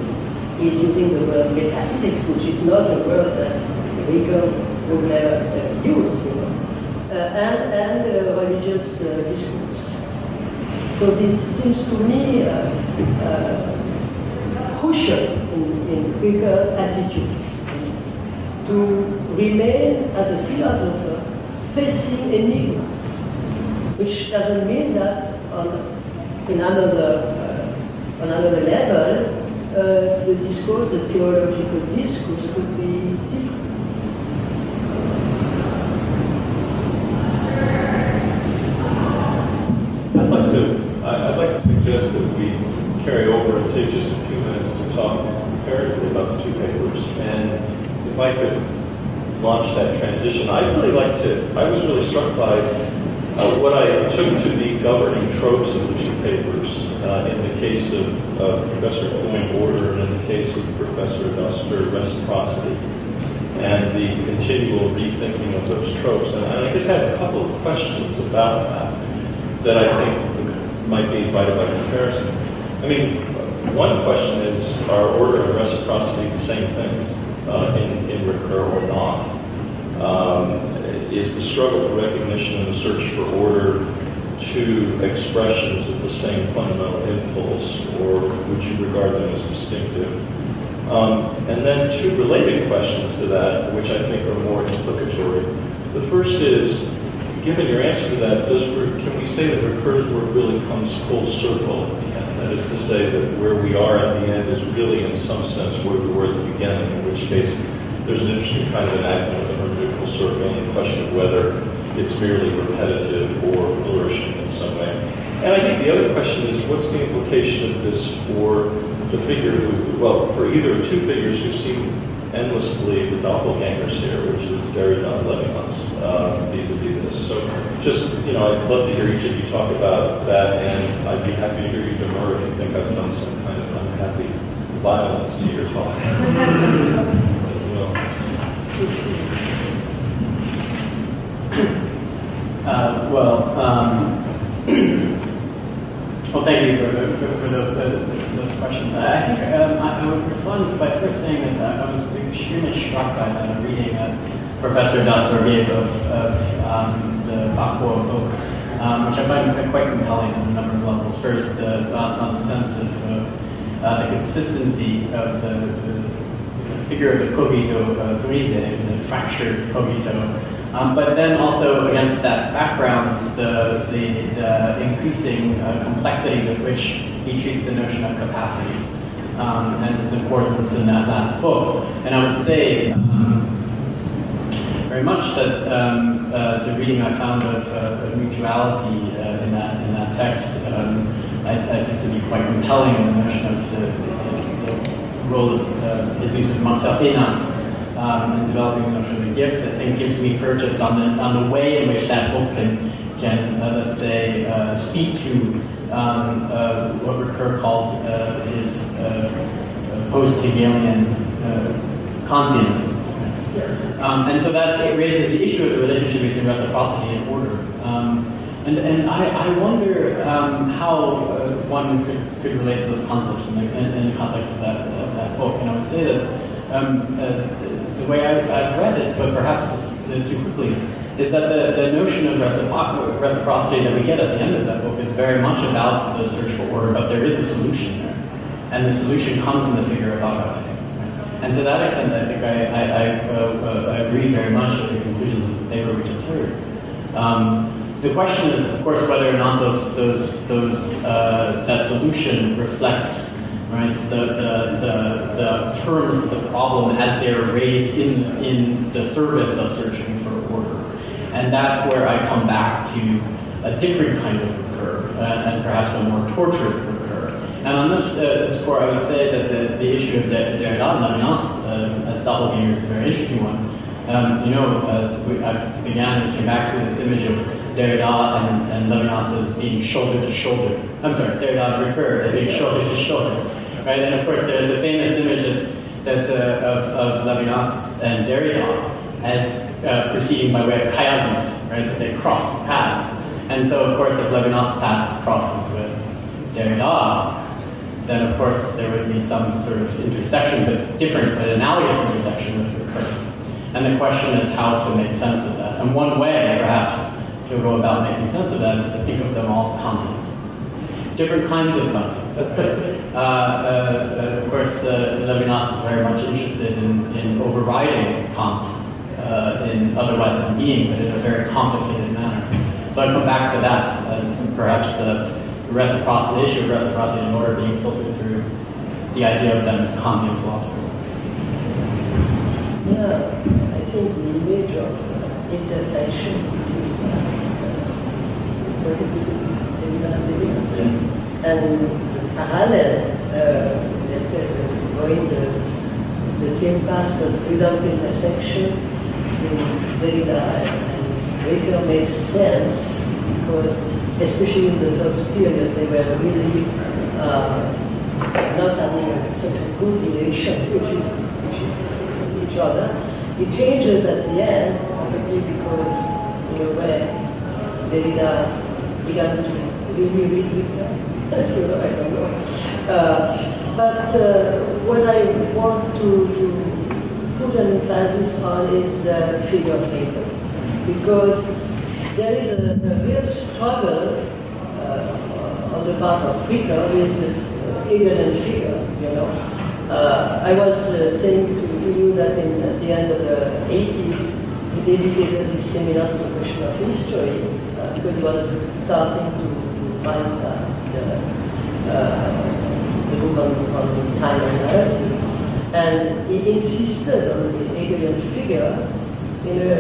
he's using the word metaphysics, which is not a word that Ricoeur would never use, and religious discourse. So this seems to me crucial in Ricoeur's attitude to remain as a philosopher facing enigmas, which doesn't mean that on another level, the discourse, the theological discourse, could be different. I'd like to suggest that we carry over and take just a few minutes to talk comparatively about the two papers. And if I could launch that transition, I was really struck by what I took to be governing tropes of the two papers in the case of Professor Coyne, order, and in the case of Professor Dastur, reciprocity, and the continual rethinking of those tropes. And I guess I have a couple of questions about that I think might be invited by comparison. I mean, one question is, are order and reciprocity the same things in Ricoeur or not? Is the struggle for recognition and the search for order two expressions of the same fundamental impulse, or would you regard them as distinctive? And then two related questions to that, which I think are more implicatory. The first is, given your answer to that, can we say that Ricoeur's work really comes full circle? That is to say that where we are at the end is really in some sense where we were at the beginning, in which case there's an interesting kind of enactment of the hermeneutical circle and the question of whether it's merely repetitive or flourishing in some way. And I think the other question is, what's the implication of this for the figure who, well, for either of two figures who seem endlessly the doppelgangers here, which is Derrida and Levinas, vis-a-vis this. So just, I'd love to hear each of you talk about that, and I'd be happy to hear you demur if you think I've done some kind of unhappy violence to your talk as well. Well, thank you for those questions. I think I would respond by first saying that I was extremely struck by the reading that Professor Dastur gave of the Bakwa book, which I find quite compelling on a number of levels. First, on the sense of the consistency of the figure of the cogito brise, the fractured cogito. But then also against that background, the increasing complexity with which he treats the notion of capacity and its importance in that last book. And I would say very much that the reading I found of mutuality in that text, I think to be quite compelling in the notion of the role of his use of Marcel enough. In developing the notion of a gift, I think gives me purchase on the way in which that book can let's say, speak to what Ricoeur calls his post-Hegelian Kantianism. And so that it raises the issue of the relationship between reciprocity and order. And I wonder how one could relate those concepts in the context of that book. And I would say that the way I've read it, but perhaps too quickly, is that the notion of reciprocity that we get at the end of that book is very much about the search for order, but there is a solution there. And the solution comes in the figure of agape. And to that extent, I think I agree very much with the conclusions of the paper we just heard. The question is, of course, whether or not that solution reflects, right, the terms of the problem as they're raised in the service of searching for order. And that's where I come back to a different kind of Ricoeur, and perhaps a more tortured Ricoeur. And on this score, I would say that the issue of Derrida and Levinas as doppelgangers is a very interesting one. I came back to this image of Derrida and Levinas as being shoulder to shoulder. I'm sorry, Derrida and Ricoeur as being shoulder to shoulder. Right? And of course, there's the famous image of Levinas and Derrida as proceeding by way of chiasmus, right? That they cross paths. And so, of course, if Levinas' path crosses with Derrida, then of course there would be some sort of intersection, but different, but analogous intersection with Ricoeur. And the question is how to make sense of that. And one way, perhaps, to go about making sense of that is to think of them all as Kantians. Different kinds of Kantians. Of course, Levinas is very much interested in overriding Kant in Otherwise Than Being, but in a very complicated manner. So I come back to that as perhaps the reciprocity, issue of reciprocity and order being filtered through the idea of them as Kantian philosophers. Yeah, I think the image of intersection and parallel, let's say, going the same path but without intersection in Derrida and Ricoeur makes sense because, especially in the first period, they were really not having such a good relation with each other. It changes at the end, probably because, in a way, Derrida began to Will you read with that? I don't know. But what I want to put an emphasis on is the figure of Hegel, because there is a real struggle on the part of Ricoeur with Hegelian figure, you know. I was saying to you that at the end of the 80s, he dedicated his seminar to the question of history, because he was starting to find the book on time and narrative. And he insisted on the Hegelian figure in a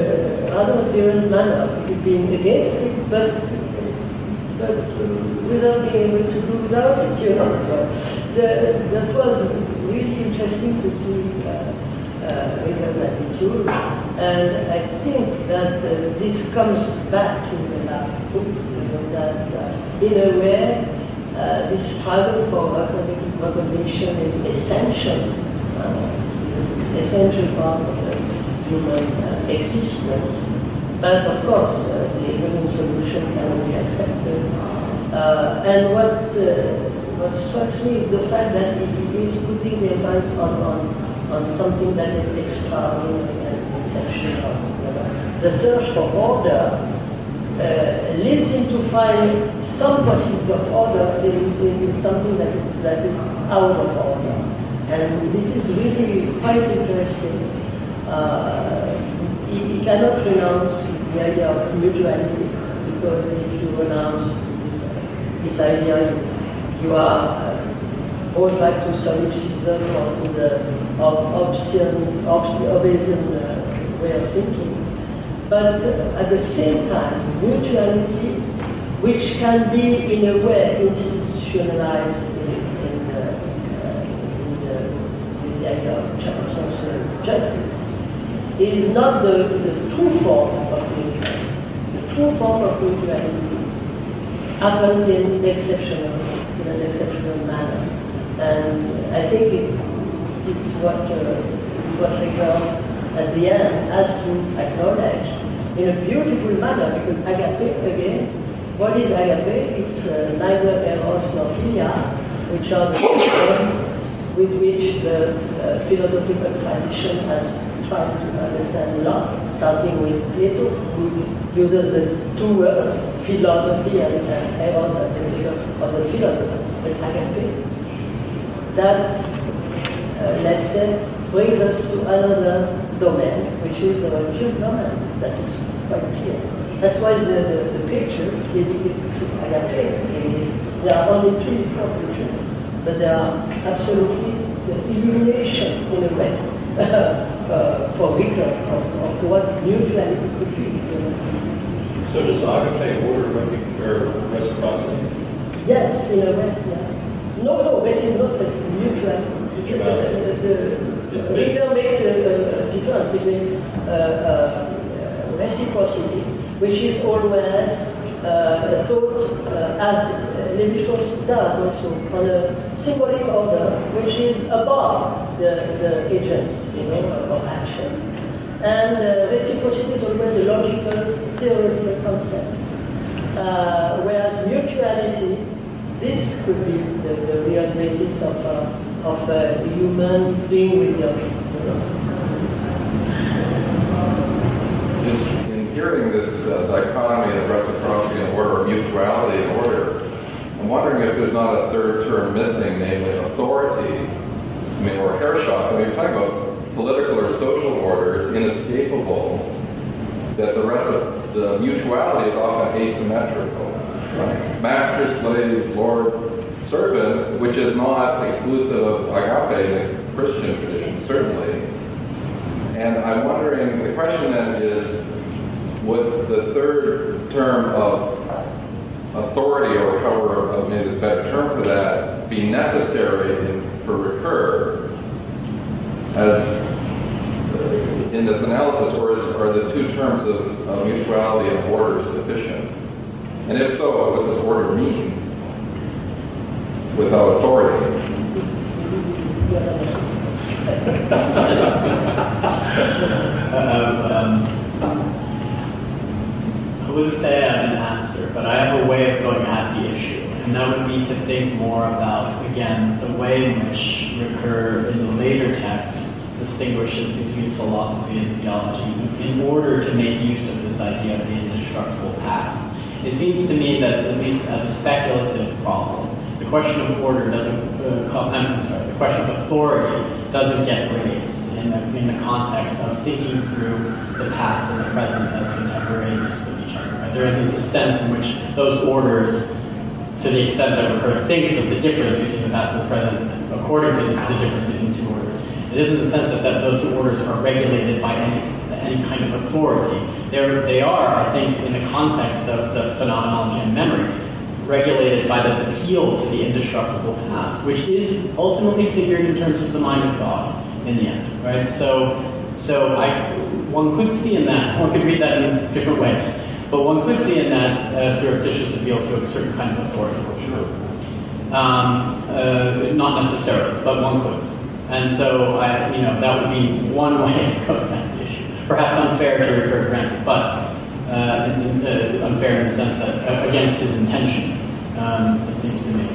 rather apparent manner, being against it, but without being able to do without it, you know. So that was really interesting to see Hegel's attitude. And I think that this comes back in the last book, you know, that in a way, this struggle for recognition is essential part of the human existence. But of course, the Hegelian solution cannot be accepted. And what strikes me is the fact that he is putting the emphasis on something that is extraordinary and exceptional. The search for order leads him to find some possibility of order in something that is out of order. And this is really quite interesting. He cannot renounce the idea of mutuality, because if you renounce this idea, you are all back to solipsism or to the Hobbesian way of thinking. But at the same time, mutuality, which can be in a way institutionalized in the idea of social justice, is not the true form of mutuality. The true form of mutuality happens in an exceptional manner. And I think it's what Ricoeur at the end has to acknowledge in a beautiful manner, because agape, again, what is agape? It's neither eros nor philia, which are the terms with which the philosophical tradition has tried to understand love, starting with Plato, who uses the two words, philosophy and eros as the figure of the philosopher, but agape. That, let's say, brings us to another domain, which is the religious domain. That is quite clear. That's why the pictures dedicated to agape, there are only 3 different pictures, but they are absolutely the illumination in a way for Ricoeur of what mutuality could be. So does agape order reciprocity? Yes, in a way, yeah. No, this is not mutuality. Ricoeur makes a difference between reciprocity, which is always thought as Levi-Strauss does also, on a symbolic order, which is above the agents, of action. And reciprocity is always a logical, theoretical concept. Whereas mutuality, this could be the real basis of a human being with the other. In hearing this dichotomy of reciprocity and order, or mutuality and order, I'm wondering if there's not a third term missing, namely authority. I mean, or Herrschaft. I mean, you're talking about political or social order, it's inescapable that the mutuality is often asymmetrical. Right? Master, slave, lord, servant, which is not exclusive of agape in the Christian tradition, certainly. And I'm wondering, the question then is, would the third term of authority, or however, maybe there's a better term for that, be necessary for Ricoeur as in this analysis, or are the 2 terms of mutuality and order sufficient? And if so, what does order mean without authority? I wouldn't say I have an answer, but I have a way of going at the issue. And that would be to think more about, again, the way in which Ricoeur in the later texts distinguishes between philosophy and theology in order to make use of this idea of the indestructible past. It seems to me that, at least as a speculative problem, the question of order doesn't, the question of authority doesn't get raised in the context of thinking through the past and the present as contemporaneous with each other. Right? There isn't a sense in which those orders, to the extent that Ricoeur thinks of the difference between the past and the present, according to the difference between the two orders, it isn't the sense that those two orders are regulated by any kind of authority. They are, I think, in the context of the phenomenology and memory, regulated by this appeal to the indestructible past, which is ultimately figured in terms of the mind of God in the end, right? So one could see in that, one could read that in different ways, but one could see in that a surreptitious appeal to a certain kind of authority. Not necessarily, but one could. And so, that would be one way of going at the issue. Perhaps unfair to Ricoeur, granted, but unfair in the sense that against his intention, it seems to me.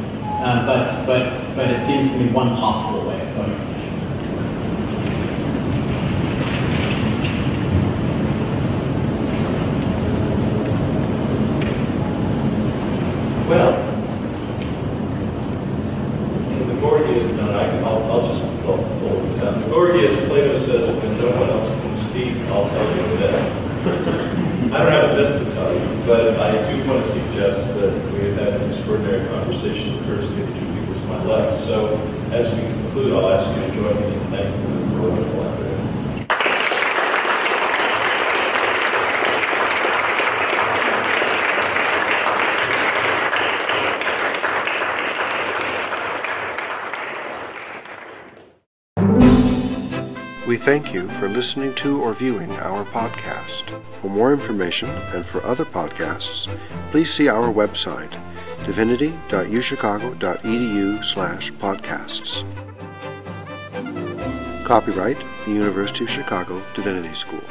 But it seems to me one possible way of going at the issue. Well, in the Gorgias, I'll just pull this out. The Gorgias, Plato says, when no one else can speak, I'll tell you a myth. I don't have a myth to tell you, but I do want to suggest that we have had an extraordinary conversation with courtesy of the two people to my left. So as we conclude, I'll ask you to join me in thanking them for a wonderful afternoon. We thank you for listening to or viewing our podcast. For more information and for other podcasts, please see our website, divinity.uchicago.edu/podcasts. Copyright, the University of Chicago Divinity School.